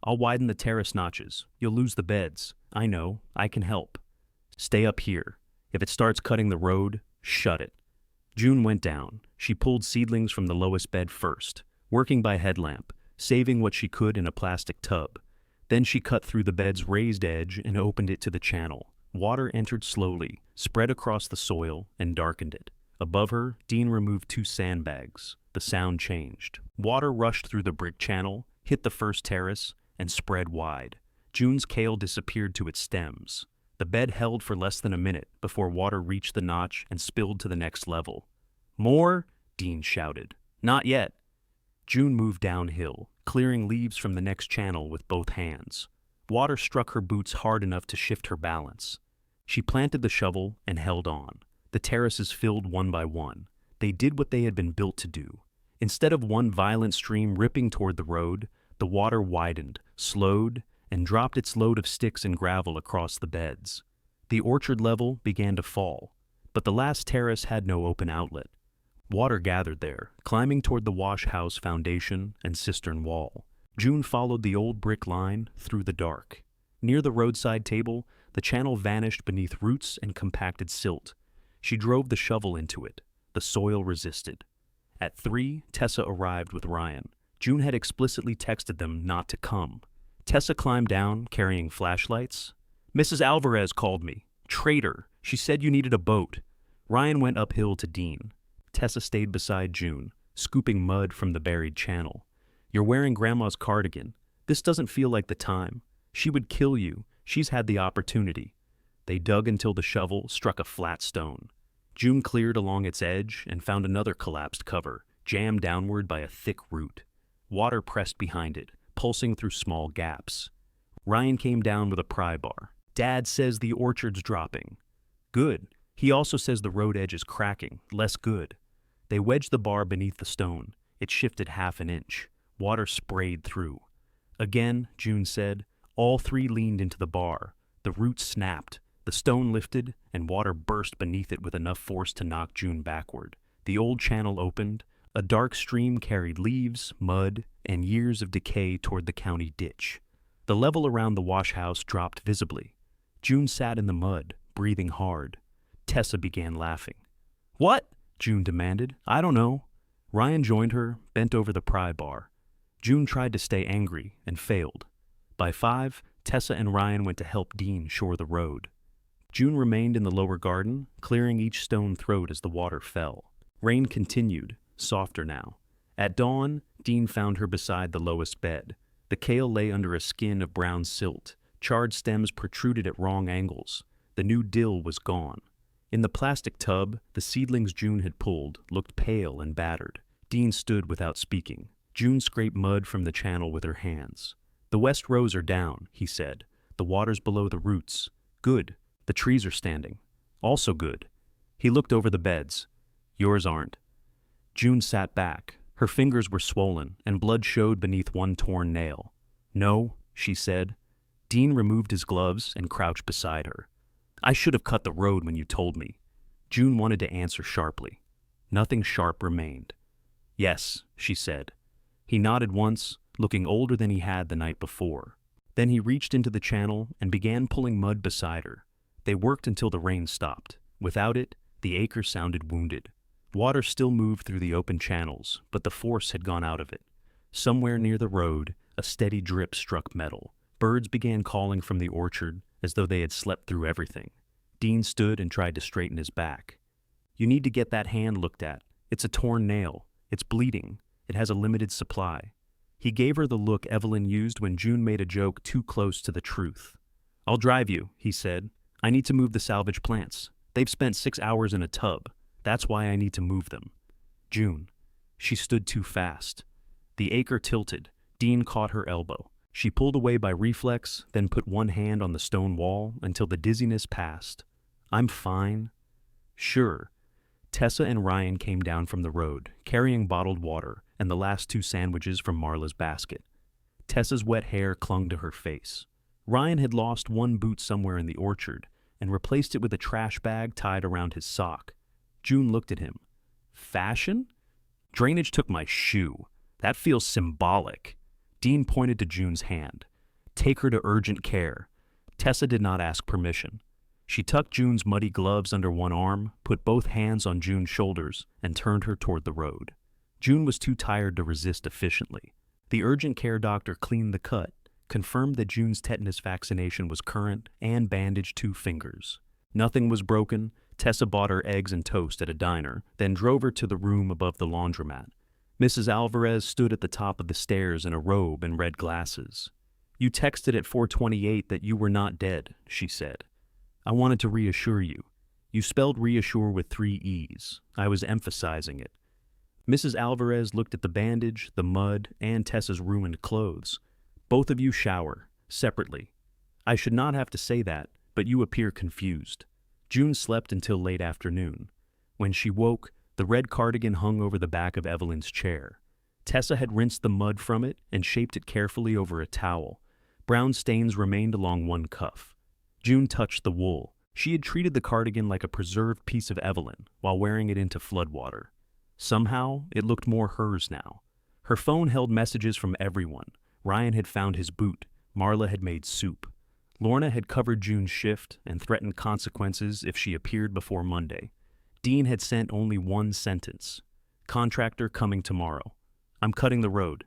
I'll widen the terrace notches. You'll lose the beds. I know. I can help. Stay up here. If it starts cutting the road, shut it. June went down. She pulled seedlings from the lowest bed first, working by headlamp, saving what she could in a plastic tub. Then she cut through the bed's raised edge and opened it to the channel. Water entered slowly, spread across the soil, and darkened it. Above her, Dean removed 2 sandbags. The sound changed. Water rushed through the brick channel, hit the first terrace, and spread wide. June's kale disappeared to its stems. The bed held for less than a minute before water reached the notch and spilled to the next level. More? Dean shouted. Not yet. June moved downhill, clearing leaves from the next channel with both hands. Water struck her boots hard enough to shift her balance. She planted the shovel and held on. The terraces filled one by one. They did what they had been built to do. Instead of one violent stream ripping toward the road, the water widened, slowed, and dropped its load of sticks and gravel across the beds. The orchard level began to fall, but the last terrace had no open outlet. Water gathered there, climbing toward the wash house foundation and cistern wall. June followed the old brick line through the dark. Near the roadside table, the channel vanished beneath roots and compacted silt. She drove the shovel into it. The soil resisted. At 3, Tessa arrived with Ryan. June had explicitly texted them not to come. Tessa climbed down, carrying flashlights. Mrs. Alvarez called me. Traitor. She said you needed a boat. Ryan went uphill to Dean. Tessa stayed beside June, scooping mud from the buried channel. You're wearing Grandma's cardigan. This doesn't feel like the time. She would kill you. She's had the opportunity. They dug until the shovel struck a flat stone. June cleared along its edge and found another collapsed cover, jammed downward by a thick root. Water pressed behind it, pulsing through small gaps. Ryan came down with a pry bar. Dad says the orchard's dropping. Good. He also says the road edge is cracking. Less good. They wedged the bar beneath the stone. It shifted half an inch. Water sprayed through. Again, June said. All 3 leaned into the bar. The roots snapped. The stone lifted, and water burst beneath it with enough force to knock June backward. The old channel opened. A dark stream carried leaves, mud, and years of decay toward the county ditch. The level around the wash house dropped visibly. June sat in the mud, breathing hard. Tessa began laughing. What? June demanded. I don't know. Ryan joined her, bent over the pry bar. June tried to stay angry and failed. By 5, Tessa and Ryan went to help Dean shore the road. June remained in the lower garden, clearing each stone throat as the water fell. Rain continued, softer now. At dawn, Dean found her beside the lowest bed. The kale lay under a skin of brown silt. Charred stems protruded at wrong angles. The new dill was gone. In the plastic tub, the seedlings June had pulled looked pale and battered. Dean stood without speaking. June scraped mud from the channel with her hands. The west rows are down, he said. The water's below the roots. Good. The trees are standing. Also good. He looked over the beds. Yours aren't. June sat back. Her fingers were swollen, and blood showed beneath one torn nail. No, she said. Dean removed his gloves and crouched beside her. I should have cut the road when you told me. June wanted to answer sharply. Nothing sharp remained. Yes, she said. He nodded once, looking older than he had the night before. Then he reached into the channel and began pulling mud beside her. They worked until the rain stopped. Without it, the acre sounded wounded. Water still moved through the open channels, but the force had gone out of it. Somewhere near the road, a steady drip struck metal. Birds began calling from the orchard as though they had slept through everything. Dean stood and tried to straighten his back. "You need to get that hand looked at. It's a torn nail. It's bleeding. It has a limited supply." He gave her the look Evelyn used when June made a joke too close to the truth. "I'll drive you," he said. "I need to move the salvage plants. They've spent 6 hours in a tub. That's why I need to move them." June. She stood too fast. The acre tilted. Dean caught her elbow. She pulled away by reflex, then put one hand on the stone wall until the dizziness passed. "I'm fine." "Sure." Tessa and Ryan came down from the road, carrying bottled water and the last 2 sandwiches from Marla's basket. Tessa's wet hair clung to her face. Ryan had lost one boot somewhere in the orchard and replaced it with a trash bag tied around his sock. June looked at him. "Fashion? Drainage took my shoe. That feels symbolic." Dean pointed to June's hand. "Take her to urgent care." Tessa did not ask permission. She tucked June's muddy gloves under one arm, put both hands on June's shoulders, and turned her toward the road. June was too tired to resist efficiently. The urgent care doctor cleaned the cut, confirmed that June's tetanus vaccination was current, and bandaged 2 fingers. Nothing was broken. Tessa bought her eggs and toast at a diner, then drove her to the room above the laundromat. Mrs. Alvarez stood at the top of the stairs in a robe and red glasses. "You texted at 4:28 that you were not dead," she said. "I wanted to reassure you. You spelled reassure with 3 E's. I was emphasizing it." Mrs. Alvarez looked at the bandage, the mud, and Tessa's ruined clothes. "Both of you shower, separately. I should not have to say that, but you appear confused." June slept until late afternoon. When she woke, the red cardigan hung over the back of Evelyn's chair. Tessa had rinsed the mud from it and shaped it carefully over a towel. Brown stains remained along one cuff. June touched the wool. She had treated the cardigan like a preserved piece of Evelyn while wearing it into floodwater. Somehow, it looked more hers now. Her phone held messages from everyone. Ryan had found his boot. Marla had made soup. Lorna had covered June's shift and threatened consequences if she appeared before Monday. Dean had sent only one sentence. "Contractor coming tomorrow. I'm cutting the road."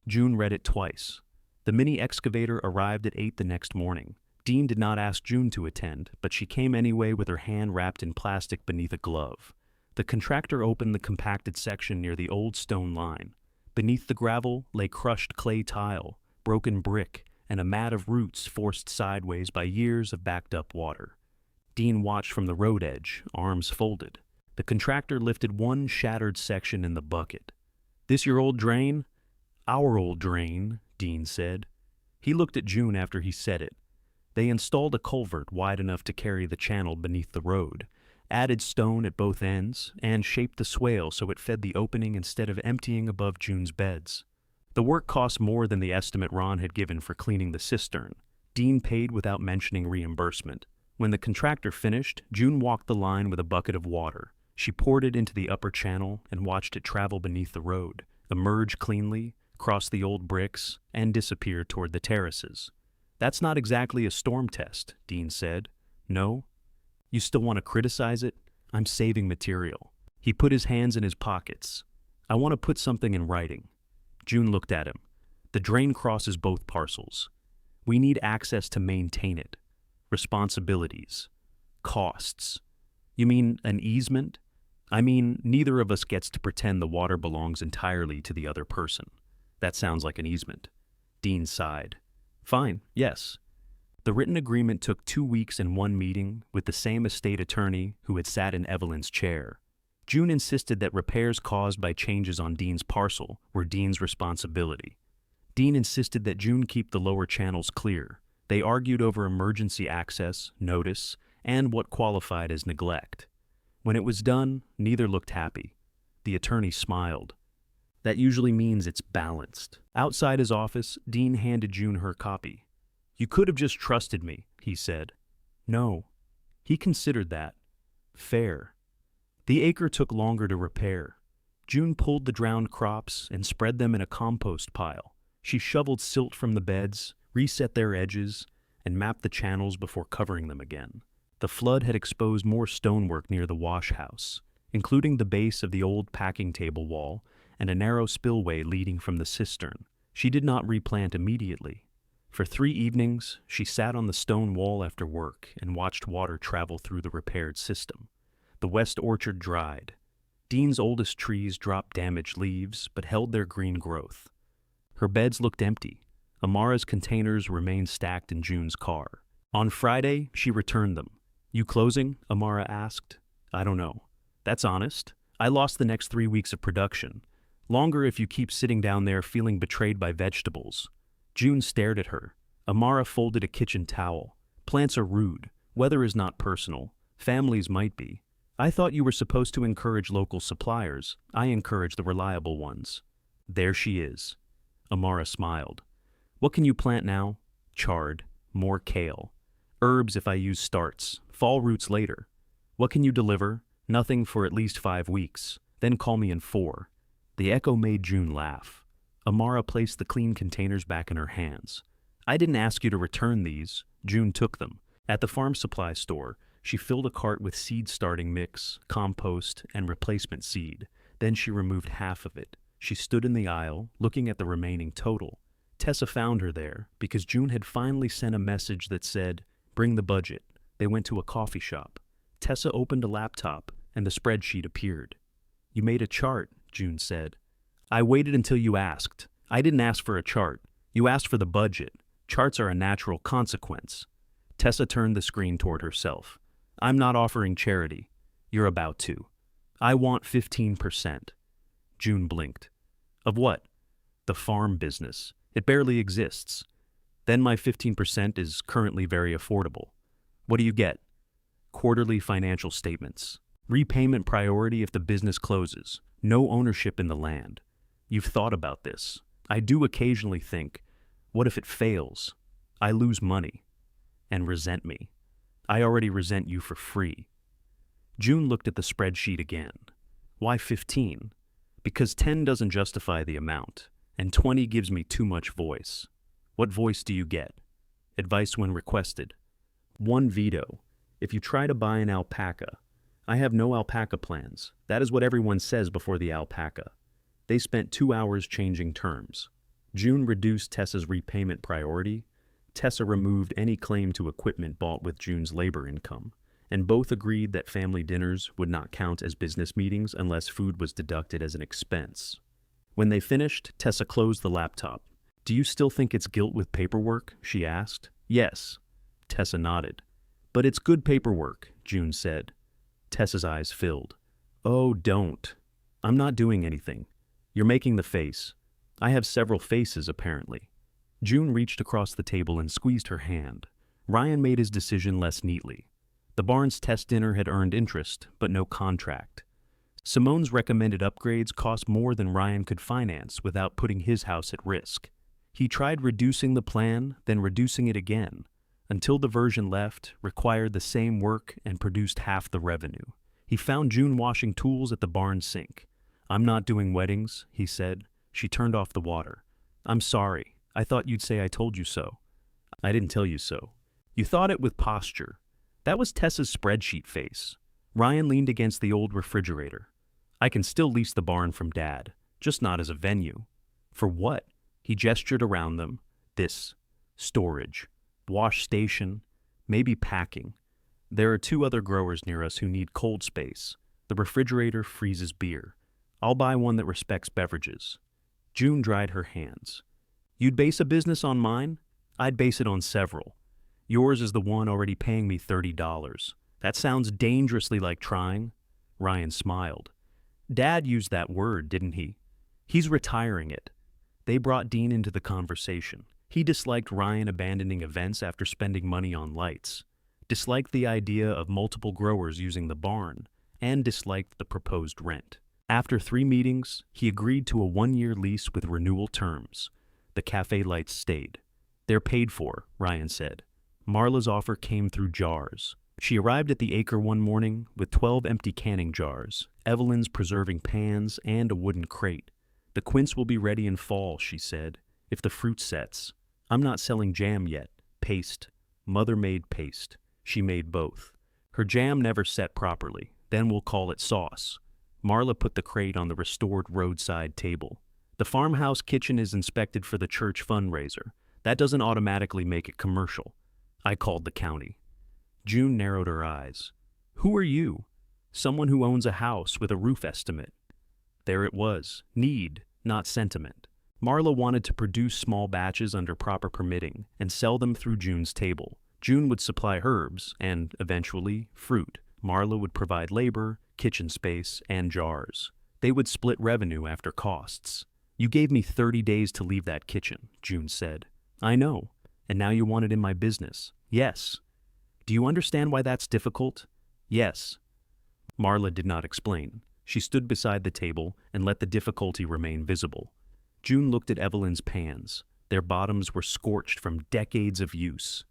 June read it twice. The mini excavator arrived at 8 the next morning. Dean did not ask June to attend, but she came anyway with her hand wrapped in plastic beneath a glove. The contractor opened the compacted section near the old stone line. Beneath the gravel lay crushed clay tile, broken brick, and a mat of roots forced sideways by years of backed-up water. Dean watched from the road edge, arms folded. The contractor lifted one shattered section in the bucket. "This your old drain?" "Our old drain," Dean said. He looked at June after he said it. They installed a culvert wide enough to carry the channel beneath the road, added stone at both ends, and shaped the swale so it fed the opening instead of emptying above June's beds. The work cost more than the estimate Ron had given for cleaning the cistern. Dean paid without mentioning reimbursement. When the contractor finished, June walked the line with a bucket of water. She poured it into the upper channel and watched it travel beneath the road, emerge cleanly, cross the old bricks, and disappear toward the terraces. "That's not exactly a storm test," Dean said. "No? You still want to criticize it? I'm saving material." He put his hands in his pockets. "I want to put something in writing." June looked at him. "The drain crosses both parcels. We need access to maintain it. Responsibilities. Costs. You mean an easement? I mean, neither of us gets to pretend the water belongs entirely to the other person. That sounds like an easement." Dean sighed. "Fine, yes." The written agreement took 2 weeks and 1 meeting with the same estate attorney who had sat in Evelyn's chair. June insisted that repairs caused by changes on Dean's parcel were Dean's responsibility. Dean insisted that June keep the lower channels clear. They argued over emergency access, notice, and what qualified as neglect. When it was done, neither looked happy. The attorney smiled. "That usually means it's balanced." Outside his office, Dean handed June her copy. "You could have just trusted me," he said. "No." He considered that. Fair. The acre took longer to repair. June pulled the drowned crops and spread them in a compost pile. She shoveled silt from the beds, reset their edges, and mapped the channels before covering them again. The flood had exposed more stonework near the wash house, including the base of the old packing table wall and a narrow spillway leading from the cistern. She did not replant immediately. For 3 evenings, she sat on the stone wall after work and watched water travel through the repaired system. The west orchard dried. Dean's oldest trees dropped damaged leaves, but held their green growth. Her beds looked empty. Amara's containers remained stacked in June's car. On Friday, she returned them. "You closing?" Amara asked. "I don't know." "That's honest. I lost the next 3 weeks of production. Longer if you keep sitting down there feeling betrayed by vegetables." June stared at her. Amara folded a kitchen towel. "Plants are rude. Weather is not personal. Families might be. I thought you were supposed to encourage local suppliers. I encourage the reliable ones." "There she is." Amara smiled. "What can you plant now?" "Chard. More kale. Herbs if I use starts. Fall roots later." "What can you deliver?" "Nothing for at least 5 weeks. Then call me in 4. The echo made June laugh. Amara placed the clean containers back in her hands. "I didn't ask you to return these." June took them. At the farm supply store, she filled a cart with seed starting mix, compost, and replacement seed. Then she removed half of it. She stood in the aisle, looking at the remaining total. Tessa found her there because June had finally sent a message that said, "Bring the budget." They went to a coffee shop. Tessa opened a laptop, and the spreadsheet appeared. "You made a chart," June said. "I waited until you asked. I didn't ask for a chart. You asked for the budget. Charts are a natural consequence." Tessa turned the screen toward herself. "I'm not offering charity. You're about to. I want 15%. June blinked. "Of what?" "The farm business. It barely exists. Then my 15% is currently very affordable." "What do you get?" "Quarterly financial statements. Repayment priority if the business closes. No ownership in the land." "You've thought about this." "I do occasionally think, what if it fails? I lose money. And resent me. I already resent you for free." June looked at the spreadsheet again. "Why 15? Because 10 doesn't justify the amount, and 20 gives me too much voice." "What voice do you get?" "Advice when requested." "1 veto. If you try to buy an alpaca." "I have no alpaca plans. That is what everyone says before the alpaca." They spent 2 hours changing terms. June reduced Tessa's repayment priority. Tessa removed any claim to equipment bought with June's labor income, and both agreed that family dinners would not count as business meetings unless food was deducted as an expense. When they finished, Tessa closed the laptop. "Do you still think it's guilt with paperwork?" she asked. "Yes." Tessa nodded. "But it's good paperwork," June said. Tessa's eyes filled. "Oh, don't. I'm not doing anything. You're making the face. I have several faces, apparently." June reached across the table and squeezed her hand. Ryan made his decision less neatly. The Barnes test dinner had earned interest, but no contract. Simone's recommended upgrades cost more than Ryan could finance without putting his house at risk. He tried reducing the plan, then reducing it again, until the version left required the same work and produced half the revenue. He found June washing tools at the barn sink. "I'm not doing weddings," he said. She turned off the water. "I'm sorry. I thought you'd say I told you so." "I didn't tell you so. You thought it with posture." That was Tessa's spreadsheet face. Ryan leaned against the old refrigerator. "I can still lease the barn from Dad, just not as a venue." "For what?" He gestured around them. "This. Storage. Wash station. Maybe packing. There are 2 other growers near us who need cold space. The refrigerator freezes beer. I'll buy one that respects beverages." June dried her hands. "You'd base a business on mine? I'd base it on several. Yours is the one already paying me $30. That sounds dangerously like trying." Ryan smiled. "Dad used that word, didn't he? He's retiring it." They brought Dean into the conversation. He disliked Ryan abandoning events after spending money on lights, disliked the idea of multiple growers using the barn, and disliked the proposed rent. After 3 meetings, he agreed to a 1-year lease with renewal terms. The cafe lights stayed. "They're paid for," Ryan said. Marla's offer came through jars. She arrived at the Acre one morning with 12 empty canning jars, Evelyn's preserving pans, and a wooden crate. "The quince will be ready in fall," she said, "if the fruit sets. I'm not selling jam yet. Paste. Mother-made paste." She made both. "Her jam never set properly. Then we'll call it sauce." Marla put the crate on the restored roadside table. The farmhouse kitchen is inspected for the church fundraiser. That doesn't automatically make it commercial. I called the county. June narrowed her eyes. Who are you? Someone who owns a house with a roof estimate. There it was. Need, not sentiment. Marla wanted to produce small batches under proper permitting and sell them through June's table. June would supply herbs and, eventually, fruit. Marla would provide labor, kitchen space, and jars. They would split revenue after costs. You gave me 30 days to leave that kitchen, June said. I know. And now you want it in my business. Yes. Do you understand why that's difficult? Yes. Marla did not explain. She stood beside the table and let the difficulty remain visible. June looked at Evelyn's pans. Their bottoms were scorched from decades of use.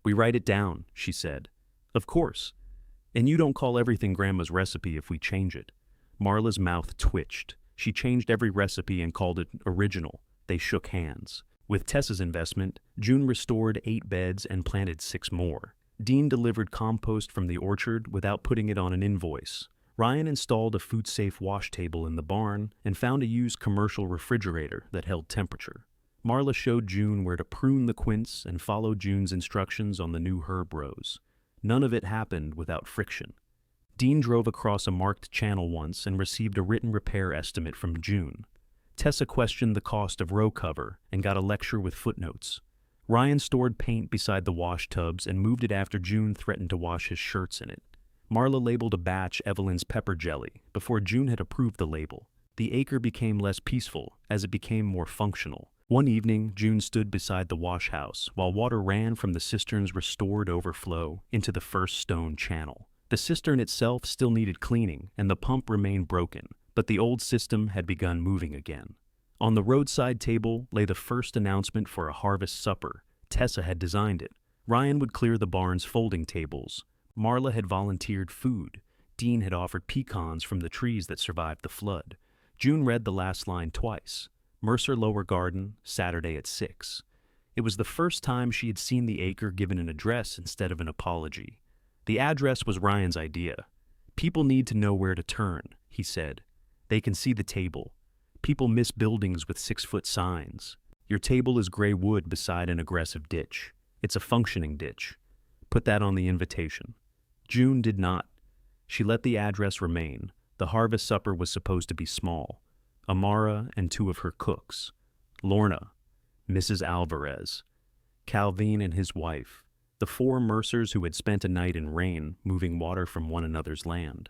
We write it down, she said. Of course. And you don't call everything Grandma's recipe if we change it. Marla's mouth twitched. She changed every recipe and called it original. They shook hands. With Tessa's investment, June restored 8 beds and planted 6 more. Dean delivered compost from the orchard without putting it on an invoice. Ryan installed a food-safe wash table in the barn and found a used commercial refrigerator that held temperature. Marla showed June where to prune the quince and followed June's instructions on the new herb rows. None of it happened without friction. Dean drove across a marked channel once and received a written repair estimate from June. Tessa questioned the cost of row cover and got a lecture with footnotes. Ryan stored paint beside the wash tubs and moved it after June threatened to wash his shirts in it. Marla labeled a batch Evelyn's pepper jelly before June had approved the label. The acre became less peaceful as it became more functional. One evening, June stood beside the wash house while water ran from the cistern's restored overflow into the first stone channel. The cistern itself still needed cleaning and the pump remained broken, but the old system had begun moving again. On the roadside table lay the first announcement for a harvest supper. Tessa had designed it. Ryan would clear the barn's folding tables. Marla had volunteered food. Dean had offered pecans from the trees that survived the flood. June read the last line twice. Mercer Lower Garden, Saturday at 6. It was the first time she had seen the acre given an address instead of an apology. The address was Ryan's idea. People need to know where to turn, he said. They can see the table. People miss buildings with 6-foot signs. Your table is gray wood beside an aggressive ditch. It's a functioning ditch. Put that on the invitation. June did not. She let the address remain. The harvest supper was supposed to be small. Amara and 2 of her cooks. Lorna, Mrs. Alvarez, Calvin and his wife, the 4 Mercers who had spent a night in rain moving water from one another's land.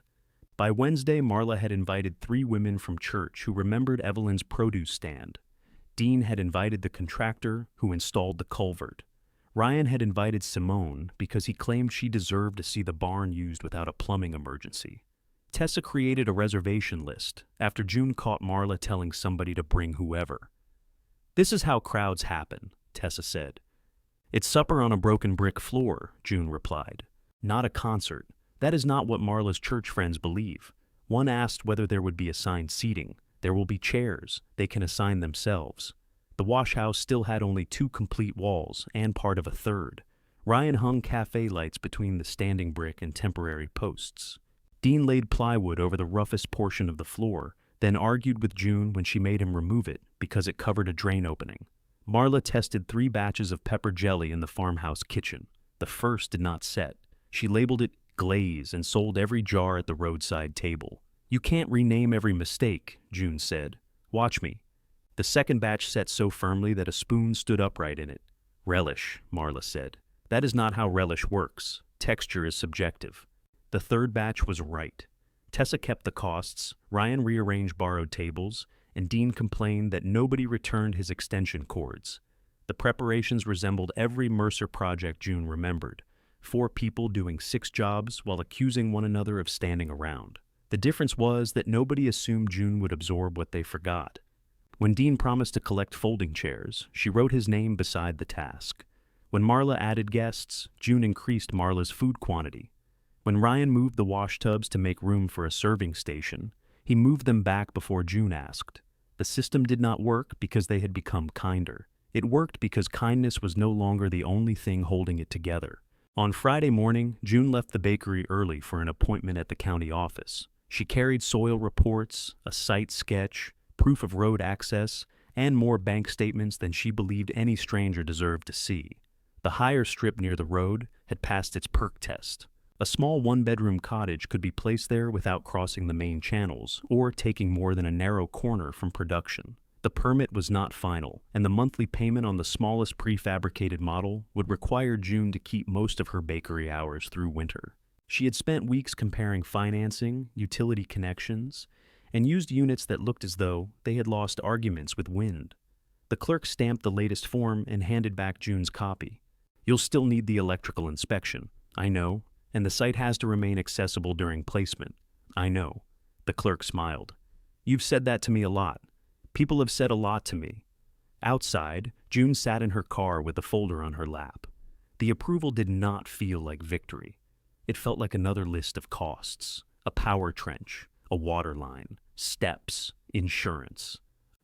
By Wednesday, Marla had invited 3 women from church who remembered Evelyn's produce stand. Dean had invited the contractor who installed the culvert. Ryan had invited Simone because he claimed she deserved to see the barn used without a plumbing emergency. Tessa created a reservation list after June caught Marla telling somebody to bring whoever. This is how crowds happen, Tessa said. It's supper on a broken brick floor, June replied. Not a concert. That is not what Marla's church friends believe. One asked whether there would be assigned seating. There will be chairs. They can assign themselves. The wash house still had only 2 complete walls and part of a third. Ryan hung cafe lights between the standing brick and temporary posts. Dean laid plywood over the roughest portion of the floor, then argued with June when she made him remove it because it covered a drain opening. Marla tested 3 batches of pepper jelly in the farmhouse kitchen. The first did not set. She labeled it glaze and sold every jar at the roadside table. You can't rename every mistake, June said. Watch me. The second batch set so firmly that a spoon stood upright in it. Relish, Marla said. That is not how relish works. Texture is subjective. The third batch was right. Tessa kept the costs, Ryan rearranged borrowed tables, and Dean complained that nobody returned his extension cords. The preparations resembled every Mercer project June remembered. 4 people doing 6 jobs while accusing one another of standing around. The difference was that nobody assumed June would absorb what they forgot. When Dean promised to collect folding chairs, she wrote his name beside the task. When Marla added guests, June increased Marla's food quantity. When Ryan moved the wash tubs to make room for a serving station, he moved them back before June asked. The system did not work because they had become kinder. It worked because kindness was no longer the only thing holding it together. On Friday morning, June left the bakery early for an appointment at the county office. She carried soil reports, a site sketch, proof of road access, and more bank statements than she believed any stranger deserved to see. The higher strip near the road had passed its perk test. A small one-bedroom cottage could be placed there without crossing the main channels or taking more than a narrow corner from production. The permit was not final, and the monthly payment on the smallest prefabricated model would require June to keep most of her bakery hours through winter. She had spent weeks comparing financing, utility connections, and used units that looked as though they had lost arguments with wind. The clerk stamped the latest form and handed back June's copy. "You'll still need the electrical inspection, I know, and the site has to remain accessible during placement. I know." The clerk smiled. "You've said that to me a lot. People have said a lot to me." Outside, June sat in her car with the folder on her lap. The approval did not feel like victory. It felt like another list of costs: a power trench, a water line, steps, insurance.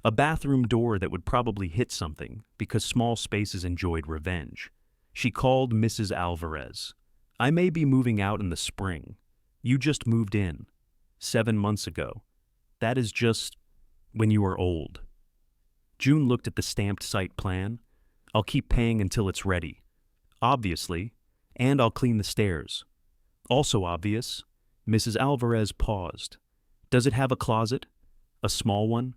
A bathroom door that would probably hit something because small spaces enjoyed revenge. She called Mrs. Alvarez. "I may be moving out in the spring. You just moved in 7 months ago. That is just when you are old." June looked at the stamped site plan. "I'll keep paying until it's ready. Obviously, and I'll clean the stairs." "Also obvious." Mrs. Alvarez paused. "Does it have a closet? A small one?"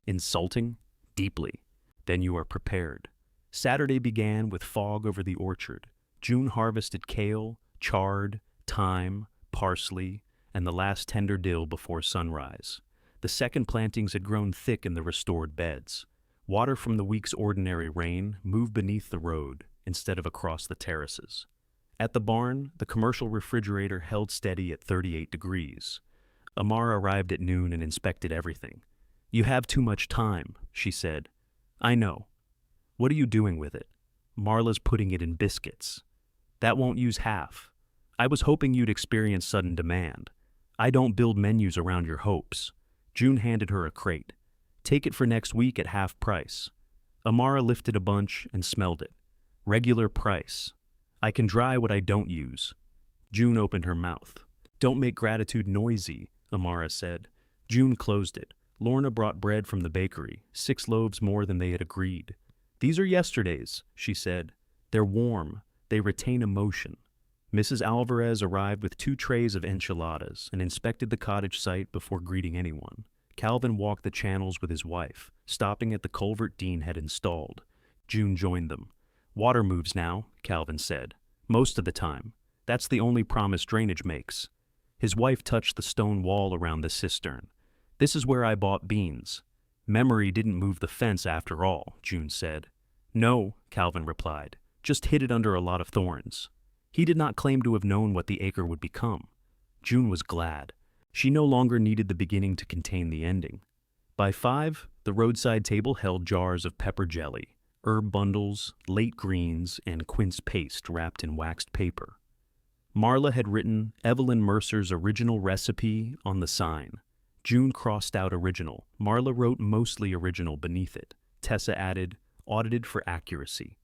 Insulting? Deeply. "Then you are prepared." Saturday began with fog over the orchard. June harvested kale, chard, thyme, parsley, and the last tender dill before sunrise. The second plantings had grown thick in the restored beds. Water from the week's ordinary rain moved beneath the road instead of across the terraces. At the barn, the commercial refrigerator held steady at 38 degrees. Amara arrived at noon and inspected everything. "You have too much time," she said. "I know." "What are you doing with it?" "Marla's putting it in biscuits." "That won't use half." "I was hoping you'd experience sudden demand." "I don't build menus around your hopes." June handed her a crate. "Take it for next week at half price." Amara lifted a bunch and smelled it. "Regular price. I can dry what I don't use." June opened her mouth. "Don't make gratitude noisy," Amara said. June closed it. Lorna brought bread from the bakery, 6 loaves more than they had agreed. "These are yesterday's," she said. "They're warm. They retain emotion." Mrs. Alvarez arrived with 2 trays of enchiladas and inspected the cottage site before greeting anyone. Calvin walked the channels with his wife, stopping at the culvert Dean had installed. June joined them. "Water moves now," Calvin said. "Most of the time. That's the only promise drainage makes." His wife touched the stone wall around the cistern. "This is where I bought beans." "Memory didn't move the fence after all," June said. "No," Calvin replied. "Just hid it under a lot of thorns." He did not claim to have known what the acre would become. June was glad. She no longer needed the beginning to contain the ending. By 5, the roadside table held jars of pepper jelly, herb bundles, late greens, and quince paste wrapped in waxed paper. Marla had written Evelyn Mercer's original recipe on the sign. June crossed out original. Marla wrote mostly original beneath it. Tessa added, audited for accuracy.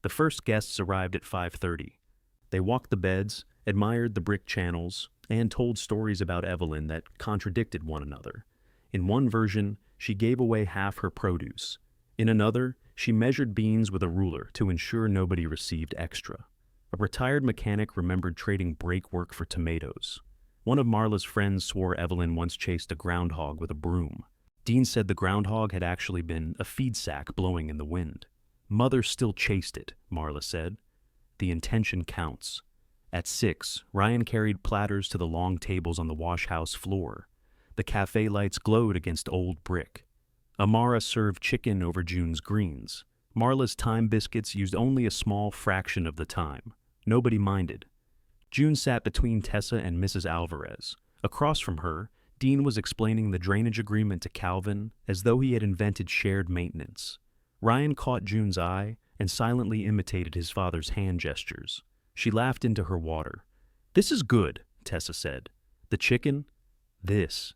The first guests arrived at 5:30. They walked the beds, admired the brick channels, and told stories about Evelyn that contradicted one another. In one version, she gave away half her produce. In another, she measured beans with a ruler to ensure nobody received extra. A retired mechanic remembered trading brake work for tomatoes. One of Marla's friends swore Evelyn once chased a groundhog with a broom. Dean said the groundhog had actually been a feed sack blowing in the wind. "Mother still chased it," Marla said. "The intention counts." At 6, Ryan carried platters to the long tables on the wash-house floor. The cafe lights glowed against old brick. Amara served chicken over June's greens. Marla's thyme biscuits used only a small fraction of the time. Nobody minded. June sat between Tessa and Mrs. Alvarez. Across from her, Dean was explaining the drainage agreement to Calvin as though he had invented shared maintenance. Ryan caught June's eye and silently imitated his father's hand gestures. She laughed into her water. "This is good," Tessa said. "The chicken?" "This."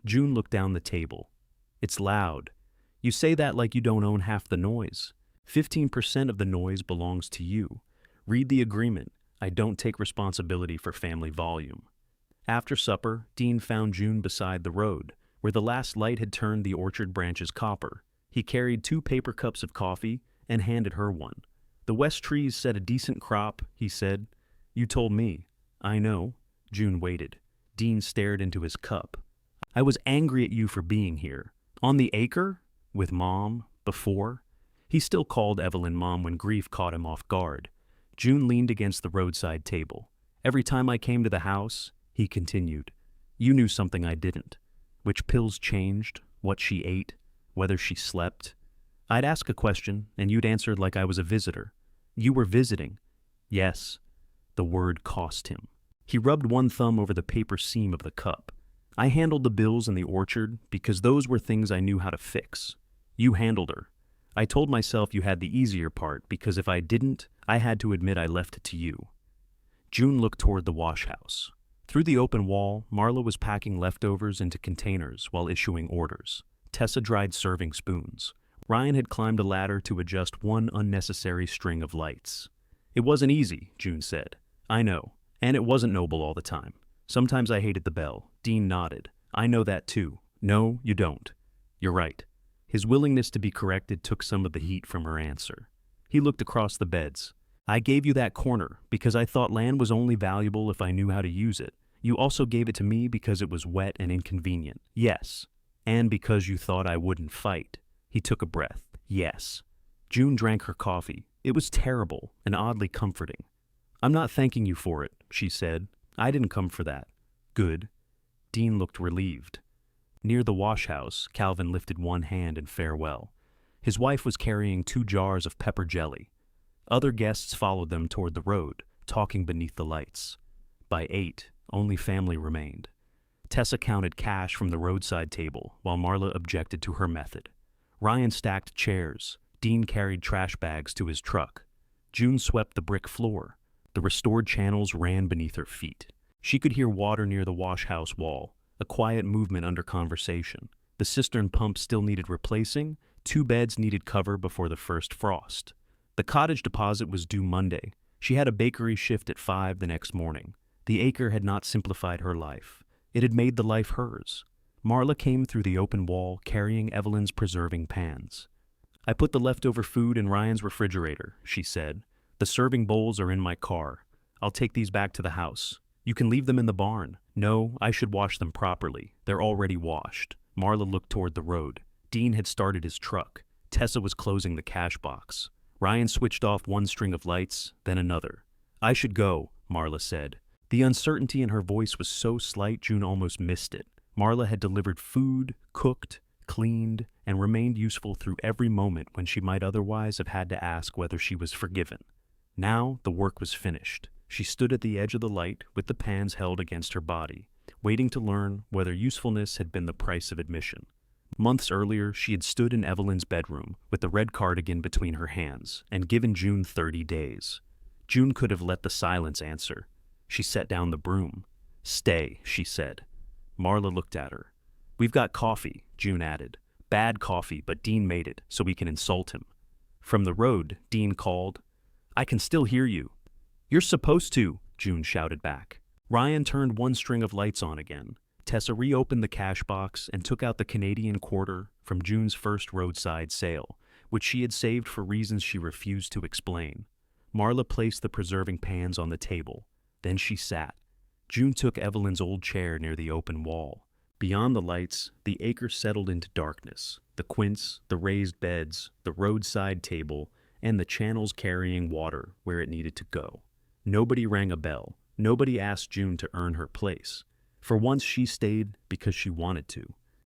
June looked down the table. "It's loud. You say that like you don't own half the noise. 15% of the noise belongs to you. Read the agreement. I don't take responsibility for family volume." After supper, Dean found June beside the road, where the last light had turned the orchard branches copper. He carried 2 paper cups of coffee and handed her one. "The west trees said a decent crop," he said. "You told me." "I know." June waited. Dean stared into his cup. "I was angry at you for being here. On the acre? With Mom? Before?" He still called Evelyn Mom when grief caught him off guard. June leaned against the roadside table. "Every time I came to the house," he continued, "you knew something I didn't. Which pills changed, what she ate, whether she slept. I'd ask a question, and you'd answer like I was a visitor. You were visiting." "Yes." The word cost him. He rubbed one thumb over the paper seam of the cup. "I handled the bills in the orchard because those were things I knew how to fix. You handled her. I told myself you had the easier part because if I didn't, I had to admit I left it to you." June looked toward the wash house. Through the open wall, Marla was packing leftovers into containers while issuing orders. Tessa dried serving spoons. Ryan had climbed a ladder to adjust one unnecessary string of lights. "It wasn't easy," June said. "I know. And it wasn't noble all the time. Sometimes I hated the bell." Dean nodded. "I know that too." "No, you don't." "You're right." His willingness to be corrected took some of the heat from her answer. He looked across the beds. "I gave you that corner because I thought land was only valuable if I knew how to use it. You also gave it to me because it was wet and inconvenient." "Yes." "And because you thought I wouldn't fight." He took a breath. "Yes." June drank her coffee. It was terrible and oddly comforting. "I'm not thanking you for it," she said. "I didn't come for that." "Good." Dean looked relieved. Near the wash house, Calvin lifted one hand in farewell. His wife was carrying 2 jars of pepper jelly. Other guests followed them toward the road, talking beneath the lights. By 8, only family remained. Tessa counted cash from the roadside table, while Marla objected to her method. Ryan stacked chairs. Dean carried trash bags to his truck. June swept the brick floor. The restored channels ran beneath her feet. She could hear water near the wash house wall, a quiet movement under conversation. The cistern pump still needed replacing. 2 beds needed cover before the first frost. The cottage deposit was due Monday. She had a bakery shift at 5 the next morning. The acre had not simplified her life. It had made the life hers. Marla came through the open wall carrying Evelyn's preserving pans. "I put the leftover food in Ryan's refrigerator," she said. "The serving bowls are in my car. I'll take these back to the house. You can leave them in the barn." "No, I should wash them properly. They're already washed." Marla looked toward the road. Dean had started his truck. Tessa was closing the cash box. Ryan switched off one string of lights, then another. "I should go," Marla said. The uncertainty in her voice was so slight June almost missed it. Marla had delivered food, cooked, cleaned, and remained useful through every moment when she might otherwise have had to ask whether she was forgiven. Now the work was finished. She stood at the edge of the light with the pans held against her body, waiting to learn whether usefulness had been the price of admission. Months earlier, she had stood in Evelyn's bedroom with the red cardigan between her hands and given June 30 days. June could have let the silence answer. She set down the broom. "Stay," she said. Marla looked at her. "We've got coffee," June added. "Bad coffee, but Dean made it, so we can insult him." From the road, Dean called, "I can still hear you." "You're supposed to," June shouted back. Ryan turned one string of lights on again. Tessa reopened the cash box and took out the Canadian quarter from June's first roadside sale, which she had saved for reasons she refused to explain. Marla placed the preserving pans on the table. Then she sat. June took Evelyn's old chair near the open wall. Beyond the lights, the acre settled into darkness. The quince, the raised beds, the roadside table, and the channels carrying water where it needed to go. Nobody rang a bell. Nobody asked June to earn her place. For once she stayed because she wanted to.